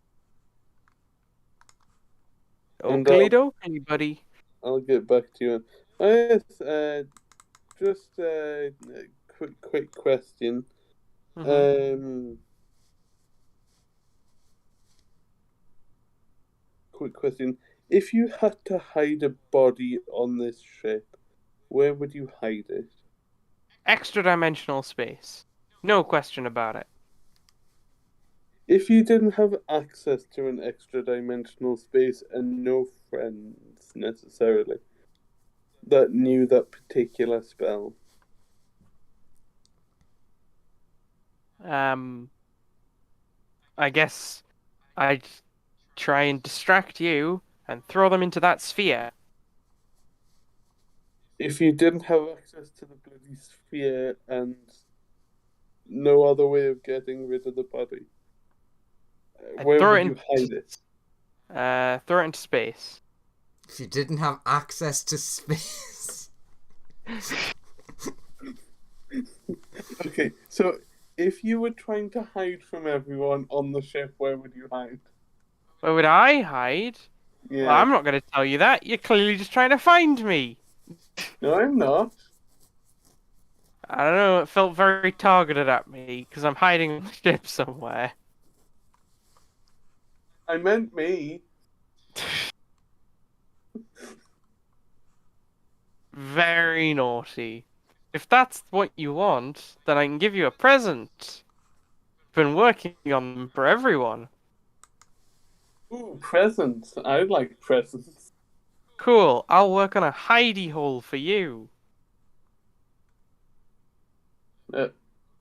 and Oakley dokie, buddy. I'll get back to you. Yes. Just a quick question. Mhm. Quick question. If you had to hide a body on this ship, where would you hide it? Extra dimensional space. No question about it. If you didn't have access to an extra dimensional space and no friends necessarily that knew that particular spell, I guess I'd try and distract you and throw them into that sphere. if you didn't have access to the bloody sphere and no other way of getting rid of the body, I'd where throw would it you hide it? throw it into space. If you didn't have access to space. Okay, so if you were trying to hide from everyone on the ship, where would you hide? Where would I hide? Yeah. Well, I'm not going to tell you that. You're clearly just trying to find me. No, I'm not. I don't know. It felt very targeted at me because I'm hiding on the ship somewhere. I meant me. Very naughty. If that's what you want, then I can give you a present. Been working on them for everyone. Ooh, presents. I like presents. Cool. I'll work on a hidey hole for you.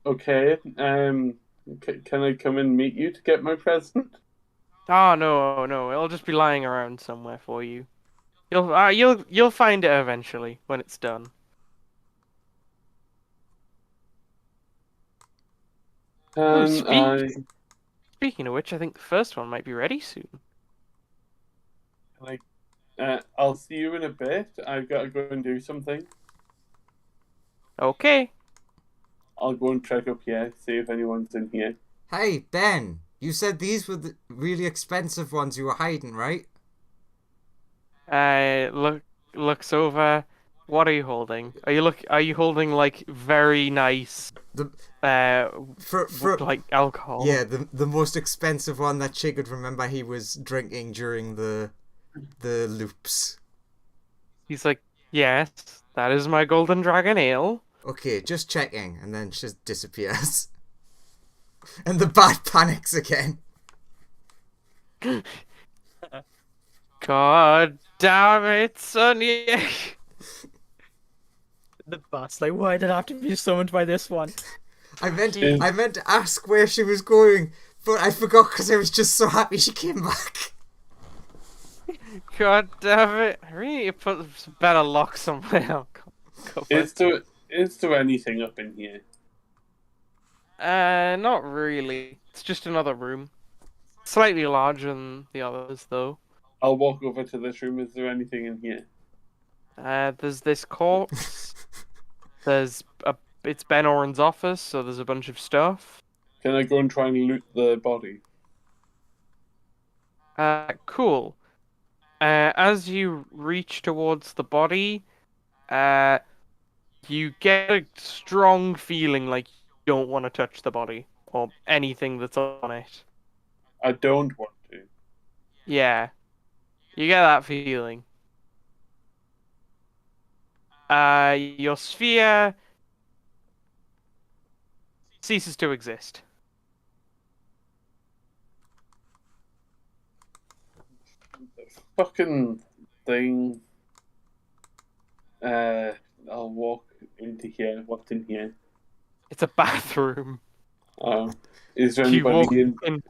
Okay. Can I come and meet you to get my present? Oh no, it'll just be lying around somewhere for you. You'll find it eventually when it's done. Oh, Can I? speaking of which, I think the first one might be ready soon. I'll see you in a bit. I've got to go and do something. Okay. I'll go and check up here, see if anyone's in here. Hey, Ben, you said these were the really expensive ones you were hiding, right? Looks over. What are you holding? Are you holding like very nice The like alcohol? Yeah, the most expensive one that Chick could remember he was drinking during the loops. He's like, yes, that is my golden dragon ale. Okay, just checking, and then she disappears. And the bat panics again. God damn it, Sonny! The bat's like, why did I have to be summoned by this one? I meant to ask where she was going, but I forgot because I was just so happy she came back. God damn it! I really need to put some better locks on my Is there anything up in here? Not really. It's just another room. Slightly larger than the others, though. I'll walk over to this room. Is there anything in here? There's this corpse. It's Ben Oren's office, so there's a bunch of stuff. Can I go and try and loot the body? Cool. As you reach towards the body, you get a strong feeling like you don't want to touch the body or anything that's on it. I don't want to. Yeah, you get that feeling. Your sphere ceases to exist. The fucking thing. I'll walk into here. What's in here? It's a bathroom. Is there You walk anybody in?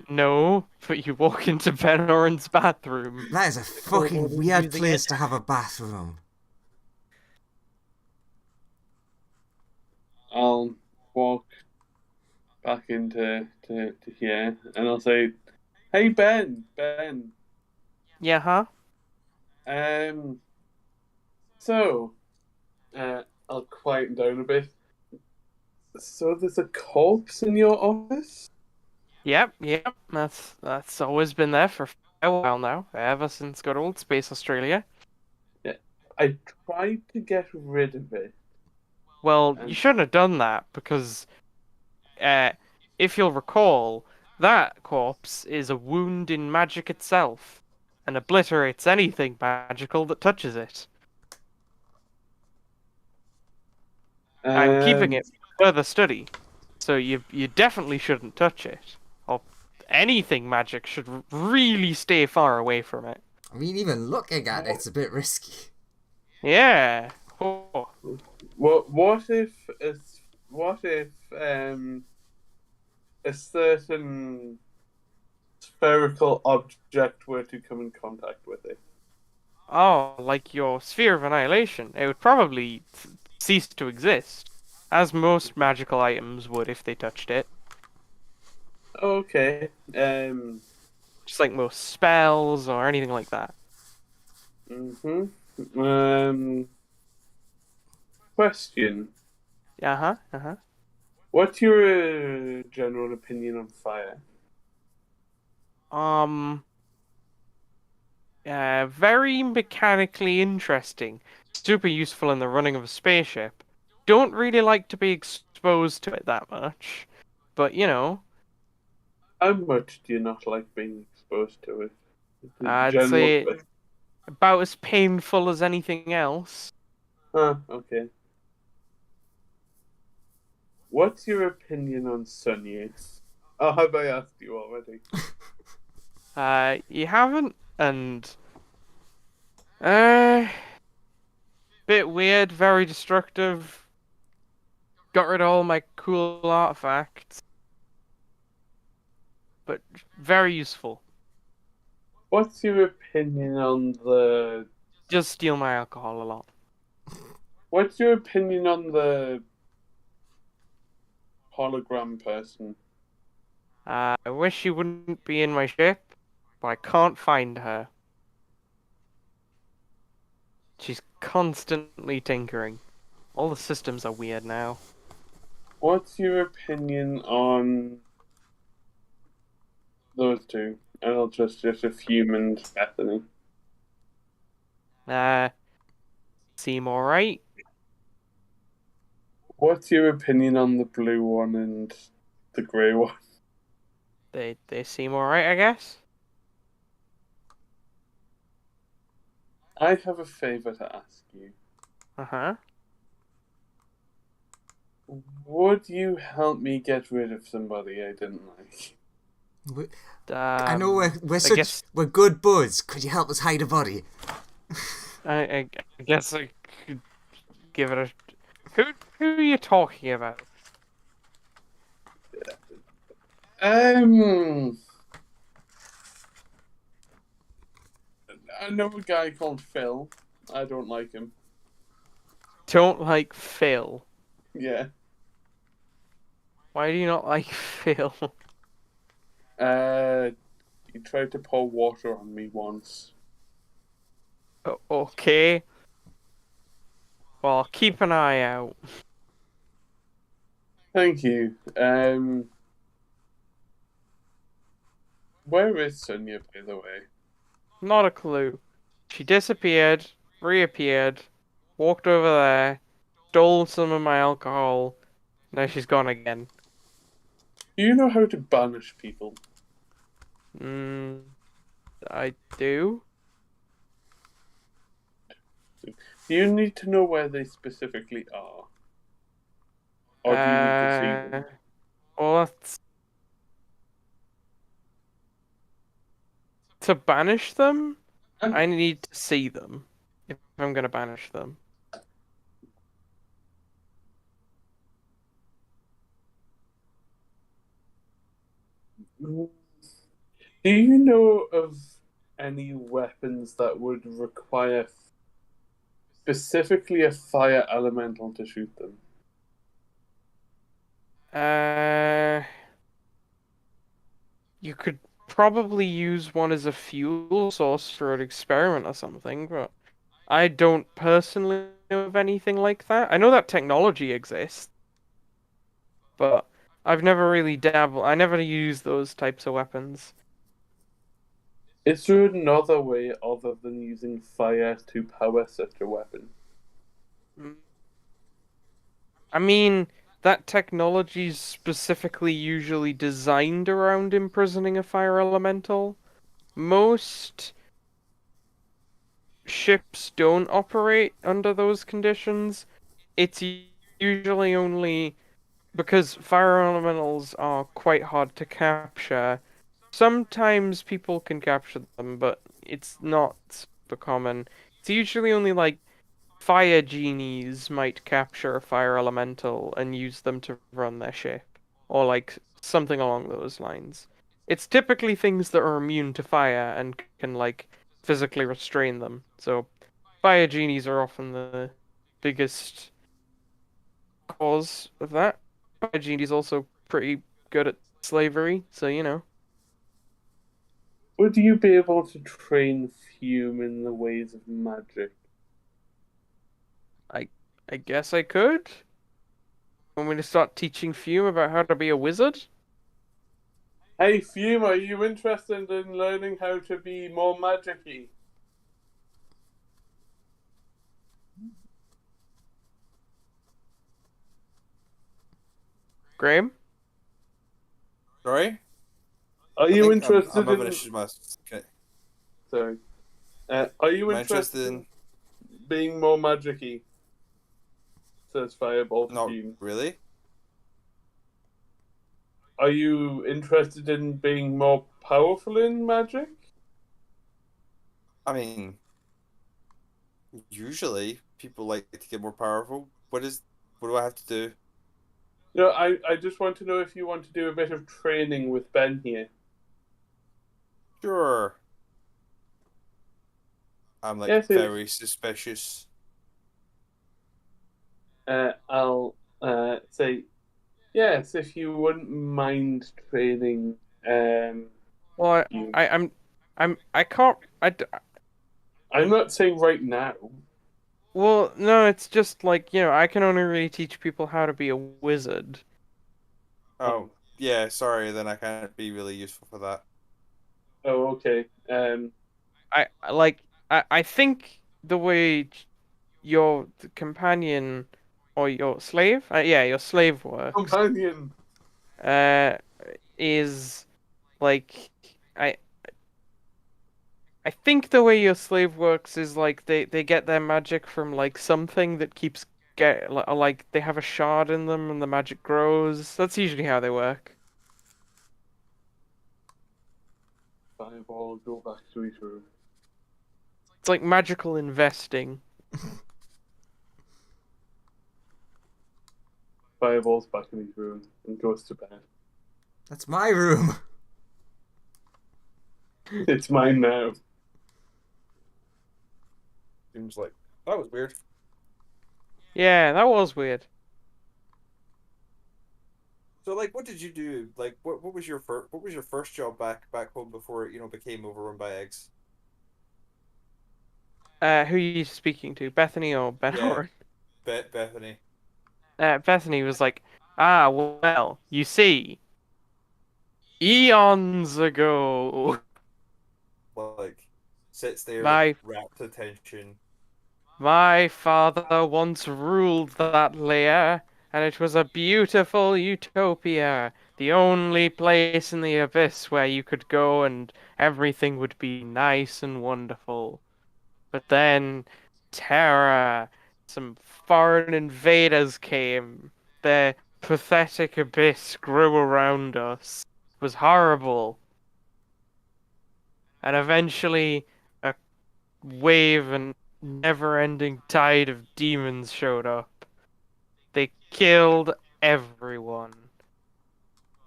No, but you walk into Ben Oren's bathroom. That is a Or fucking they're weird using place it. to have a bathroom. I'll walk back into to here, and I'll say, "Hey Ben, Yeah, huh? So, I'll quieten down a bit. So there's a corpse in your office? Yep. That's always been there for a while now, ever since good old Space Australia. Yeah. I tried to get rid of it. Well, you And shouldn't have done that because, if you'll recall, that corpse is a wound in magic itself, and obliterates anything magical that touches it. I'm keeping it for further study, so you definitely shouldn't touch it. Or anything magic should really stay far away from it. I mean, even looking at it's a bit risky. Yeah. Oh. what if a certain spherical object were to come in contact with it? Oh, like your sphere of annihilation. It would probably cease to exist, as most magical items would if they touched it. Okay. Just like most spells or anything like that. Question. Uh-huh. What's your general opinion on fire? Very mechanically interesting. Super useful in the running of a spaceship. Don't really like to be exposed to it that much. But, How much do you not like being exposed to it? I'd General say question. about as painful as anything else. Okay. What's your opinion on sun use? Oh, have I asked you already? You haven't, and bit weird, very destructive. Got rid of all my cool artifacts, but very useful. What's your opinion on the? Just steal my alcohol a lot. What's your opinion on the hologram person? I wish she wouldn't be in my ship, but I can't find her. She's constantly tinkering. All the systems are weird now. What's your opinion on those two? And I'll just a human Bethany. Seem alright. What's your opinion on the blue one and the grey one? They seem alright, I guess. I have a favour to ask you. Uh-huh. Would you help me get rid of somebody I didn't like? I know I guess we're good buds. Could you help us hide a body? I guess I could give it a. Who are you talking about? I know a guy called Phil. I don't like him. Don't like Phil. Yeah. Why do you not like Phil? He tried to pour water on me once. Okay. Well, keep an eye out. Thank you. Where is Sonia, by the way? Not a clue. She disappeared, reappeared, walked over there, stole some of my alcohol. Now she's gone again. Do you know how to banish people? I do. Do you need to know where they specifically are? Or do you need to see them? Well, that's... To banish them, I need to see them if I'm gonna banish them. Do you know of any weapons that would require specifically a fire elemental to shoot them? You could probably use one as a fuel source for an experiment or something, but I don't personally know of anything like that. I know that technology exists, but I've never really dabbled. I never use those types of weapons. Is there another way other than using fire to power such a weapon? I mean, that technology's specifically usually designed around imprisoning a fire elemental. Most ships don't operate under those conditions. It's usually only because fire elementals are quite hard to capture. Sometimes people can capture them, but it's not super common. It's usually only like fire genies might capture a fire elemental and use them to run their ship, or like something along those lines. It's typically things that are immune to fire and can like physically restrain them. So fire genies are often the biggest cause of that. Fire genies also pretty good at slavery, so you know. Would you be able to train Fume in the ways of magic? I guess I could. Want me to start teaching Fume about how to be a wizard? Hey Fume, are you interested in learning how to be more magic-y? Graham? Sorry? Are I you think interested I'm having in... issues with my. Okay. Sorry. Are you Am I interested in being more magic-y? Says Fireball to Not Fume. really. Are you interested in being more powerful in magic? I mean, usually people like to get more powerful. What do I have to do? No, I just want to know if you want to do a bit of training with Ben here. Sure. I'm like Yes, very suspicious. I'll say yes if you wouldn't mind training. Well, You. I can't. I'm not saying right now. Well, no, it's just like, I can only really teach people how to be a wizard. Oh, yeah, sorry, then I can't be really useful for that. Oh, okay. I think the way your companion or your slave, yeah, your slave works, Companion. uh, is like I I think the way your slave works is like they get their magic from like something that keeps like they have a shard in them and the magic grows. That's usually how they work. Fireball, go back to his room. It's like magical investing. Fireball's back in his room and goes to bed. That's my room. It's mine now. Seems like that was weird. Yeah, that was weird. So, like, what did you do? Like, what was your first job back home before it became overrun by eggs? Who are you speaking to, Bethany or Ben Yeah. Oren? Bethany. Bethany was like, ah, well, you see, eons ago, Like, sits there, my rapt attention. my father once ruled that lair, and it was a beautiful utopia, the only place in the abyss where you could go and everything would be nice and wonderful. But then, terror, some foreign invaders came. Their pathetic abyss grew around us. It was horrible. And eventually, a wave and never-ending tide of demons showed up. They killed everyone.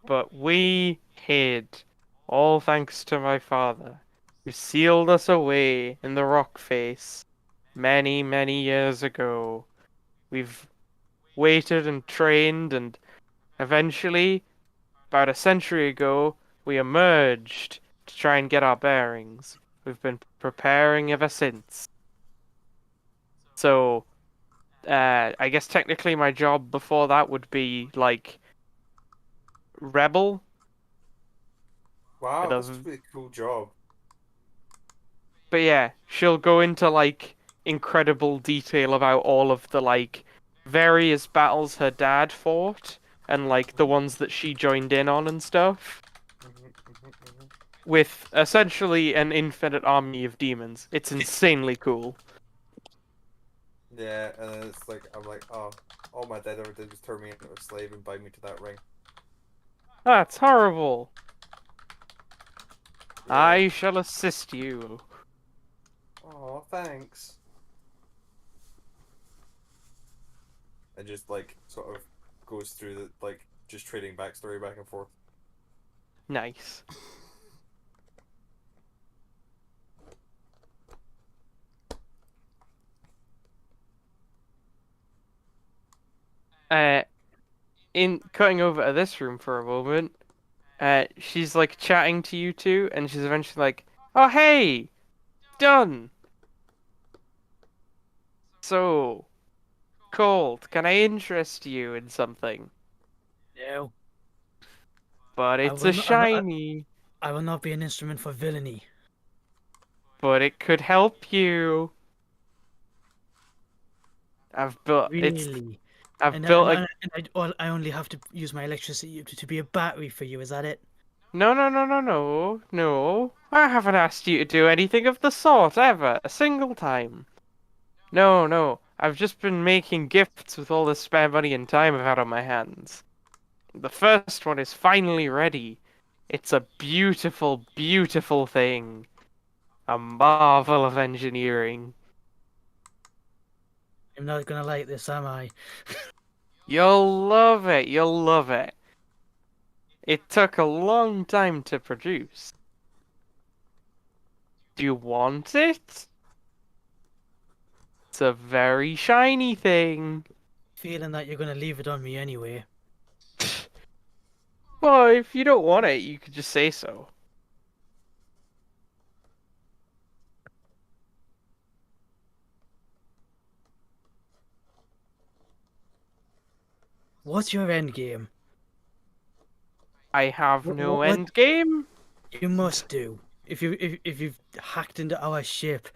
But we hid. All thanks to my father, who sealed us away in the rock face many, many years ago. We've waited and trained, and eventually, about a century ago, we emerged to try and get our bearings. We've been preparing ever since. So, I guess technically my job before that would be, like, rebel. Wow, It that's a doesn't. really cool job. But yeah, she'll go into, like, incredible detail about all of the, like, various battles her dad fought, and, like, the ones that she joined in on and stuff, with essentially an infinite army of demons. It's insanely cool. Yeah, and then it's like, I'm like, oh, all my dad ever did was turn me into a slave and bind me to that ring. That's horrible. Yeah. I shall assist you. Oh, thanks. And just like sort of goes through the like just trading backstory back and forth. Nice. In cutting over to this room for a moment, she's like chatting to you two, and she's eventually like, "Oh hey, done. So, Colt, can I interest you in something? No, But I it's will a not, shiny. I will not be an instrument for villainy. But it could help you. I've built it's. Really? I've And, built and, a. and I only have to use my electricity to be a battery for you, is that it? No, no, no, no, no, no. I haven't asked you to do anything of the sort ever, a single time. No, no. I've just been making gifts with all the spare money and time I've had on my hands. The first one is finally ready. It's a beautiful, beautiful thing. A marvel of engineering. I'm not gonna like this, am I? You'll love it, you'll love it. It took a long time to produce. Do you want it? It's a very shiny thing. Feeling that you're gonna leave it on me anyway. Well, if you don't want it, you could just say so. What's your end game? I have What, no what, what end game. you must do if you've hacked into our ship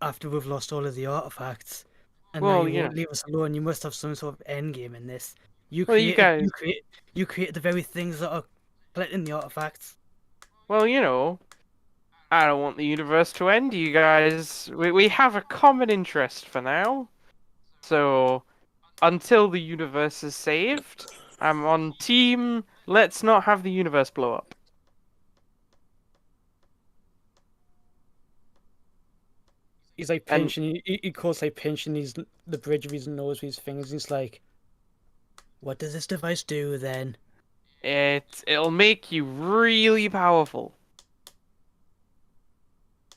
after we've lost all of the artifacts, and now Well, you you won't know. leave us alone. You must have some sort of end game in this. You Well, you created guys. you created the very things that are collecting the artifacts. Well, you know. I don't want the universe to end, you guys. We have a common interest for now. So, until the universe is saved, I'm on team. Let's not have the universe blow up. He's like And pinching. He calls like pinching the bridge of his nose with his fingers. He's like, "What does this device do then?" it'll make you really powerful.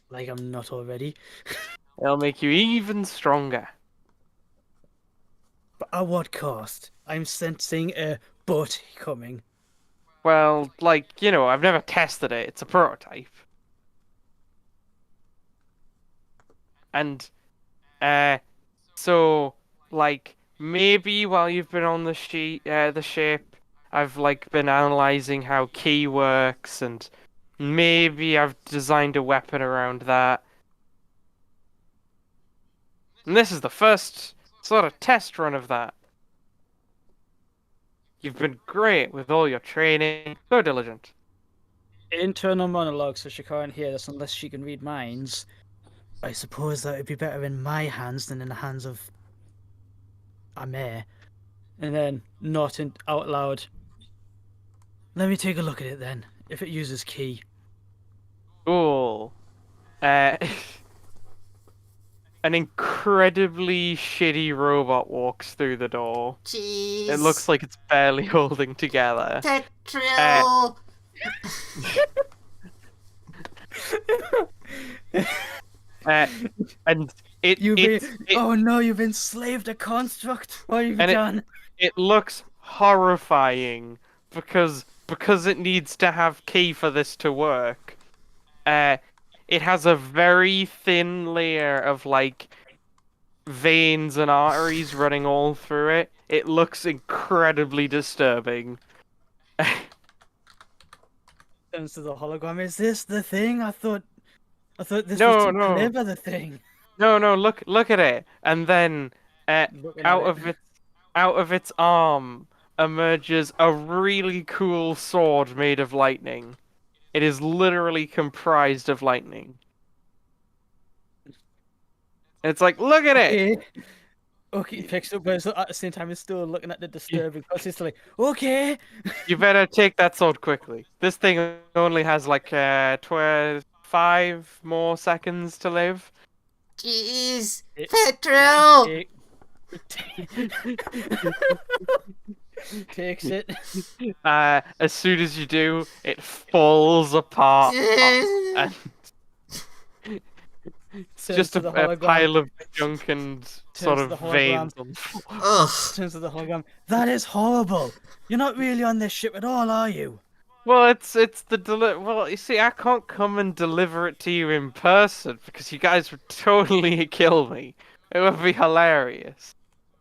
Like I'm not already. It'll make you even stronger. But at what cost? I'm sensing a but coming. Well, like, you know, I've never tested it. It's a prototype. And, so, like, maybe while you've been on the ship, I've, like, been analyzing how key works, and maybe I've designed a weapon around that. And this is the first sort of test run of that. You've been great with all your training, so diligent. Internal monologue, so she can't hear this unless she can read minds. I suppose that would be better in my hands than in the hands of a mayor. And then, not out loud. Let me take a look at it then, if it uses key. Cool. Uh, an incredibly shitty robot walks through the door. Jeez. It looks like it's barely holding together. Tetril. And it You've it, been. it Oh no, you've enslaved a construct. What have you And done? it looks horrifying because it needs to have key for this to work. Uh, it has a very thin layer of like veins and arteries running all through it. It looks incredibly disturbing. Turns to the hologram. Is this the thing? I thought this was No, to no, deliver the thing. no. Look at it, and then Looking at out it. of its arm emerges a really cool sword made of lightning. It is literally comprised of lightning. It's like, look at it! Okay. Okay, picks up, but at the same time, it's still looking at the disturbing. It's still like, okay. You better take that sword quickly. This thing only has like 5 more seconds to live. Jeez, It- petrol. Takes it. As soon as you do, it falls apart. And it's Turns just to a the hologram. pile of junk and sort to the of hologram. veins on the floor. Ugh. Turns to the hologram. That is horrible. You're not really on this ship at all, are you? Well, it's the Well, you see, I can't come and deliver it to you in person because you guys would totally kill me. It would be hilarious.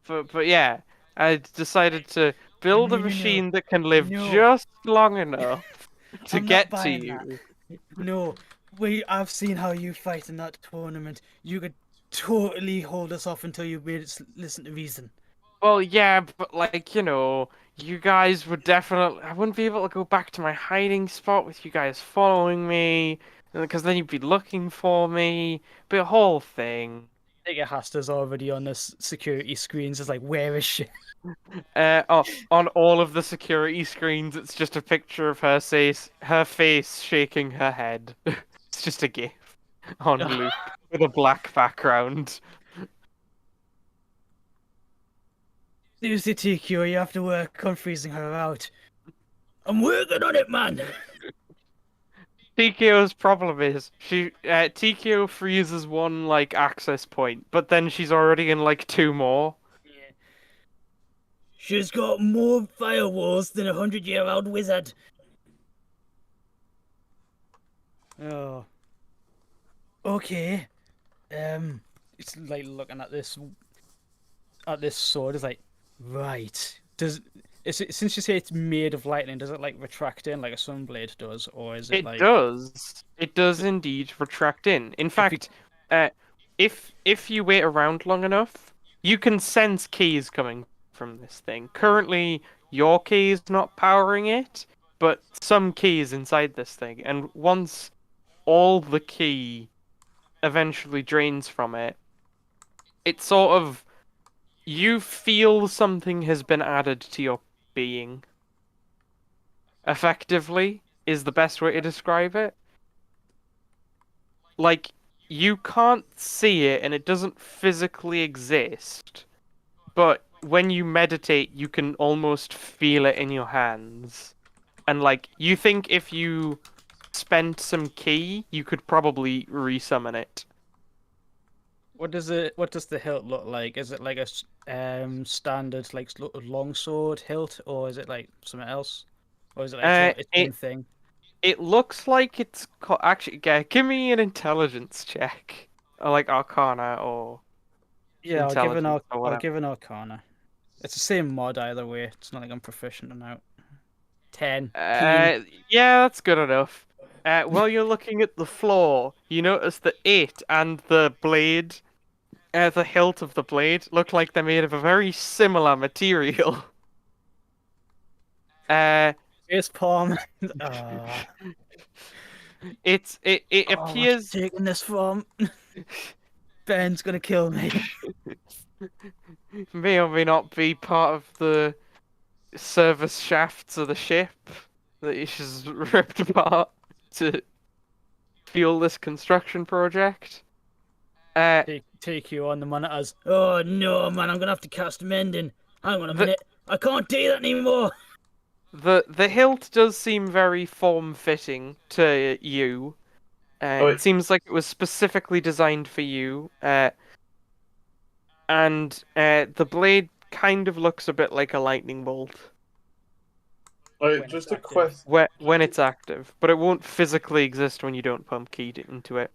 But yeah, I decided to build a No. machine that can live No. just long enough to I'm not get to buying you. that. No, I've seen how you fight in that tournament. You could totally hold us off until you made us listen to reason. Well, yeah, but like, you guys would definitely. I wouldn't be able to go back to my hiding spot with you guys following me, because then you'd be looking for me. Be a whole thing. I think Hasta's already on the security screens. It's like, where is she? On all of the security screens, it's just a picture of her face shaking her head. It's just a GIF on loop with a black background. Seriously, TQ, you have to work on freezing her out. I'm working on it, man. TKO's problem is TKO freezes one like access point, but then she's already in like 2 more. Yeah. She's got more firewalls than a 100-year-old wizard. Oh. Okay. It's like looking at this sword. It's like, right. Since you say it's made of lightning, does it like retract in like a sunblade does, or is it like? It does indeed retract in. In fact, if you wait around long enough, you can sense keys coming from this thing. Currently, your key is not powering it, but some key is inside this thing, and once all the key eventually drains from it, it sort of you feel something has been added to your being. Effectively is the best way to describe it. Like, you can't see it and it doesn't physically exist, but when you meditate, you can almost feel it in your hands. And like, you think if you spent some key, you could probably resummon it. What does the hilt look like? Is it like a standard like longsword hilt, or is it like something else, or is it like its own thing? It looks like it's actually. Yeah, give me an intelligence check, or like Arcana, or Yeah, intelligence I'll give an Arcana. It's the same mod either way. It's not like I'm proficient in it. 10. Yeah, that's good enough. While you're looking at the floor, you notice that it and the blade, the hilt of the blade, look like they're made of a very similar material. Face palm. It appears. What's taking this from? Ben's gonna kill me. May or may not be part of the service shafts of the ship that is ripped apart to fuel this construction project. Take you on the monitors. Oh no, man! I'm gonna have to cast mending. Hang on a minute. I can't do that anymore. The hilt does seem very form-fitting to you. Oh, It seems like it was specifically designed for you. And the blade kind of looks a bit like a lightning bolt Alright, When just it's a active. question. when it's active, but it won't physically exist when you don't pump key into it.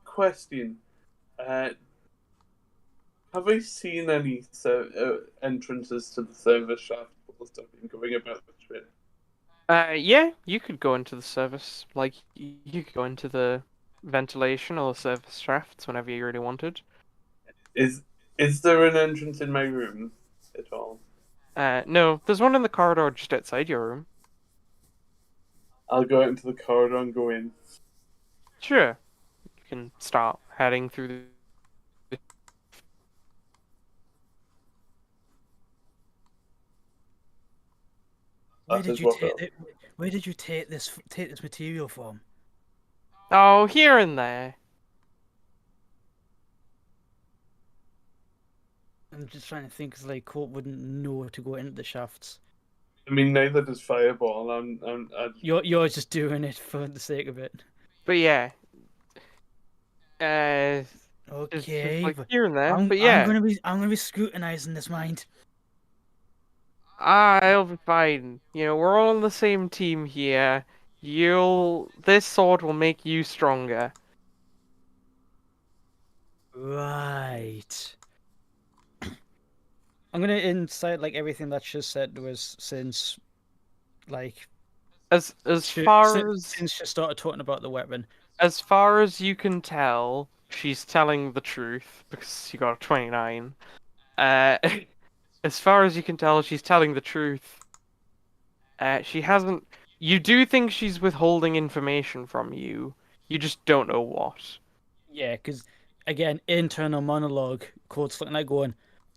Question. Have I seen any entrances to the service shaft whilst I've been going about the trip? Yeah, you could go into the service, like you could go into the ventilation or the service shafts whenever you really wanted. Is there an entrance in my room at all? No, there's one in the corridor just outside your room. I'll go out into the corridor and go in. Sure, you can start heading through the. Where That did is you what take I'll- it? Where did you take this material from? Oh, here and there. I'm just trying to think, because like Colt wouldn't know to go into the shafts. I mean, neither does Fireball. You're just doing it for the sake of it. But yeah, it's just Okay, like but here and there. I'm But I'm yeah, gonna be scrutinizing this mind. I'll be fine. You know, we're all on the same team here. This sword will make you stronger. Right. I'm gonna incite like everything that she said to us since, like, As far since she started talking about the weapon. as far as you can tell, she's telling the truth because she got a 29. Uh, as far as you can tell, she's telling the truth. She hasn't. You do think she's withholding information from you. You just don't know what. Yeah, because again, internal monologue. Code's looking like going,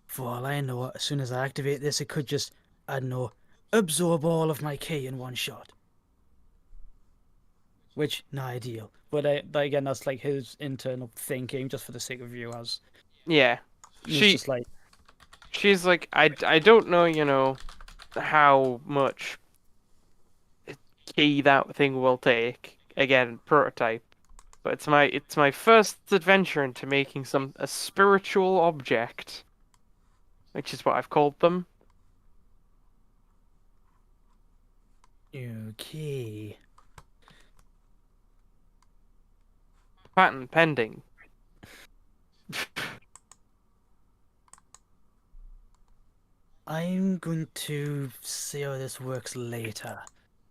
for all I know, as soon as I activate this, it could just, I don't know, absorb all of my key in one shot. Which, not ideal. But again, that's like his internal thinking, just for the sake of viewers. Yeah, He's just like, she's like, I don't know, you know, how much key that thing will take. Again, prototype. But it's my first adventure into making a spiritual object, which is what I've called them. okay. Patent pending. I'm going to see how this works later.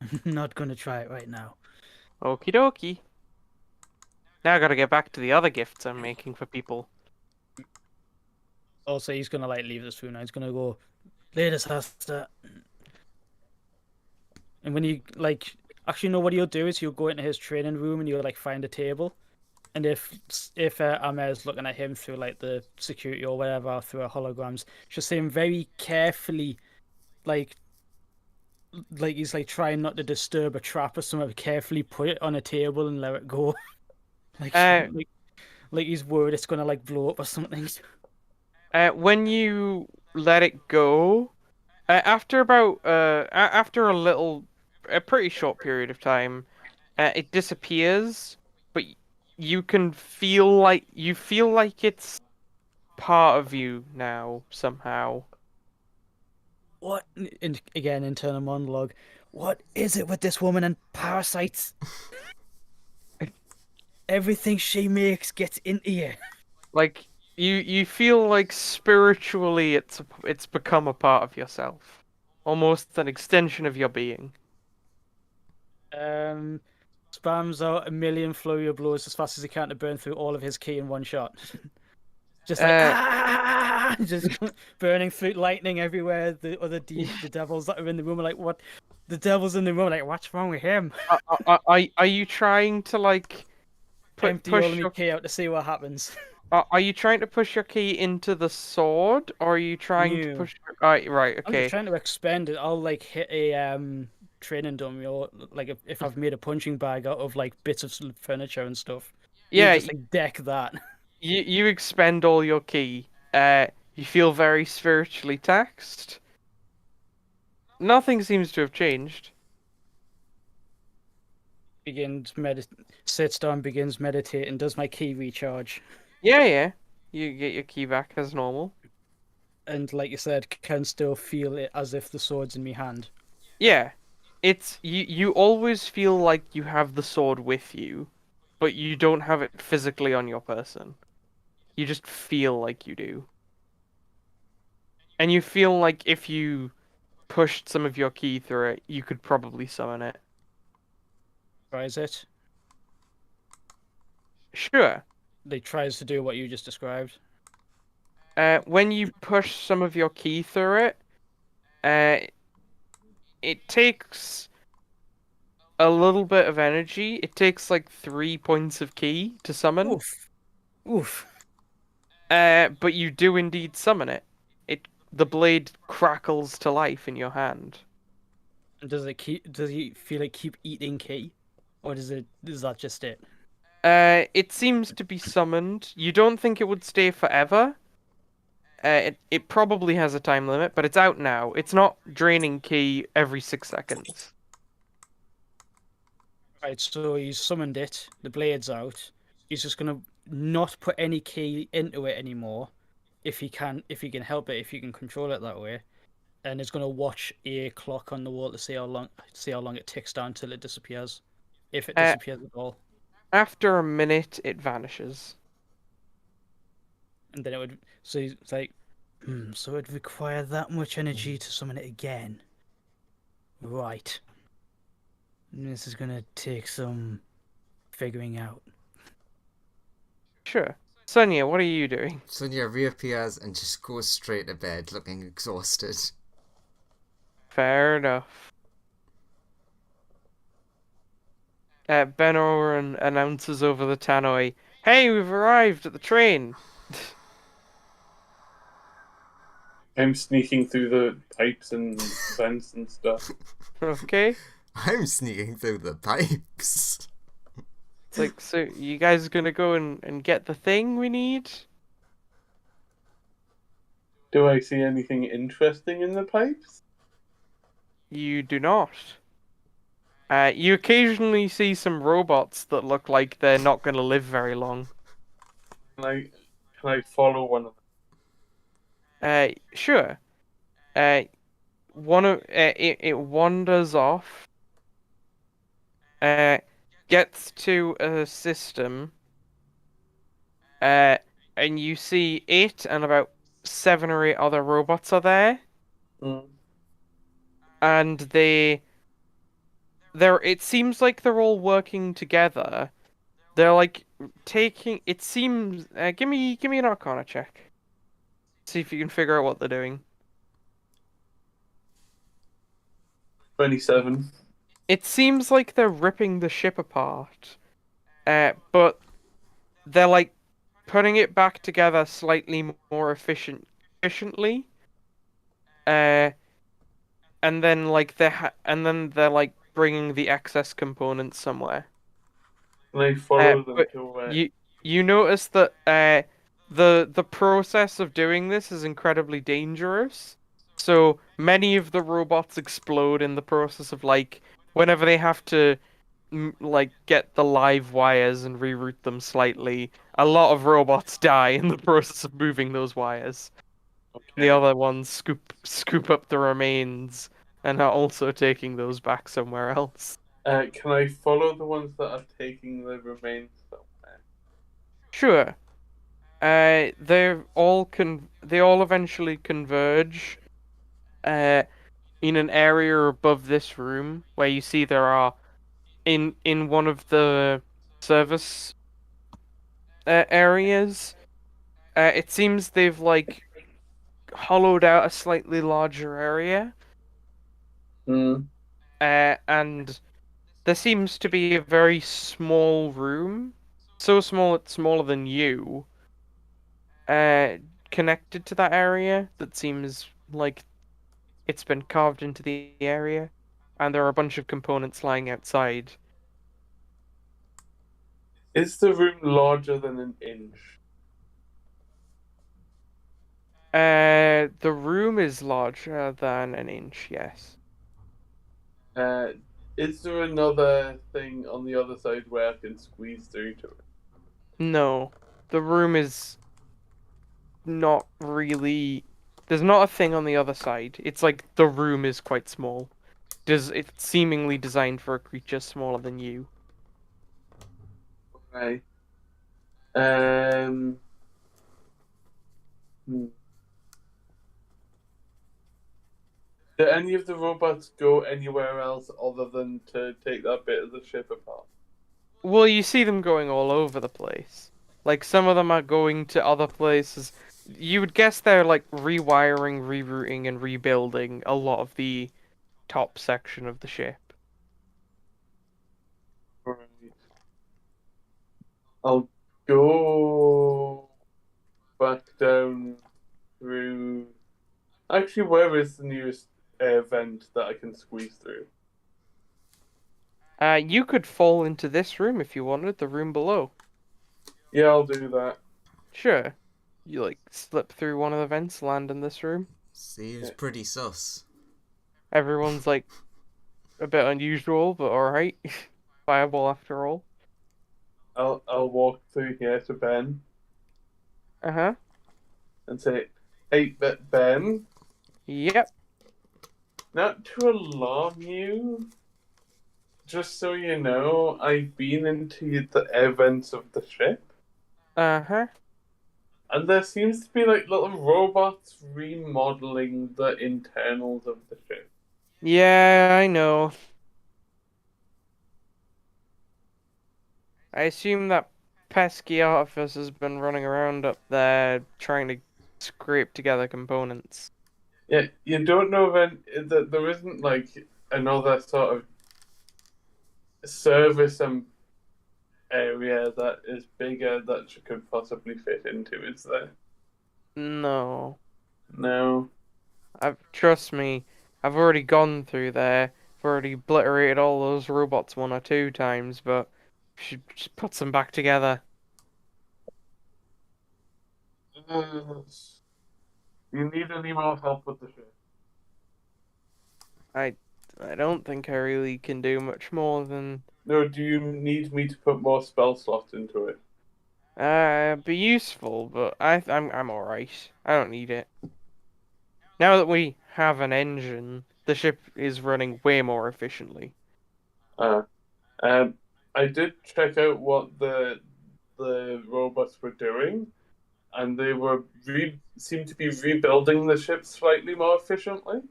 I'm not going to try it right now. Okie dokie. Now I gotta get back to the other gifts I'm making for people. Also, he's going to like leave this room now. He's going to go, later, sister. And when you like, actually, know what he'll do is he'll go into his training room and he'll like find a table, and if Amer's looking at him through like the security or whatever through her holograms, she'll see him very carefully, like he's like trying not to disturb a trap or something. Carefully put it on a table and let it go, like like he's worried it's gonna like blow up or something. When you let it go, after about after a pretty short period of time, it disappears, but you feel like it's part of you now somehow. What? And again, internal monologue. What is it with this woman and parasites? Everything she makes gets into you. Like you feel like spiritually it's become a part of yourself, almost an extension of your being. Spams out a million flurry of blows as fast as he can to burn through all of his key in one shot. Just like just burning through lightning everywhere. The other the devils that are in the room are like, what? The devils in the room are like, what's wrong with him? Are you trying to like Empty all push of my key out to see what happens. Are you trying to push your key into the sword, or are you trying to No. push? Right, I'm okay. just trying to expend it. I'll like hit a training dummy, or like if I've made a punching bag out of like bits of furniture and stuff. Yeah, just like deck that. you expend all your key. You feel very spiritually taxed. Nothing seems to have changed. sits down, begins meditating, does my key recharge, Yeah. You get your key back as normal. and like you said, can still feel it as if the sword's in my hand. Yeah. It's you always feel like you have the sword with you, but you don't have it physically on your person. You just feel like you do. And you feel like if you pushed some of your key through it, you could probably summon it. Tries it. Sure. They tries to do what you just described. When you push some of your key through it, it takes a little bit of energy. It takes like 3 points of key to summon. Oof. Oof. But you do indeed summon it. The blade crackles to life in your hand. And does he feel like keep eating key? Or is that just it? It seems to be summoned. You don't think it would stay forever. It probably has a time limit, but it's out now. It's not draining key every 6 seconds. Right, so he's summoned it, the blade's out. He's just gonna not put any key into it anymore. If he can help it, if he can control it that way. And is gonna watch a clock on the wall to see how long it ticks down till it disappears. If it disappears at all. After a minute, it vanishes. And then it would it's like so it'd require that much energy to summon it again. Right. This is gonna take some figuring out. Sure. Sonia, what are you doing? Sonia reappears and just goes straight to bed, looking exhausted. Fair enough. Ben Oren announces over the tannoy, "Hey, we've arrived at the train." I'm sneaking through the pipes and vents and stuff. Okay. I'm sneaking through the pipes. It's like, so you guys are gonna go and get the thing we need? Do I see anything interesting in the pipes? You do not. You occasionally see some robots that look like they're not gonna live very long. Can I follow one of them? Sure. One of it wanders off. Gets to a system. And you see it and about 7 or 8 other robots are there, and they're. It seems like they're all working together. They're like taking. It seems. Give me an Arcana check. See if you can figure out what they're doing. 27. It seems like they're ripping the ship apart, but they're like putting it back together slightly more efficiently. And then they're like bringing the excess components somewhere. Can I follow them But to you notice that the process of doing this is incredibly dangerous. So many of the robots explode in the process of like whenever they have to like get the live wires and reroute them slightly. A lot of robots die in the process of moving those wires. The other ones scoop up the remains and are also taking those back somewhere else. Can I follow the ones that are taking the remains somewhere? Sure. They all eventually converge in an area above this room where you see there are in one of the service areas. It seems they've like hollowed out a slightly larger area. And there seems to be a very small room, so small it's smaller than you, connected to that area that seems like it's been carved into the area, and there are a bunch of components lying outside. Is the room larger than an inch? The room is larger than an inch, yes. Is there another thing on the other side where I can squeeze through to it? No, the room is not really. There's not a thing on the other side. It's like the room is quite small. It's seemingly designed for a creature smaller than you. Right. Hmm. Do any of the robots go anywhere else other than to take that bit of the ship apart? Well, you see them going all over the place. Like some of them are going to other places. You would guess they're like rewiring, rerouting, and rebuilding a lot of the top section of the ship. Right. I'll go back down through. Actually, where is the nearest vent that I can squeeze through? You could fall into this room if you wanted, the room below. Yeah, I'll do that. Sure. You like slip through one of the vents, land in this room. Seems pretty sus. Everyone's like a bit unusual, but alright. Fireball after all. I'll walk through here to Ben Uh-huh. and say, "Hey, Ben, Yep. not to alarm you, just so you know, I've been into the air vents of the ship, Uh-huh. and there seems to be like little robots remodeling the internals of the ship." Yeah, I know. I assume that pesky artifice has been running around up there trying to scrape together components. Yeah, you don't know that there isn't like another sort of service area that is bigger that you could possibly fit into, is there? No. No. Trust me, I've already gone through there. I've already obliterated all those robots one or two times, but we should just put them back together. You need any more help with the ship? I don't think I really can do much more than No, do you need me to put more spell slots into it? be useful, but I'm alright. I don't need it. Now that we have an engine, the ship is running way more efficiently. Uh, um, I did check out what the robots were doing, and they were seemed to be rebuilding the ship slightly more efficiently.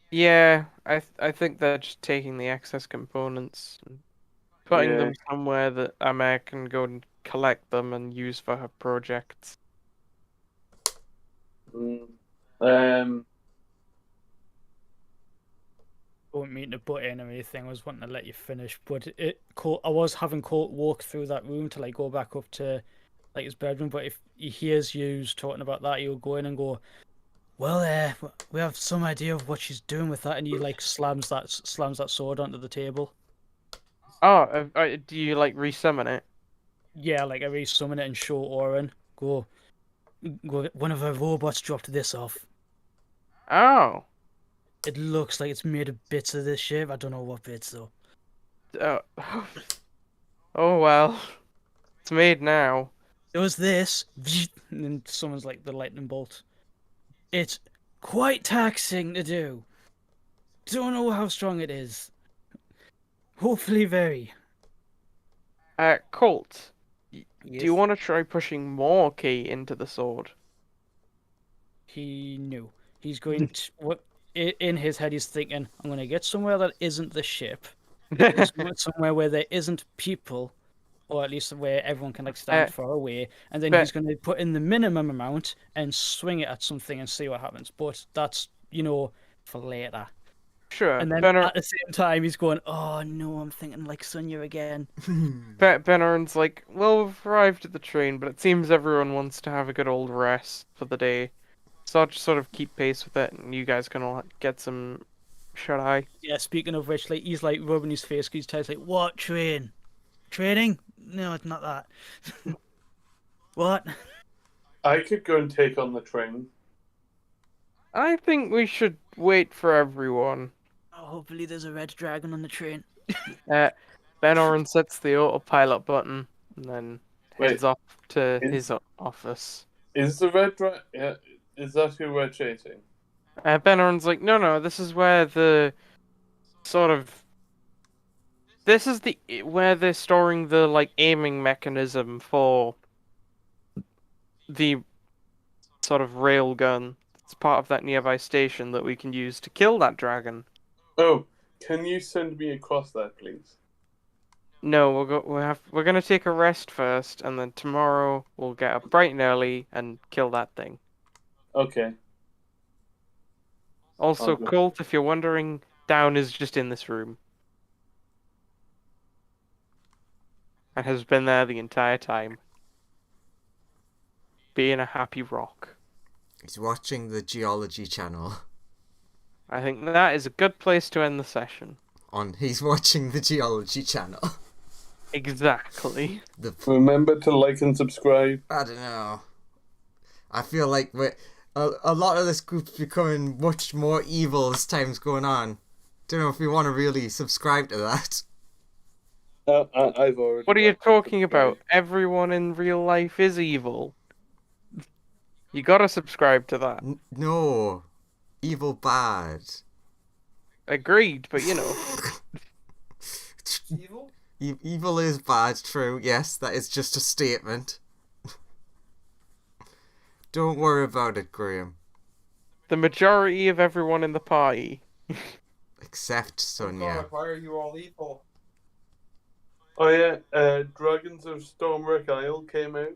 Yeah, I think they're just taking the excess components and putting Yeah. them somewhere that Amir can go and collect them and use for her projects. Mm. Um. I won't mean to butt in or anything. I was wanting to let you finish, but I was having Colt walk through that room to like go back up to like his bedroom. But if he hears you talking about that, he'll go in and go, "Well, we have some idea of what she's doing with that," and he like slams that sword onto the table. Oh, do you like resummon it? Yeah, like I re-summon it and show Oren. Go. One of our robots dropped this off. Oh, It looks like it's made of bits of this ship. I don't know what bits though. uh, oh well, it's made now. There was this, and then someone's like the lightning bolt. It's quite taxing to do. Don't know how strong it is. Hopefully very. Colt, do Yes. you want to try pushing more key into the sword? He knew. He's going to what in his head he's thinking, I'm gonna get somewhere that isn't the ship. Somewhere where there isn't people, or at least where everyone can like stand far away, and then but- he's going to put in the minimum amount and swing it at something and see what happens. But that's for later. Sure. And then at the same time, he's going, "Oh no, I'm thinking like Sonya again." Benorn's like, well, we've arrived at the train, but it seems everyone wants to have a good old rest for the day. So I'll just sort of keep pace with it, and you guys can all get some shut-eye. Yeah. Speaking of which, like he's like rubbing his face because he's like, "What train? Training? No, it's not that." What? I could go and take on the train. I think we should wait for everyone. Oh, hopefully there's a red dragon on the train. Ben Oren sets the autopilot button and then heads Wait, off to is- his office. Is the red dragon? Yeah, is that who we're chasing? Ben Oren's like, no, this is where the sort of this is the where they're storing the like aiming mechanism for the sort of rail gun. It's part of that nearby station that we can use to kill that dragon. Oh, can you send me across that, please? No, we're gonna take a rest first, and then tomorrow we'll get up bright and early and kill that thing. Okay. Also, Okay. Colt, if you're wondering, Down is just in this room. And has been there the entire time. Being a happy rock. He's watching the geology channel. I think that is a good place to end the session. He's watching the geology channel. Exactly. Remember to like and subscribe. I don't know. I feel like a lot of this group's becoming much more evil as time's going on. Don't know if we want to really subscribe to that. I've already. What are you liked and talking subscribed. about? Everyone in real life is evil. You gotta subscribe to that. No. Evil bad. Agreed, but you know. Evil? Evil is bad, true. Yes, that is just a statement. Don't worry about it, Graham. The majority of everyone in the party. Except Sonia. Why are you all evil? Oh yeah, Dragons of Stormwreck Isle came out.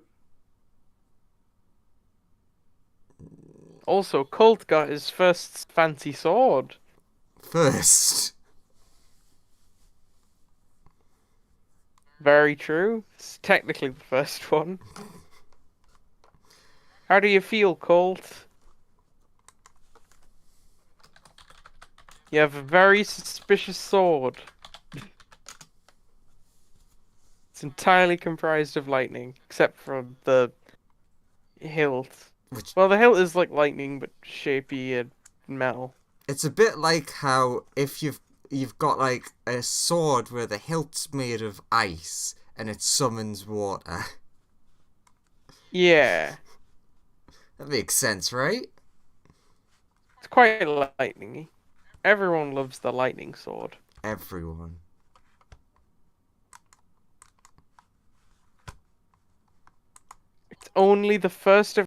Also, Colt got his first fancy sword. First. Very true. It's technically the first one. How do you feel, Colt? You have a very suspicious sword. It's entirely comprised of lightning, except for the hilt. Well, the hilt is like lightning, but shapy and metal. It's a bit like how if you've got like a sword where the hilt's made of ice and it summons water. Yeah, That makes sense, right? it's quite lightningy. Everyone loves the lightning sword. Everyone. It's only the first of